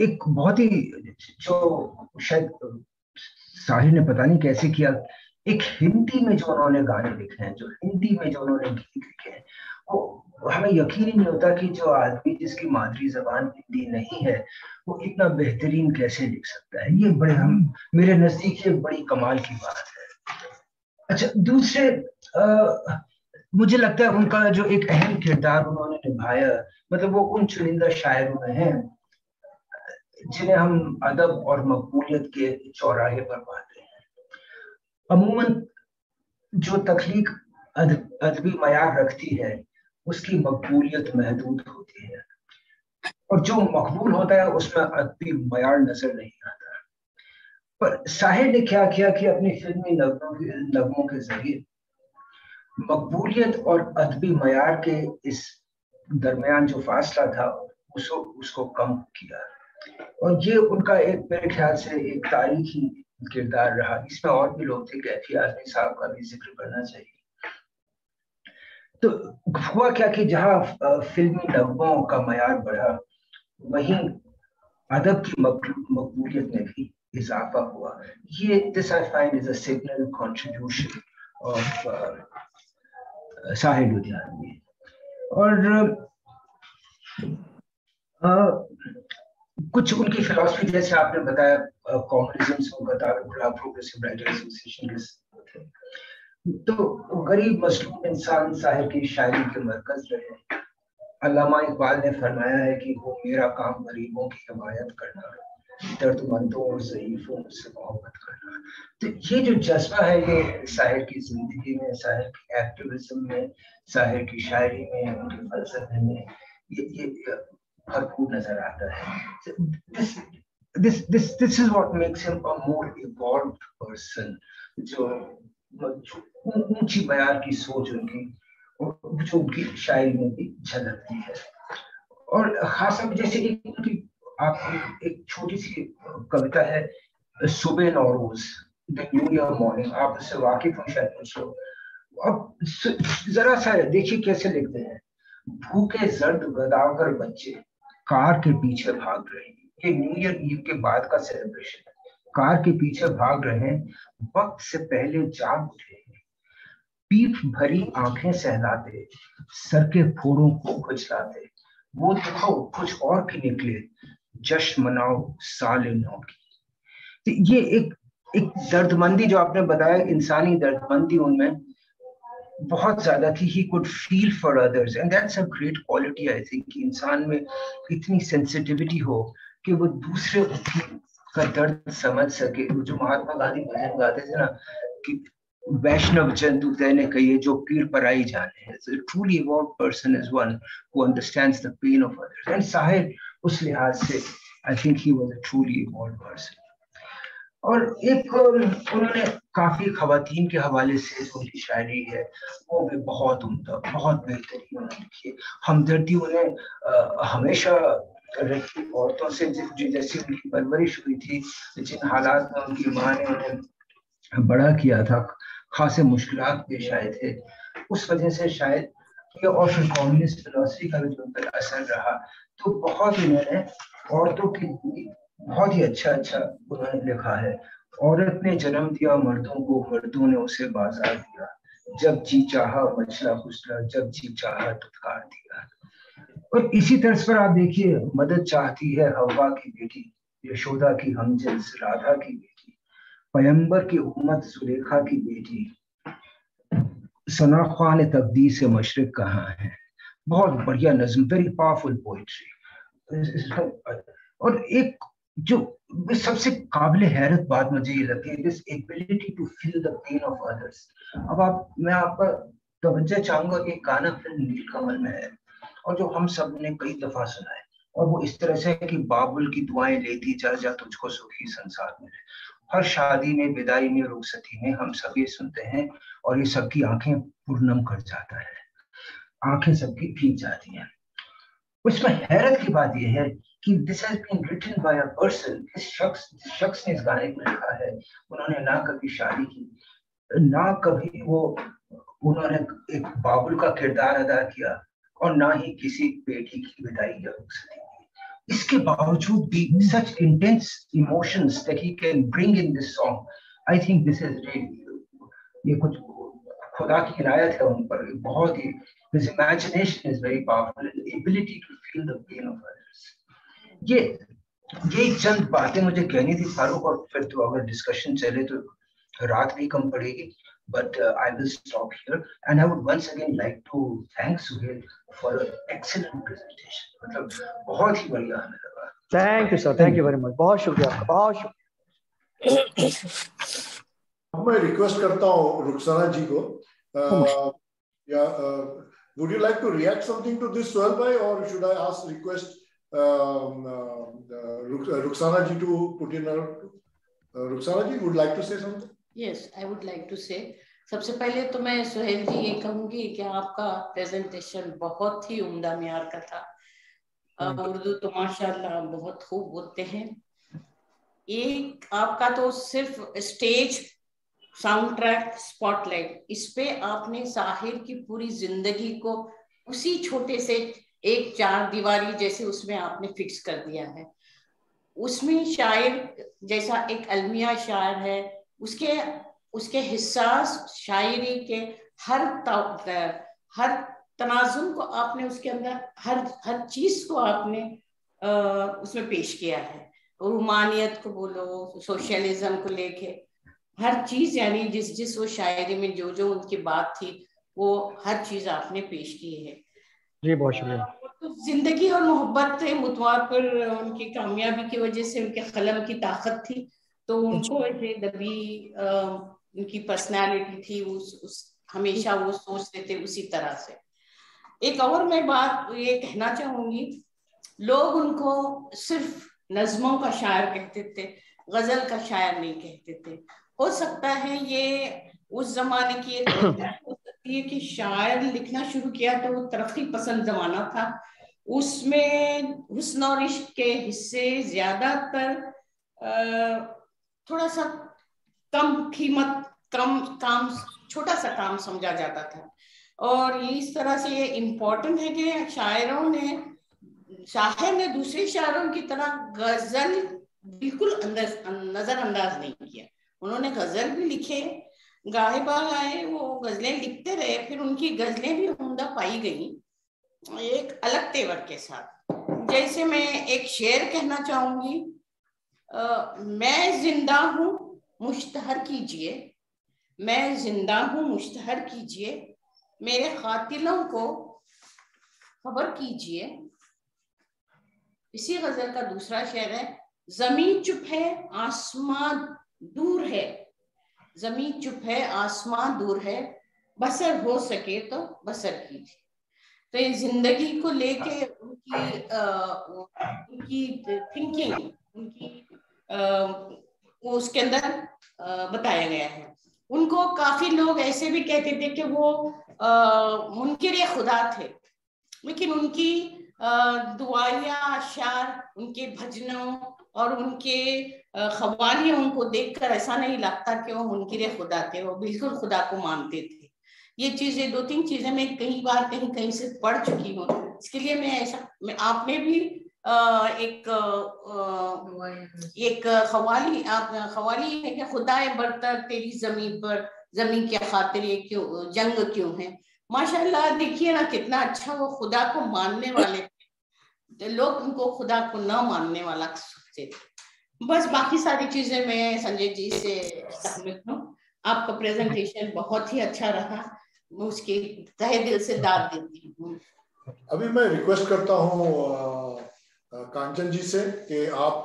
एक बहुत ही जो शायद साहिर ने पता नहीं कैसे किया, एक हिंदी में जो उन्होंने गाने लिखे हैं, जो हिंदी में जो उन्होंने गीत लिखे हैं, वो हमें यकीन ही नहीं होता कि जो आदमी जिसकी मादरी जबान हिंदी नहीं है वो इतना बेहतरीन कैसे लिख सकता है। ये बड़े मेरे नजदीक ये बड़ी कमाल की बात है। अच्छा, दूसरे मुझे लगता है उनका जो एक अहम किरदार उन्होंने निभाया, मतलब वो उन चुनिंदा शायरों में हैं जिन्हें हम अदब और मकबूलियत के चौराहे पर पाते हैं। अमूमन जो तख्लीक अदबी मयार रखती है उसकी मकबूलियत महदूद होती है, और जो मकबूल होता है उसमें अदबी मयार नजर नहीं आता। पर साहिर ने क्या किया कि अपनी फिल्मी नगमों के जरिए मकबूलियत और अदबी मयार के इस दरमियान जो फासला था उसको कम किया, और ये उनका एक मेरे ख्याल से एक तारीखी किरदार रहा। इसमें और भी लोग थे, कैफी आजमी साहब का भी जिक्र करना चाहिए। तो हुआ क्या कि जहां फिल्मी नगमों का मयार बढ़ा, वहीं अदब की मकबूलियत में भी इजाफा हुआ। ये this I find is a signal contribution of Sahir Ludhianvi. और कुछ उनकी फिलॉसफी, जैसे आपने बताया कम्युनिज्म से उनका ताल्लुक रहा, प्रोग्रेसिव राइटर एसोसिएशन के थे, तो गरीब मजलूम इंसान साहिर की शायरी के मरकज रहे। अल्लामा इकबाल ने फरमाया है कि वो मेरा काम गरीबों की हिमायत करना, दर्दमंदों और ज़ईफों से मोहब्बत करना। तो ये जो जज्बा है ये साहिर की जिंदगी में, साहिर की एक्टिविज्म में, साहिर की शायरी में, उनके फलसफे में ये भरपूर नजर आता है। This is what makes him a more evolved person, जो ऊंची मयार की सोच उनकी, जो उनकी शायरी में भी झलकती है। और खासतौर जैसे एक छोटी सी कविता है, सुबह Nowruz, the new year morning, आप उससे वाकिफ हो शायद कुछ लोग। अब जरा सा देखिए कैसे लिखते हैं, भूखे जर्द गदागर बच्चे कार के पीछे भाग रहे हैं। ये न्यू ईयर ईव के बाद का सेलिब्रेशन है। कार के पीछे भाग रहे हैं, वक्त से पहले जाग उठे, पीठ भरी आंखें सहलाते, सर के फोड़ों को खुजलाते, वो देखो कुछ और भी निकले, जश्न मनाओ साल नौ की। तो ये एक दर्दमंदी जो आपने बताया, इंसानी दर्दमंदी उनमें बहुत ज्यादा थी। He could feel for others and that's a great quality I think, कि इंसान में इतनी सेंसिटिविटी हो कि वो दूसरे का दर्द समझ सके। जो महात्मा गांधी भजन गाते थे ना कि वैष्णव जंतु तेने कहिए जो पीड़ पर आई जाने है। So a truly evolved person is one who understands the pain of others. And Sahir उस लिहाज से I think he was a truly evolved person. और एक उन्होंने काफी खवातीन के हवाले से उनकी शायरी है वो भी बहुत उम्दा, बहुत बेहतरीन उन्होंने लिखी है। हमदर्दी उन्हें हमेशा रखी औरतों से, जैसी उनकी परवरिश हुई थी, जिन हालात में उनकी माँ ने उन्हें बड़ा किया था, खासे मुश्किलात पेश आए थे, उस वजह से शायद ये, और फिर कम्युनिस्ट फिलॉसफी का भी जो उन पर असर रहा, तो बहुत उन्होंने औरतों की बहुत ही अच्छा उन्होंने लिखा है। औरत ने जन्म दिया मर्दों को, मर्दों ने उसे बाजार दिया, जब जी चाहा मचला कुचला, जब जी चाहा दुत्कार दिया। और इसी तरह पर आप देखिए, मदद चाहती है हव्वा की बेटी, यशोदा की हमजिन्स राधा की बेटी, पैगंबर की उम्मत सुलेखा की बेटी, सना ख्वान तकदीर से मशरिक कहाँ है। बहुत बढ़िया नज्म, वेरी पावरफुल पोइट्री। और एक जो सबसे काबिल हैरत बात मुझे ये लगती है, this ability to feel the pain of others. अब मैं आपका तवज्जो चाहूंगा, एक गाना फिल्म नीलकमल में है और जो हम सब ने कई दफा सुना है, और वो इस तरह से है कि बाबुल की दुआएं लेती जा जा तुझको सुखी संसार मिले। हर शादी में, विदाई में, रुखसती में हम सब ये सुनते हैं और ये सबकी आंखें पुरनम कर जाता है, आंखें सबकी भीग जाती हैं। उसमें हैरत की बात यह है कि this has been written by a person, इस शख्स ने इस गाने को लिखा है। उन्होंने ना कभी शादी की, ना कभी उन्होंने एक बाबुल का किरदार अदा किया, और ना ही किसी बेटी की विदाई या रुखसती की। इसके बावजूद भी such intense emotions that he can bring in this song, I think this is really, ये कुछ खुदा की इनायत है उन पर। बहुत ही, his imagination is very powerful, and the ability to feel the pain of others. ये चंद बातें मुझे कहनी थी फारूक, और फिर तो अगर डिस्कशन चले तो रात भी कम पड़ेगी। but I will stop here, and I would once again like to thank Suhail for an excellent presentation. मतलब बहुत ही बढ़िया हमें लगा. Thank you sir, thank you very much, बहुत शुक्रिया आपका, बहुत शुक्रिया. मैं रिक्वेस्ट करता हूँ रुखसाना जी को, would you like to react something to this, Sohail bhai, or should I request Rukhsana ji to put in her? Rukhsana ji would like to say something? Yes, I would like to say. सबसे पहले तो मैं सोहेल जी ये कहूंगी कि आपका presentation बहुत ही उम्दा म्यार का था. उर्दू तो माशाल्लाह बहुत खूब बोलते हैं. एक आपका तो सिर्फ स्टेज, साउंड ट्रैक, स्पॉटलाइट, इस पे आपने साहिर की पूरी जिंदगी को उसी छोटे से एक चार दीवारी जैसे उसमें आपने फिक्स कर दिया है. उसमें शायर जैसा एक अलमिया शायर है, उसके हिस्सास शायरी के हर तनाजुम को आपने उसके अंदर हर चीज को आपने उसमें पेश किया है. रूमानियत को बोलो, सोशलिज्म को लेके हर चीज, यानी जिस वो शायरी में जो उनकी बात थी वो हर चीज आपने पेश की है. जी बहुत शुक्रिया. तो जिंदगी और मोहब्बत मुतवार पर उनकी कामयाबी की वजह से उनके कलम की ताकत थी, तो उनको ऐसे दबी उनकी पर्सनालिटी थी, हमेशा वो सोचते थे उसी तरह से. एक और मैं बात ये कहना चाहूंगी, लोग उनको सिर्फ नज़मों का शायर कहते थे, गजल का शायर नहीं कहते थे. हो सकता है ये उस जमाने की एक हो सकती है कि शायर लिखना शुरू किया तो वो तरक्की पसंद जमाना था, उसमें हुस्न और इश्क के हिस्से ज्यादातर थोड़ा सा कम कीमत, कम काम, छोटा सा काम समझा जाता था. और इस तरह से ये इम्पोर्टेंट है कि शायर ने दूसरे शायरों की तरह गजल बिल्कुल नजरअंदाज नहीं किया. उन्होंने गजल भी लिखे, गाए बाग आए, वो गजलें लिखते रहे, फिर उनकी गजलें भी उम्दा पाई गई एक अलग तेवर के साथ. जैसे मैं एक शेर कहना चाहूंगी, मैं जिंदा हूँ मुश्तहर कीजिए, मैं जिंदा हूँ मुश्तहर कीजिए, मेरे कातिलों को खबर कीजिए. इसी गजल का दूसरा शेर है, जमीन चुप है आसमां दूर है, जमीन चुप है आसमां दूर है, बसर हो सके तो बसर कीजिए. तो ये जिंदगी को लेके उनकी थिंकिंग, उनकी उसके अंदर बताया गया है. उनको काफी लोग ऐसे भी कहते थे कि वो मुनकिर खुदा थे, लेकिन उनकी दुआया अशार, उनके भजनों और उनके खवालियों को देखकर ऐसा नहीं लगता कि वो मुनकिर खुदा थे, वो बिल्कुल खुदा को मानते थे. ये चीजें, दो तीन चीजें मैं कई बार कहीं से पढ़ चुकी हूँ. इसके लिए मैं आपने भी एक खवाली है कि खुदाए बरतर तेरी जमीन पर, जमीन के खातिर ये क्यों जंग क्यों है. माशाल्लाह देखिए ना कितना अच्छा, वो खुदा को मानने वाले थे, लोग उनको खुदा को न मानने वाला सोचते थे. बस बाकी सारी चीजें मैं संजय जी से सहमत हूँ. आपका प्रेजेंटेशन बहुत ही अच्छा रहा, उसके तहे दिल से दाद देती हूँ. अभी मैं रिक्वेस्ट करता हूँ कांचन जी से कि आप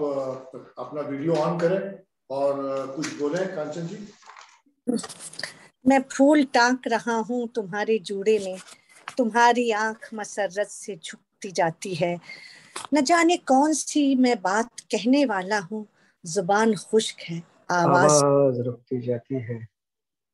अपना वीडियो ऑन करें और कुछ बोलें. कांचन जी. मैं फूल टांक रहा हूँ तुम्हारे जूड़े में, तुम्हारी आंख मसरत से झुकती जाती है, न जाने कौन सी मैं बात कहने वाला हूँ, जुबान खुश्क है, आवाज रुकती जाती है.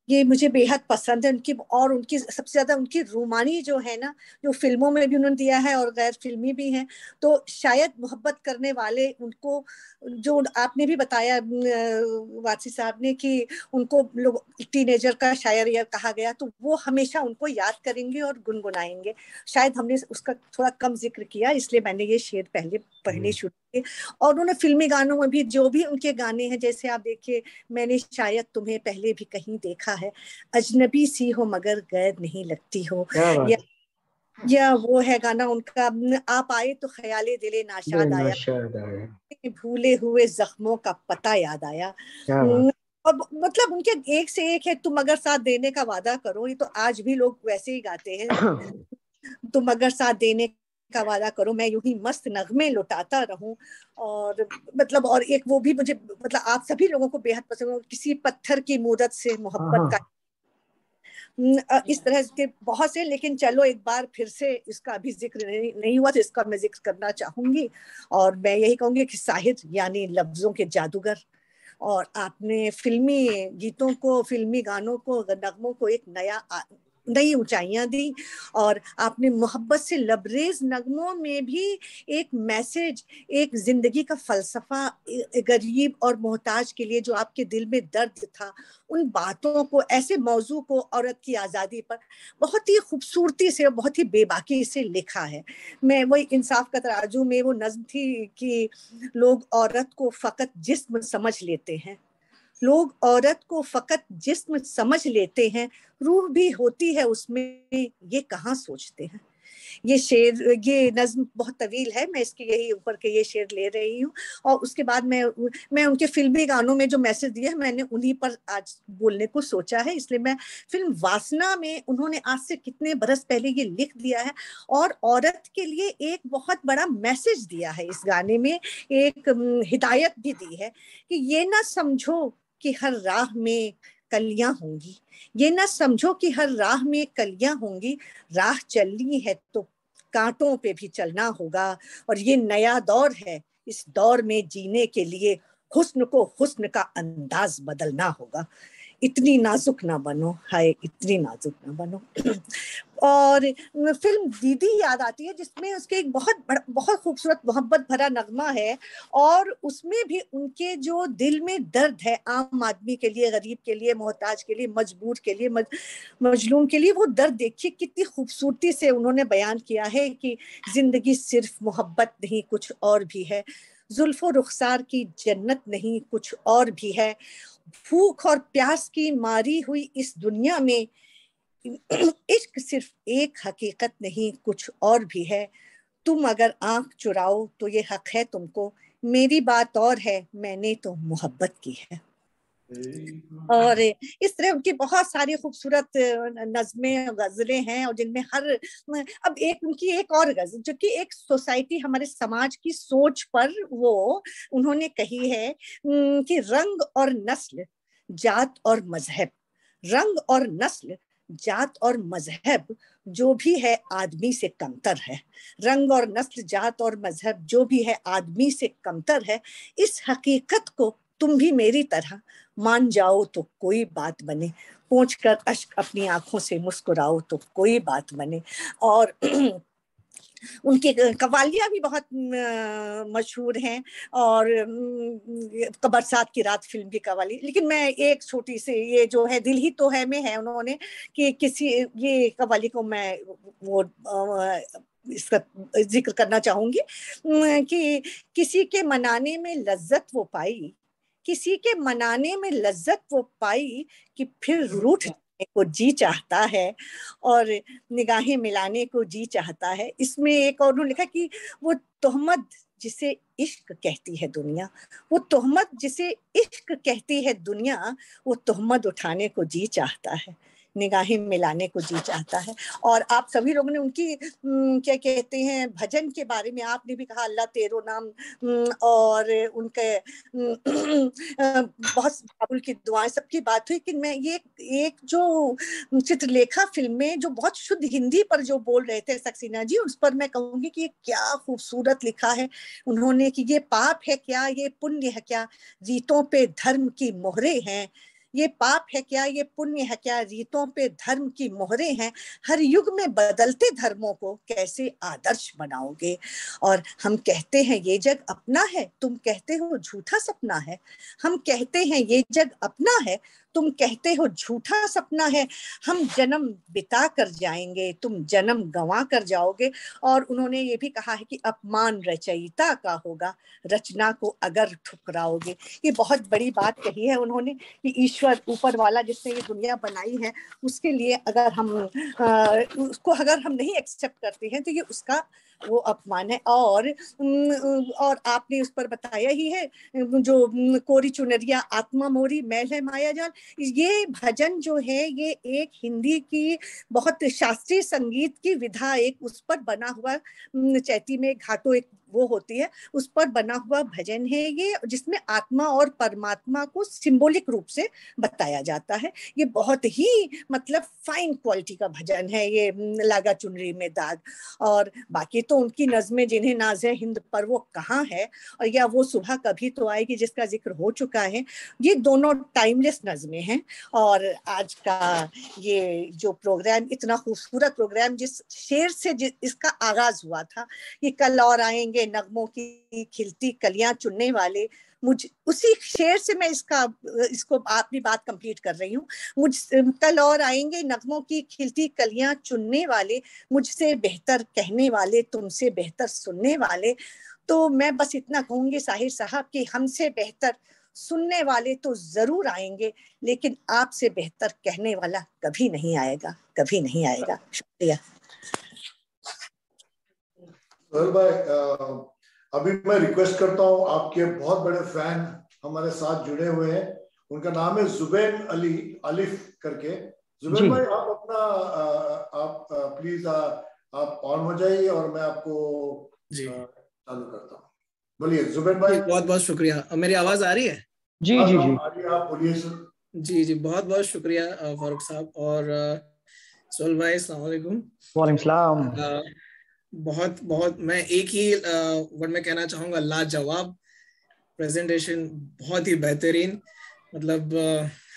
ये मुझे बेहद पसंद है उनकी. और उनकी सबसे ज्यादा उनकी रूमानी जो है ना, जो फिल्मों में भी उन्होंने दिया है और गैर फिल्मी भी है, तो शायद मोहब्बत करने वाले उनको, जो आपने भी बताया वासी साहब ने कि उनको लोग टीनेजर का शायर या कहा गया, तो वो हमेशा उनको याद करेंगे और गुनगुनाएंगे. शायद हमने उसका थोड़ा कम जिक्र किया, इसलिए मैंने ये शेर पहले पढ़ने शुरू किए. और उन्होंने फिल्मी गानों में भी जो भी उनके गाने हैं, जैसे आप देखिए, मैंने शायद तुम्हें पहले भी कहीं देखा है, अजनबी सी हो मगर गैर नहीं लगती हो, या वो है गाना उनका, आप आए तो ख्याले दिले नाशाद आया, भूले हुए जख्मों का पता याद आया. और मतलब उनके एक से एक है, तुम अगर साथ देने का वादा करो, ये तो आज भी लोग वैसे ही गाते हैं, तुम अगर साथ देने का वादा करो, मैं यूं ही मस्त नगमे लुटाता रहूं। और मतलब और एक वो भी मुझे मतलब आप सभी लोगों को बेहद पसंद है, किसी पत्थर की मूरत से मोहब्बत का। इस तरह के बहुत से, लेकिन चलो एक बार फिर से इसका अभी जिक्र नहीं हुआ तो इसका मैं जिक्र करना चाहूंगी। और मैं यही कहूंगी कि साहिर यानी लफ्जों के जादूगर, और आपने फिल्मी गीतों को, फिल्मी गानों को, नगमों को एक नई ऊंचाइयां दी। और आपने मोहब्बत से लबरेज नगमों में भी एक मैसेज, एक जिंदगी का फलसफा, गरीब और मोहताज के लिए जो आपके दिल में दर्द था, उन बातों को, ऐसे मौजू को, औरत की आज़ादी पर बहुत ही खूबसूरती से और बहुत ही बेबाकी से लिखा है। मैं वही इंसाफ का तराजू में वो नज्म थी कि लोग औरत को फकत जिस्म समझ लेते हैं, लोग औरत को फकत जिस्म समझ लेते हैं, रूह भी होती है उसमें, ये कहाँ सोचते हैं। ये शेर, ये नज्म बहुत तवील है, मैं इसके यही ऊपर के ये शेर ले रही हूँ। और उसके बाद मैं उनके फिल्मी गानों में जो मैसेज दिए हैं, मैंने उन्हीं पर आज बोलने को सोचा है। इसलिए मैं फिल्म वासना में उन्होंने आज से कितने बरस पहले ये लिख दिया है, और औरत के लिए एक बहुत बड़ा मैसेज दिया है इस गाने में, एक हिदायत भी दी है कि ये ना समझो कि हर राह में कलियां होंगी, ये ना समझो कि हर राह में कलियां होंगी, राह चलनी है तो कांटों पे भी चलना होगा। और ये नया दौर है, इस दौर में जीने के लिए हुस्न को हुस्न का अंदाज बदलना होगा। इतनी नाजुक ना बनो, हाय इतनी नाजुक ना बनो। और फिल्म दीदी याद आती है, जिसमें उसके एक बहुत खूबसूरत मोहब्बत भरा नगमा है, और उसमें भी उनके जो दिल में दर्द है आम आदमी के लिए, गरीब के लिए, मोहताज के लिए, मजबूर के लिए, मजलूम के लिए, वो दर्द देखिए कितनी खूबसूरती से उन्होंने बयान किया है कि जिंदगी सिर्फ मोहब्बत नहीं, कुछ और भी है, जुल्फो रुखसार की जन्नत नहीं, कुछ और भी है, भूख और प्यास की मारी हुई इस दुनिया में इश्क सिर्फ एक हकीकत नहीं, कुछ और भी है, तुम अगर आंख चुराओ तो ये हक है तुमको, मेरी बात और है, मैंने तो मोहब्बत की है। और इस तरह उनकी बहुत सारी खूबसूरत नज़में, गजलें हैं, और जिनमें हर, अब एक उनकी एक और गजल जो कि एक सोसाइटी, हमारे समाज की सोच पर वो उन्होंने कही है कि रंग और नस्ल, जात और मजहब, रंग और नस्ल, जात और मजहब जो भी है आदमी से कमतर है, रंग और नस्ल, जात और मजहब जो भी है आदमी से कमतर है, इस हकीकत को तुम भी मेरी तरह मान जाओ तो कोई बात बने, पोंछ कर अश्क अपनी आंखों से मुस्कुराओ तो कोई बात बने। और उनकी कवालियां भी बहुत मशहूर हैं, और बरसात की रात फिल्म की कवाली। लेकिन मैं एक छोटी सी, ये जो है दिल ही तो है में है उन्होंने कि किसी, ये कवाली को मैं वो इसका जिक्र करना चाहूंगी कि किसी के मनाने में लज्जत वो पाई, किसी के मनाने में लज्जत वो पाई कि फिर रूठ को जी चाहता है, और निगाहें मिलाने को जी चाहता है। इसमें एक और उन्होंने लिखा कि वो तोहमत जिसे इश्क कहती है दुनिया, वो तोहमत जिसे इश्क कहती है दुनिया, वो तोहमत उठाने को जी चाहता है, निगाहें मिलाने को जी चाहता है। और आप सभी लोगों ने उनकी क्या कहते हैं भजन के बारे में आपने भी कहा, अल्लाह तेरो नाम, और उनके बहुत बाबुल की दुआएं, सबकी बात हुई। कि मैं ये एक जो चित्रलेखा फिल्म में जो बहुत शुद्ध हिंदी पर जो बोल रहे थे सक्सेना जी, उस पर मैं कहूंगी कि ये क्या खूबसूरत लिखा है उन्होंने कि ये पाप है क्या, ये पुण्य है क्या, रीतों पे धर्म की मोहरे हैं, ये पाप है क्या, ये पुण्य है क्या, रीतों पे धर्म की मोहरे हैं, हर युग में बदलते धर्मों को कैसे आदर्श बनाओगे। और हम कहते हैं ये जग अपना है, तुम कहते हो झूठा सपना है, हम कहते हैं ये जग अपना है, तुम कहते हो झूठा सपना है, हम जन्म बिता कर जाएंगे, तुम जन्म गंवा कर जाओगे। और उन्होंने ये भी कहा है कि अपमान रचयिता का होगा, रचना को अगर ठुकराओगे। ये बहुत बड़ी बात कही है उन्होंने कि ईश्वर ऊपर वाला जिसने ये दुनिया बनाई है उसके लिए अगर हम उसको अगर हम नहीं एक्सेप्ट करते हैं तो ये उसका वो अपमान है। और आपने उस पर बताया ही है जो कोरी चुनरिया आत्मा मोरी मैल है माया जाल, ये भजन जो है ये एक हिंदी की बहुत शास्त्रीय संगीत की विधा, एक उस पर बना हुआ चैती में घाटो एक वो होती है उस पर बना हुआ भजन है ये, जिसमें आत्मा और परमात्मा को सिंबॉलिक रूप से बताया जाता है। ये बहुत ही मतलब फाइन क्वालिटी का भजन है ये लागा चुनरी में दाग। और बाकी तो उनकी नज़में जिन्हें नाज है हिंद पर वो कहाँ है, और या वो सुबह कभी तो आएगी जिसका जिक्र हो चुका है, ये दोनों टाइमलेस नज़में हैं। और आज का ये जो प्रोग्राम, इतना खूबसूरत प्रोग्राम जिस शेर से इसका आगाज हुआ था, ये कल और आएंगे नगमों की खिलती कलियां चुनने वाले, मुझ उसी शेर से मैं इसको अपनी बात कंप्लीट कर रही हूँ। कल और आएंगे नगमों की खिलती कलियां चुनने वाले, मुझसे बेहतर कहने वाले, तुमसे बेहतर सुनने वाले। तो मैं बस इतना कहूंगी साहिर साहब कि हमसे बेहतर सुनने वाले तो जरूर आएंगे, लेकिन आपसे बेहतर कहने वाला कभी नहीं आएगा, कभी नहीं आएगा। शुक्रिया। सोहेल भाई, अभी मैं रिक्वेस्ट करता हूँ, आपके बहुत बड़े फैन हमारे साथ जुड़े हुए हैं, उनका नाम है जुबैन अली आलिफ करके। जुबैन भाई आप अपना आप प्लीज आप ऑन हो जाइए और मैं आपको चालू करता हूँ। बोलिए जुबैन भाई। बहुत बहुत शुक्रिया। मेरी आवाज आ रही है? जी जी जी आप बोलिए सर। जी जी बहुत बहुत शुक्रिया फारूक साहब और सोहेल भाई, अस्सलाम वालेकुम। वालेकुम सलाम। बहुत बहुत मैं एक ही वर्ड में कहना चाहूंगा, लाजवाब प्रेजेंटेशन, बहुत ही बेहतरीन। मतलब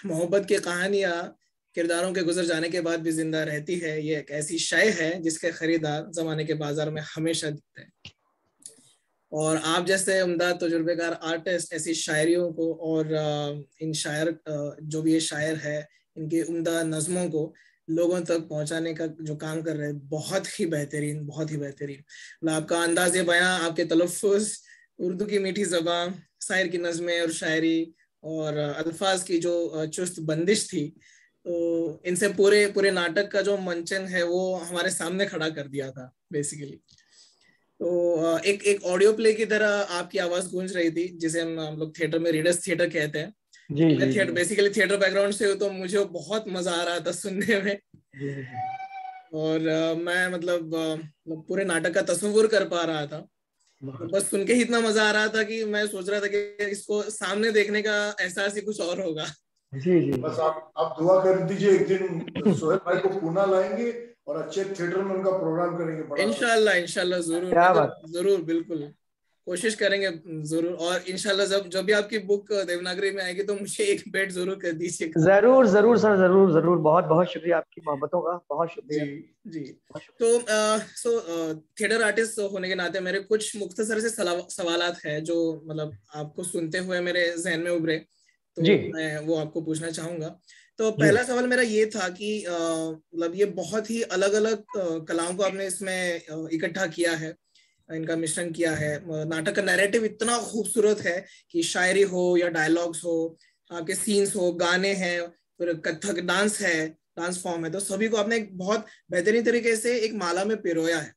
मोहब्बत की कहानियां किरदारों के गुजर जाने के बाद भी जिंदा रहती है। ये एक ऐसी शय है जिसके खरीदार जमाने के बाजार में हमेशा दिखते हैं। और आप जैसे उम्दा तजुर्बेकार आर्टिस्ट ऐसी शायरियों को और इन शायर जो भी ये शायर है इनकी उम्दा नज़मों को लोगों तक पहुंचाने का जो काम कर रहे हैं, बहुत ही बेहतरीन, बहुत ही बेहतरीन। मतलब आपका अंदाज़े बयां, आपके तलफ़्फ़ुज़, उर्दू की मीठी ज़बान, शायर की नज़में और शायरी और अल्फाज की जो चुस्त बंदिश थी, तो इनसे पूरे पूरे नाटक का जो मंचन है वो हमारे सामने खड़ा कर दिया था बेसिकली। तो एक ऑडियो प्ले की तरह आपकी आवाज गूंज रही थी, जिसे हम लोग थिएटर में रीडर्स थिएटर कहते हैं। मैं बेसिकली थिएटर बैकग्राउंड से हूँ, तो मुझे बहुत मजा आ रहा था सुनने में। और मैं मतलब पूरे नाटक का तस्वीर कर पा रहा था। बस सुन के ही इतना मजा आ रहा था कि मैं सोच रहा था कि इसको सामने देखने का एहसास ही कुछ और होगा। जी जी बस आप दुआ कर दीजिए, एक दिन सोहेल भाई को पुणे लाएंगे और अच्छे थिएटर में उनका प्रोग्राम करेंगे। इंशाल्लाह इंशाल्लाह जरूर, जरूर बिल्कुल कोशिश करेंगे जरूर। और इंशाल्लाह जब भी आपकी बुक देवनागरी में आएगी तो मुझे एक भेंट जरूर कर दीजिएगा। जरूर जरूर सर, जरूर जरूर। बहुत बहुत शुक्रिया आपकी मोहब्बतों का, बहुत शुक्रिया। जी तो थिएटर आर्टिस्ट होने के नाते मेरे कुछ मुख्तसर से सवालात है जो मतलब आपको सुनते हुए मेरे जहन में उभरे, तो मैं वो आपको पूछना चाहूंगा। तो पहला सवाल मेरा ये था कि मतलब ये बहुत ही अलग अलग कलाओं को आपने इसमें इकट्ठा किया है, इनका मिश्रण किया है। नाटक का नैरेटिव इतना खूबसूरत है कि शायरी हो या डायलॉग्स हो, आपके सीन्स हो, गाने हैं, फिर कथक डांस है, डांस फॉर्म है, तो सभी को आपने एक बहुत बेहतरीन तरीके से एक माला में पिरोया है।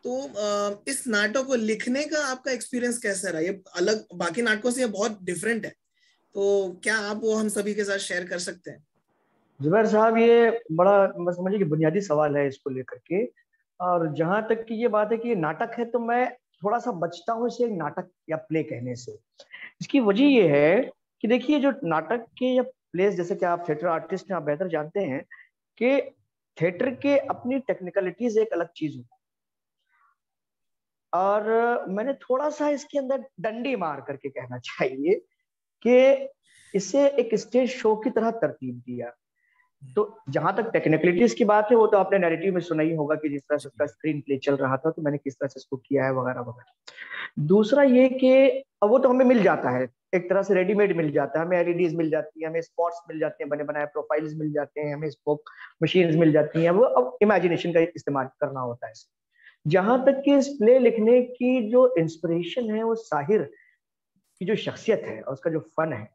तो इस नाटक को लिखने का आपका एक्सपीरियंस कैसा रहा? ये अलग बाकी नाटकों से ये बहुत डिफरेंट है, तो क्या आप वो हम सभी के साथ शेयर कर सकते हैं? जुबैर साहब, ये बड़ा समझिए कि बुनियादी सवाल है इसको लेकर के। और जहां तक की ये बात है कि ये नाटक है, तो मैं थोड़ा सा बचता हूँ इसे नाटक या प्ले कहने से। इसकी वजह ये है कि देखिए, जो नाटक के या प्लेस, जैसे कि आप थिएटर आर्टिस्ट हैं, आप बेहतर जानते हैं कि थिएटर के अपनी टेक्निकलिटीज एक अलग चीज होती है। और मैंने थोड़ा सा इसके अंदर डंडी मार करके कहना चाहिए कि इसे एक स्टेज शो की तरह तरतीब दिया। तो जहां तक टेक्निकलिटीज की बात है, वो तो आपने नैरेटिव में सुना ही होगा कि जिस तरह से उसका स्क्रीन प्ले चल रहा था, तो मैंने किस तरह से इसको किया है वगैरह वगैरह। दूसरा ये कि अब वो तो हमें मिल जाता है, एक तरह से रेडीमेड मिल जाता है, हमें एलईडीज मिल जाती है, हमें स्पॉट्स मिल जाते हैं, बने बनाए प्रोफाइल्स मिल जाते हैं, हमें स्पोक मशीन्स मिल जाती हैं। वो अब इमेजिनेशन का इस्तेमाल करना होता है। जहां तक कि इस प्ले लिखने की जो इंस्पिरेशन है वो साहिर की जो शख्सियत है और उसका जो फन है,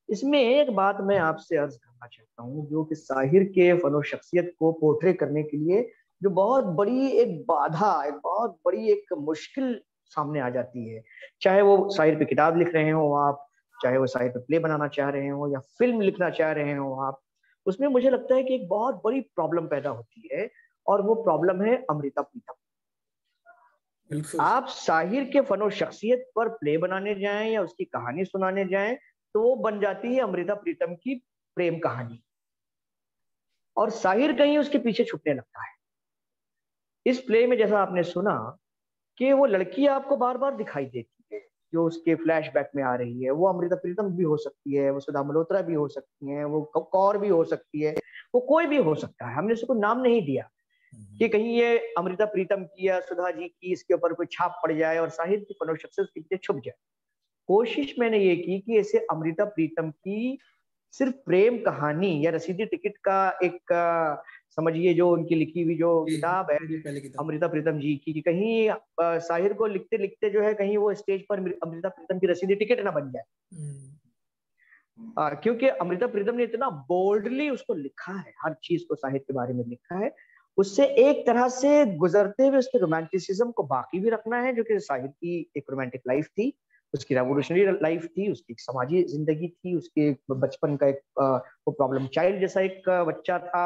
इसमें एक बात मैं आपसे अर्ज करना चाहता हूँ, जो कि साहिर के फन और शख्सियत को पोर्ट्रे करने के लिए जो बहुत बड़ी एक बाधा, एक बहुत बड़ी एक मुश्किल सामने आ जाती है। चाहे वो साहिर पे किताब लिख रहे हो आप, चाहे वो साहिर पे प्ले बनाना चाह रहे हो या फिल्म लिखना चाह रहे हो आप, उसमें मुझे लगता है कि एक बहुत बड़ी प्रॉब्लम पैदा होती है, और वो प्रॉब्लम है अमृता प्रीतम। आप साहिर के फन और शख्सियत पर प्ले बनाने जाएं या उसकी कहानी सुनाने जाएं तो वो बन जाती है अमृता प्रीतम की प्रेम कहानी, और साहिर कहीं उसके पीछे छुपने लगता है। इस प्ले में जैसा आपने सुना कि वो लड़की आपको बार बार दिखाई देती है जो उसके फ्लैशबैक में आ रही है, वो अमृता प्रीतम भी हो सकती है, वो सुधा मल्होत्रा भी हो सकती है, वो कौर भी हो सकती है, वो कोई भी हो सकता है। हमने उसको नाम नहीं दिया कि कहीं ये अमृता प्रीतम की या सुधा जी की इसके ऊपर कोई छाप पड़ जाए और साहिर की फन और शख्सियत उसके पीछे छुप जाए। कोशिश मैंने ये की कि ऐसे अमृता प्रीतम की सिर्फ प्रेम कहानी या रसीदी टिकट का एक समझिए जो उनकी लिखी हुई जो किताब है अमृता प्रीतम जी की, कि कहीं साहिर को लिखते लिखते जो है कहीं वो स्टेज पर अमृता प्रीतम की रसीदी टिकट ना बन जाए। क्योंकि अमृता प्रीतम ने इतना बोल्डली उसको लिखा है, हर चीज को साहिर के बारे में लिखा है, उससे एक तरह से गुजरते हुए उसके रोमांटिसिज्म को बाकी भी रखना है, जो कि साहिर की एक रोमांटिक लाइफ थी, उसकी रेवोल्यूशनरी लाइफ थी, उसकी एक समाजी जिंदगी थी, उसके बचपन का एक वो प्रॉब्लम चाइल्ड जैसा एक बच्चा था,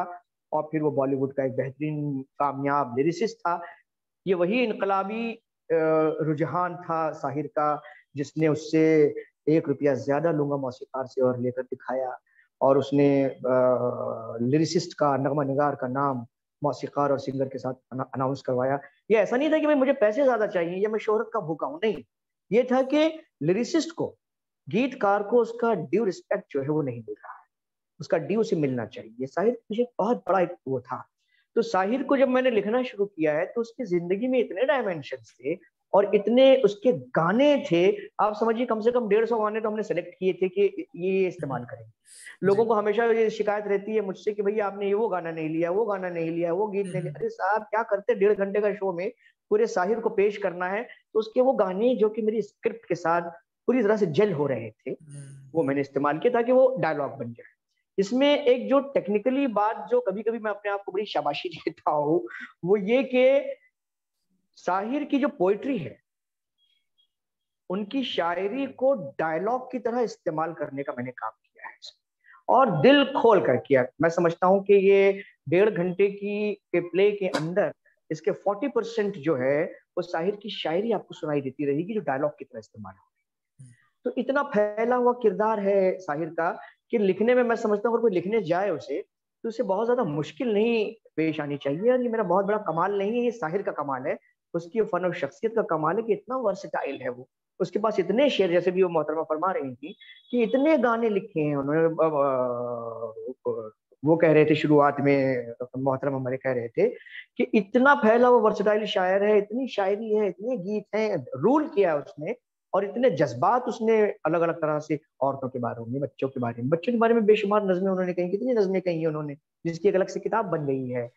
और फिर वो बॉलीवुड का एक बेहतरीन कामयाब लिरिसिस्ट था। ये वही इनकलाबी रुझान था साहिर का जिसने उससे 1 रुपया ज्यादा लूंगा मौसीकार से और लेकर दिखाया, और उसने लिरिसिस्ट का, नगमा निगार का नाम मौसीकार और सिंगर के साथ अनाउंस करवाया। ये ऐसा नहीं था कि भाई मुझे पैसे ज्यादा चाहिए या मैं शोहरत का भूखा हूं, नहीं, ये था कि लिरिसिस्ट को, गीतकार को उसका ड्यू रिस्पेक्ट जो है वो नहीं मिल रहा है, उसका ड्यू से मिलना चाहिए। साहिर मुझे बहुत बड़ा एक वो था। तो साहिर को जब मैंने लिखना शुरू किया है तो उसकी जिंदगी में इतने डायमेंशंस थे और इतने उसके गाने थे, आप समझिए कम से कम 150 गाने तो हमने सेलेक्ट किए थे कि ये इस्तेमाल करेंगे। लोगों को हमेशा ये शिकायत रहती है मुझसे कि भैया आपने ये वो गाना नहीं लिया, वो गाना नहीं लिया, वो गीत नहीं लिया। अरे साहब क्या करते, 1.5 घंटे का शो में पूरे साहिर को पेश करना है, तो उसके वो गाने जो कि मेरी स्क्रिप्ट के साथ पूरी तरह से जेल हो रहे थे वो मैंने इस्तेमाल किया ताकि वो डायलॉग बन जाए। इसमें एक जो टेक्निकली बात जो कभी कभी मैं अपने आप को बड़ी शाबाशी देता हूँ वो ये कि साहिर की जो पोइट्री है, उनकी शायरी को डायलॉग की तरह इस्तेमाल करने का मैंने काम किया है और दिल खोल कर किया। मैं समझता हूँ कि ये 1.5 घंटे के प्ले के अंदर इसके 40% जो है वो साहिर की शायरी आपको सुनाई देती रहेगी जो डायलॉग की तरह इस्तेमाल होगी। तो इतना फैला हुआ किरदार है साहिर का कि लिखने में मैं समझता हूँ अगर कोई लिखने जाए उसे तो उसे बहुत ज्यादा मुश्किल नहीं पेश आनी चाहिए। और ये मेरा बहुत बड़ा कमाल नहीं है, ये साहिर का कमाल है, उसकी फन और शख्सियत का कमाल है कि इतना वर्सेटाइल है वो। उसके पास इतने शेर, जैसे भी वो मोहतरमा फरमा रही थी कि इतने गाने लिखे हैं उन्होंने। वो कह रहे थे शुरुआत में, मोहतरमा हमारे कह रहे थे कि इतना फैला वो वर्सेटाइल शायर है, इतनी शायरी है, इतने गीत हैं, रूल किया उसने, और इतने जज्बात उसने अलग अलग तरह से औरतों के बारे में, बच्चों के बारे में बेशुमार नज़में उन्होंने कही, कितनी नज़में कही है उन्होंने जिसकी एक अलग से किताब बन गई है।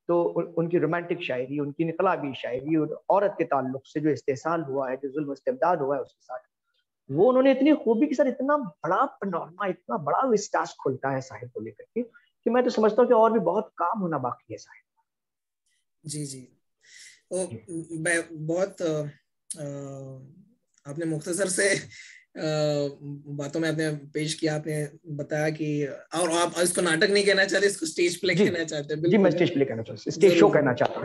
तो उनकी रोमांटिक शायरी, उनकी इनकलाबी शायरी, औरत के ताल्लुक से जो इस्तेसाल हुआ है, जो जुल्म इस्तेबदाद हुआ है उसके साथ, वो उन्होंने इतनी खूबी के साथ, इतना बड़ा पनोरमा, इतना बड़ा विस्तास खोलता है साहिर को लेकर के कि मैं तो समझता हूँ कि और भी बहुत काम होना बाकी है साहिर। जी जी, बहुत आपने मुख्तसर से बातों में आपने पेश किया, आपने बताया कि और आप इसको नाटक नहीं कहना चाहते, इसको स्टेज प्ले कहना चाहते हैं। जी, मैं स्टेज प्ले कहना चाहता हूँ, स्टेज शो कहना चाहता हूँ।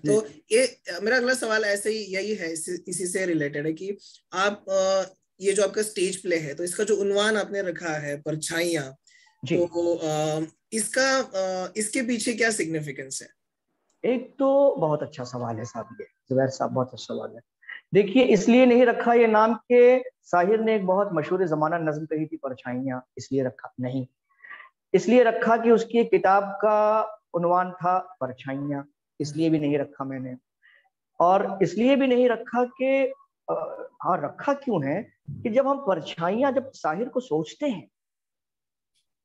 तो ये मेरा अगला सवाल ऐसे ही यही है, इसी से रिलेटेड है कि आप ये जो आपका स्टेज प्ले है, तो इसका जो उन्वान आपने रखा है परछाइयां, तो इसके पीछे क्या सिग्निफिकेंस है? एक तो बहुत अच्छा सवाल है साहब, ये जुबैर साहब बहुत अच्छा सवाल है। देखिए, इसलिए नहीं रखा ये नाम के साहिर ने एक बहुत मशहूर जमाना नज्म कही थी परछाइयां, इसलिए रखा नहीं। इसलिए रखा कि उसकी किताब का उन्वान था परछाइयां, इसलिए भी नहीं रखा मैंने। और इसलिए भी नहीं रखा कि हाँ रखा क्यों है कि जब हम परछाइयां जब साहिर को सोचते हैं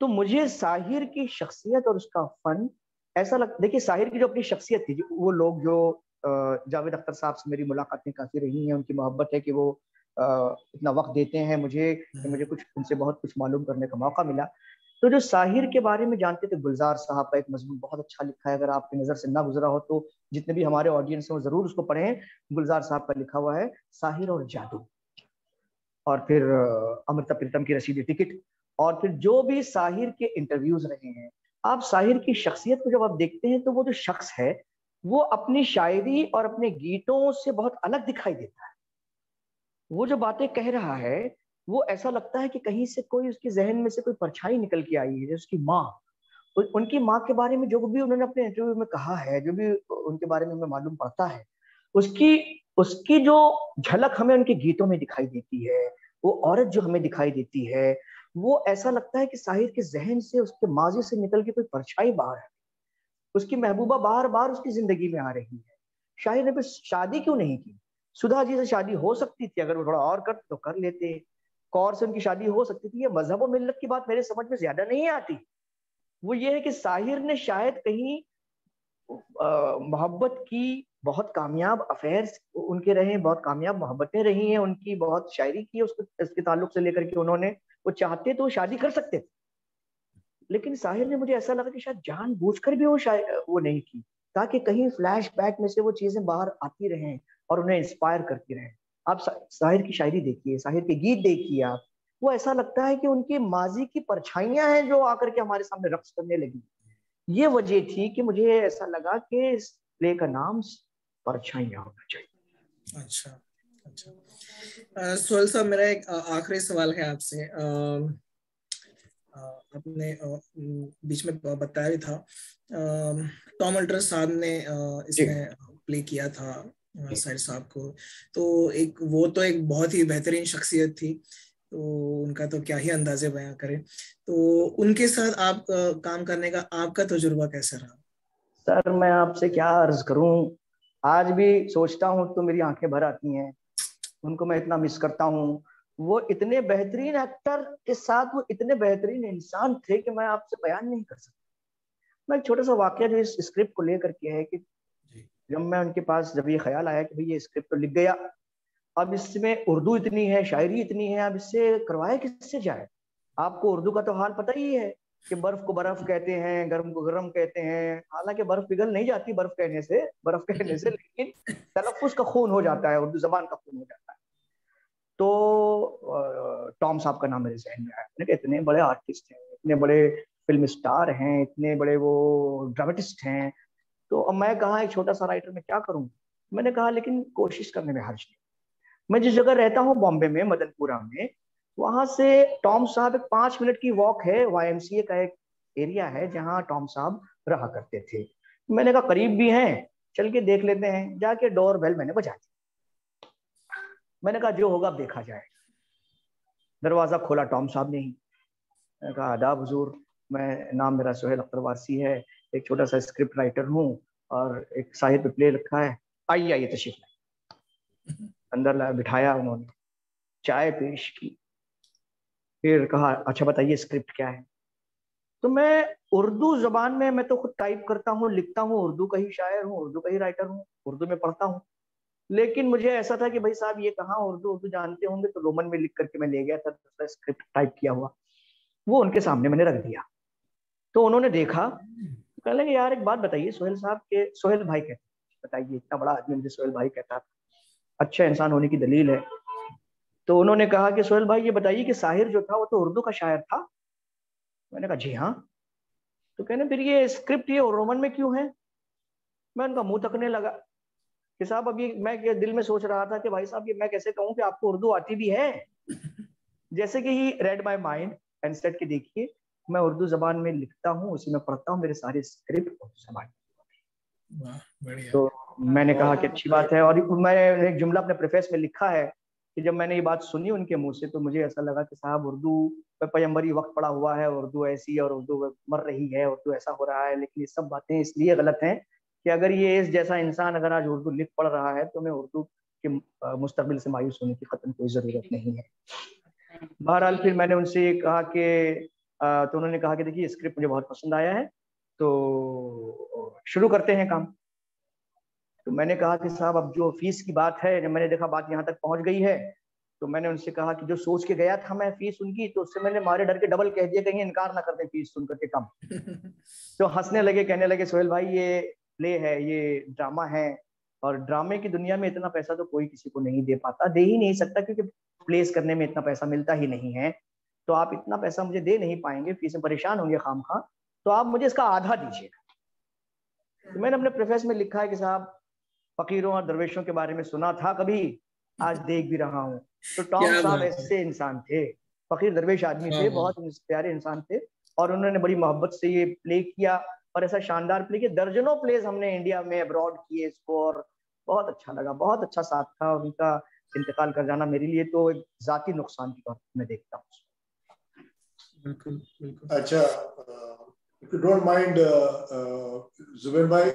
तो मुझे साहिर की शख्सियत और उसका फन ऐसा देखिए साहिर की जो अपनी शख्सियत थी, वो लोग जो जावेद अख्तर साहब से मेरी मुलाकातें काफी रही हैं, उनकी मोहब्बत है कि वो इतना वक्त देते हैं मुझे कि मुझे कुछ उनसे बहुत कुछ मालूम करने का मौका मिला। तो जो साहिर के बारे में जानते थे, गुलजार साहब का एक मजमून बहुत अच्छा लिखा है, अगर आपकी नजर से ना गुजरा हो तो जितने भी हमारे ऑडियंस हैं वो जरूर उसको पढ़ें। गुलजार साहब का लिखा हुआ है साहिर और जादू, और फिर अमृता प्रीतम की रसीदी टिकट, और फिर जो भी साहिर के इंटरव्यूज रहे हैं, आप साहिर की शख्सियत को जब आप देखते हैं तो वो जो शख्स है वो अपनी शायरी और अपने गीतों से बहुत अलग दिखाई देता है। वो जो बातें कह रहा है वो ऐसा लगता है कि कहीं से कोई उसके जहन में से कोई परछाई निकल के आई है, जैसे उसकी माँ। उनकी माँ के बारे में जो भी उन्होंने अपने इंटरव्यू में कहा है, जो भी उनके बारे में हमें मालूम पड़ता है, उसकी उसकी जो झलक हमें उनके गीतों में दिखाई देती है, वो औरत जो हमें दिखाई देती है, वो ऐसा लगता है कि साहिर के जहन से, उसके माजी से निकल के कोई परछाई बाहर है, उसकी महबूबा बार बार उसकी जिंदगी में आ रही है। शाहिर ने फिर शादी क्यों नहीं की? सुधा जी से शादी हो सकती थी, अगर वो थोड़ा और करते तो कर लेते। कौर से उनकी शादी हो सकती थी। ये मजहब और मिल्लत की बात मेरे समझ में ज्यादा नहीं आती। वो ये है कि साहिर ने शायद कहीं मोहब्बत की बहुत कामयाब अफेयर्स उनके रहे, बहुत कामयाब मोहब्बतें रही हैं उनकी, बहुत शायरी की उसके ताल्लुक से लेकर के उन्होंने, वो चाहते तो शादी कर सकते थे, लेकिन साहिर ने, मुझे ऐसा लगा कि शायद जानबूझकर भी वो नहीं की, ताकि कहीं फ्लैशबैक में से वो चीजें बाहर आती रहें और उन्हें इंस्पायर करती रहें। आप साहिर की शायरी देखिए, साहिर के गीत देखिए, आप वो ऐसा लगता है कि उनकी माजी की परछाइयां हैं जो आकर के हमारे सामने रक्स करने लगी। ये वजह थी कि मुझे ऐसा लगा कि इस प्ले का नाम परछाइयां होना चाहिए। अच्छा। सोहेल साहब, मेरा एक आखिरी सवाल है आपसे। आपने बीच में बताया भी था, टॉम अल्टरस साहब ने इसमें प्ले किया था साहिर साहब को, तो वो तो एक बहुत ही बेहतरीन शख्सियत थी, तो उनका तो क्या ही अंदाजे बयां करें। तो उनके साथ आप काम करने का आपका तजुर्बा कैसा रहा? सर मैं आपसे क्या अर्ज करूं, आज भी सोचता हूं तो मेरी आंखें भर आती हैं। उनको मैं इतना मिस करता हूं। वो इतने बेहतरीन एक्टर के साथ वो इतने बेहतरीन इंसान थे कि मैं आपसे बयान नहीं कर सकता। मैं एक छोटा सा वाकया जो इस स्क्रिप्ट को लेकर के है कि जब मैं उनके पास, जब ये ख्याल आया कि भाई ये स्क्रिप्ट तो लिख गया, अब इसमें उर्दू इतनी है, शायरी इतनी है, अब इससे करवाए किससे जाए। आपको उर्दू का तो हाल पता ही है कि बर्फ को बर्फ कहते हैं, गर्म को गर्म कहते हैं। हालांकि बर्फ पिघल नहीं जाती बर्फ कहने से, लेकिन तलफ्फुज का खून हो जाता है, उर्दू जबान का खून हो जाता है। तो टॉम साहब का नाम मेरे जहन में आया। इतने बड़े आर्टिस्ट हैं, इतने बड़े फिल्म स्टार हैं, इतने बड़े वो ड्रामेटिस्ट हैं, तो अब मैं कहा एक छोटा सा राइटर में क्या करूं। मैंने कहा लेकिन कोशिश करने में हर्ज नहीं। मैं जिस जगह रहता हूँ बॉम्बे में, मदनपुरा में, वहां से टॉम साहब एक 5 मिनट की वॉक है, YMCA का एक एरिया है जहाँ टॉम साहब रहा करते थे। मैंने कहा करीब भी हैं, चल के देख लेते हैं। जाके डोर बेल मैंने बजा दी। मैंने कहा जो होगा देखा जाए। दरवाजा खोला टॉम साहब ने ही। मैंने कहा आदाब हुजूर, नाम मेरा सोहेल अख्तर वारसी है, एक छोटा सा स्क्रिप्ट राइटर हूँ और एक साहित्य प्ले लिखा है, आइए आइए तशरीफ लाए। अंदर लाया, बिठाया, उन्होंने चाय पेश की, फिर कहा अच्छा बताइए स्क्रिप्ट क्या है। तो मैं उर्दू जबान में, मैं तो खुद टाइप करता हूँ, लिखता हूँ, उर्दू का ही शायर हूँ, उर्दू का ही राइटर हूँ, उर्दू में पढ़ता हूँ, लेकिन मुझे ऐसा था कि भाई साहब ये कहाँ उर्दू जानते होंगे, तो रोमन में लिख करके मैं ले गया था, स्क्रिप्ट टाइप किया हुआ, वो उनके सामने मैंने रख दिया। तो उन्होंने देखा, कहने लगे यार एक बात बताइए सोहेल साहब के, सोहेल भाई कहते, बताइए इतना बड़ा आदमी मुझे सोहेल भाई कहता था, अच्छा इंसान होने की दलील है। तो उन्होंने कहा कि सोहेल भाई ये बताइए कि साहिर जो था वो तो उर्दू का शायर था। मैंने कहा जी हाँ। तो कहने फिर ये स्क्रिप्ट ये रोमन में क्यों है। मैं उनका मुंह तकने लगा कि साहब अभी मैं दिल में सोच रहा था कि भाई साहब ये मैं कैसे कहूँ कि आपको उर्दू आती भी है। जैसे कि he read my mind and said कि देखिए मैं उर्दू जबान में लिखता हूँ, उसी में पढ़ता हूँ, मेरे सारे स्क्रिप्ट उर्दू जबान में। तो मैंने कहा कि अच्छी बात है। और मैंने एक जुमला अपने प्रेफेस में लिखा है कि जब मैंने ये बात सुनी उनके मुंह से, तो मुझे ऐसा लगा कि साहब उर्दू पे पैगंबरी वक्त पड़ा हुआ है, उर्दू ऐसी और उर्दू मर रही है, उर्दू ऐसा हो रहा है। लेकिन ये सब बातें इसलिए गलत हैं कि अगर ये इस जैसा इंसान अगर आज उर्दू लिख पढ़ रहा है, तो मैं उर्दू कि मुस्तकबिल से मायूस होने की कतई कोई ज़रूरत नहीं है। बहरहाल फिर मैंने उनसे कहा कि तो उन्होंने कहा कि देखिए स्क्रिप्ट मुझे बहुत पसंद आया है, तो शुरू करते हैं काम। तो मैंने कहा कि साहब अब जो फीस की बात है, जब मैंने देखा बात यहाँ तक पहुँच गई है, तो मैंने उनसे कहा कि जो सोच के गया था मैं फीस उनकी, तो उससे मैंने मारे डर के डबल कह दिया, कहीं इनकार ना कर दे फीस सुन करके कम। तो हंसने लगे, कहने लगे सोहेल भाई ये प्ले है, ये ड्रामा है, और ड्रामे की दुनिया में इतना पैसा तो कोई किसी को नहीं दे पाता, दे ही नहीं सकता, क्योंकि प्लेस करने में इतना पैसा मिलता ही नहीं है। तो आप इतना पैसा मुझे दे नहीं पाएंगे, फीस में परेशान होंगे खामखा, तो आप मुझे इसका आधा दीजिएगा। तो मैंने अपने प्रेफेस में लिखा है कि साहब फकीरों और दरवेशों के बारे में सुना था कभी, आज देख भी रहा हूँ। तो टॉम साहब ऐसे इंसान थे, फकीर दरवेश आदमी थे, बहुत प्यारे इंसान थे, और उन्होंने बड़ी मोहब्बत से ये प्ले किया, और ऐसा शानदार प्ले किया। दर्जनों प्लेस हमने इंडिया में अब्रॉड किए इसको, और बहुत अच्छा लगा, बहुत अच्छा साथ था। उनका इंतकाल कर जाना मेरे लिए तो एक जाती नुकसान के तौर पर मैं देखता हूँ। बिल्कुल बिल्कुल। अच्छा, if you don't mind, Zubair भाई,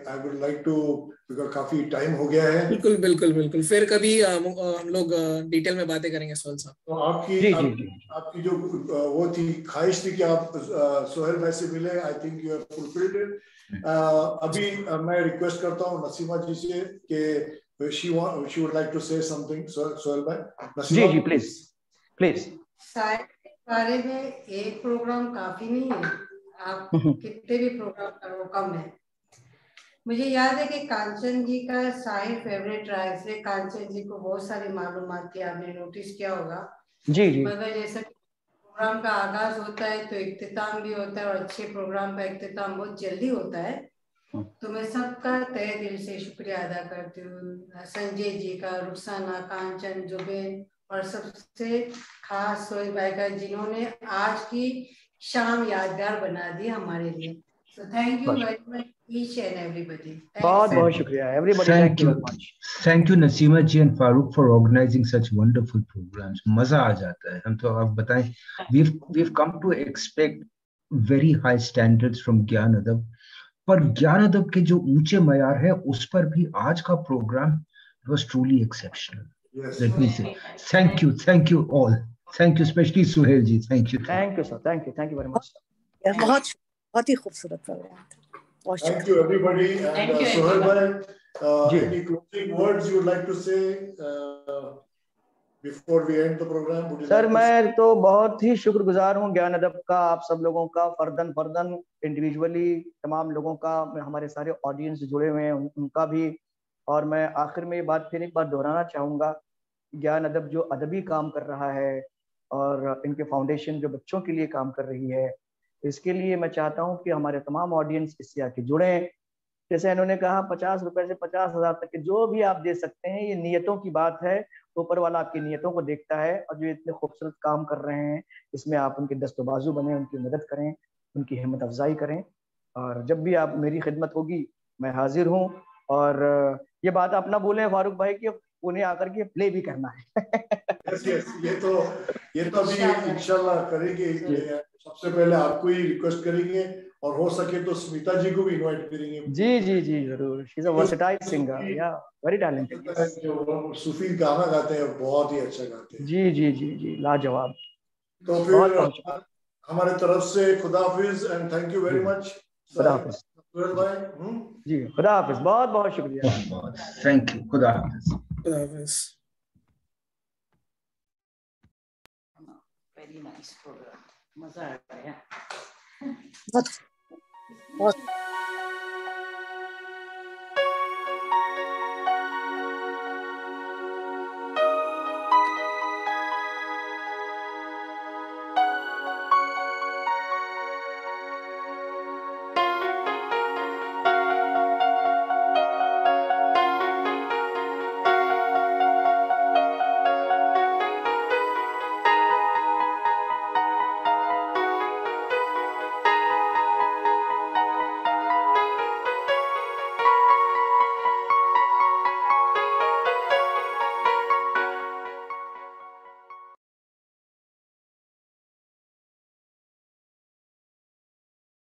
I would like to, because काफी टाइम हो गया है। बिल्कुल बिल्कुल बिल्कुल, फिर कभी हम लोग डिटेल में बातें करेंगे सोहेल साहब। तो आपकी जो वो थी ख्वाहिश थी कि आप सोहेल भाई से मिले, I think you have fulfilled it. अभी मैं रिक्वेस्ट करता हूँ नसीमा जी से कि she would like to say something। Sohail भाई, जी प्लीज प्लीज। शायद के बारे में एक प्रोग्राम काफी नहीं है, आप कितने भी प्रोग्राम करो कम है। मुझे याद है कि कांचन जी का साहिर फेवरेट रहा, इसलिए कांचन जी को बहुत सारी मालूमात थी, आपने नोटिस किया होगा। जी। मगर जैसे प्रोग्राम का आगाज होता है तो इख्तिताम भी होता है, और अच्छे प्रोग्राम का इख्तिताम बहुत जल्दी होता है। तो मैं सबका तहे दिल से शुक्रिया अदा करती हूँ, संजय जी का, रुखसाना, कांचन, जुबैन, और सबसे खास सोहेल भाई का, जिन्होंने आज की शाम यादगार बना दी हमारे लिए। So thank you very much each and everybody. बहुत शुक्रिया everybody. Thank you very much. Thank you Naseema ji and Farooq for organizing such wonderful programs. मजा आ जाता है। हम तो आप बताएं, we've come to expect very high standards from ज्ञान अदब, पर ज्ञान अदब के जो ऊंचे मयार है उस पर भी आज का programme was truly exceptional. Yes. Let me say thank you all. Thank you especially Suhail ji. Thank you sir. Thank you very much. बहुत ही खूबसूरत प्रोग्राम था। Thank you everybody, and Sohail bhai, any closing words you would like to say before we end the program? Sir मैं तो बहुत ही शुक्रगुजार हूँ ज्ञान अदब का, आप सब लोगों का, फर्दन इंडिविजुअली तमाम लोगों का, हमारे सारे ऑडियंस जुड़े हुए हैं उनका भी। और मैं आखिर में ये बात फिर एक बार दोहराना चाहूँगा, ज्ञान अदब जो अदबी काम कर रहा है और इनके फाउंडेशन जो बच्चों के लिए काम कर रही है, इसके लिए मैं चाहता हूँ कि हमारे तमाम ऑडियंस इससे आके जुड़ें। जैसे इन्होंने कहा 50 रुपए से 50,000 तक के जो भी आप दे सकते हैं, ये नियतों की बात है, ऊपर वाला आपकी नियतों को देखता है। और जो इतने खूबसूरत काम कर रहे हैं इसमें आप उनके दस्तबाजू बने, उनकी मदद करें, उनकी हिम्मत अफजाई करें। और जब भी आप मेरी खिदमत होगी मैं हाजिर हूँ। और ये बात आप ना भूलें फारूक भाई कि उन्हें आकर के प्ले भी करना है। yes, ये तो अभी इंशाल्लाह करेंगे। सबसे पहले आपको ही रिक्वेस्ट करेंगे, और हो सके तो स्मिता जी को भी इनवाइट करेंगे। जी जरूर। She is a versatile singer, या वेरी टैलेंटेड। जो सूफी गाना गाते हैं बहुत ही अच्छा गाते हैं। जी लाजवाब। तो फिर हमारे तरफ से खुदा हाफिज and thank you very much. खुदा हाफिज जी, खुदा हाफिज, बहुत बहुत शुक्रिया। थैंक यू, खुदा हाफिज। वेरी नाइस प्रोग्राम, मजा आ गया। बहुत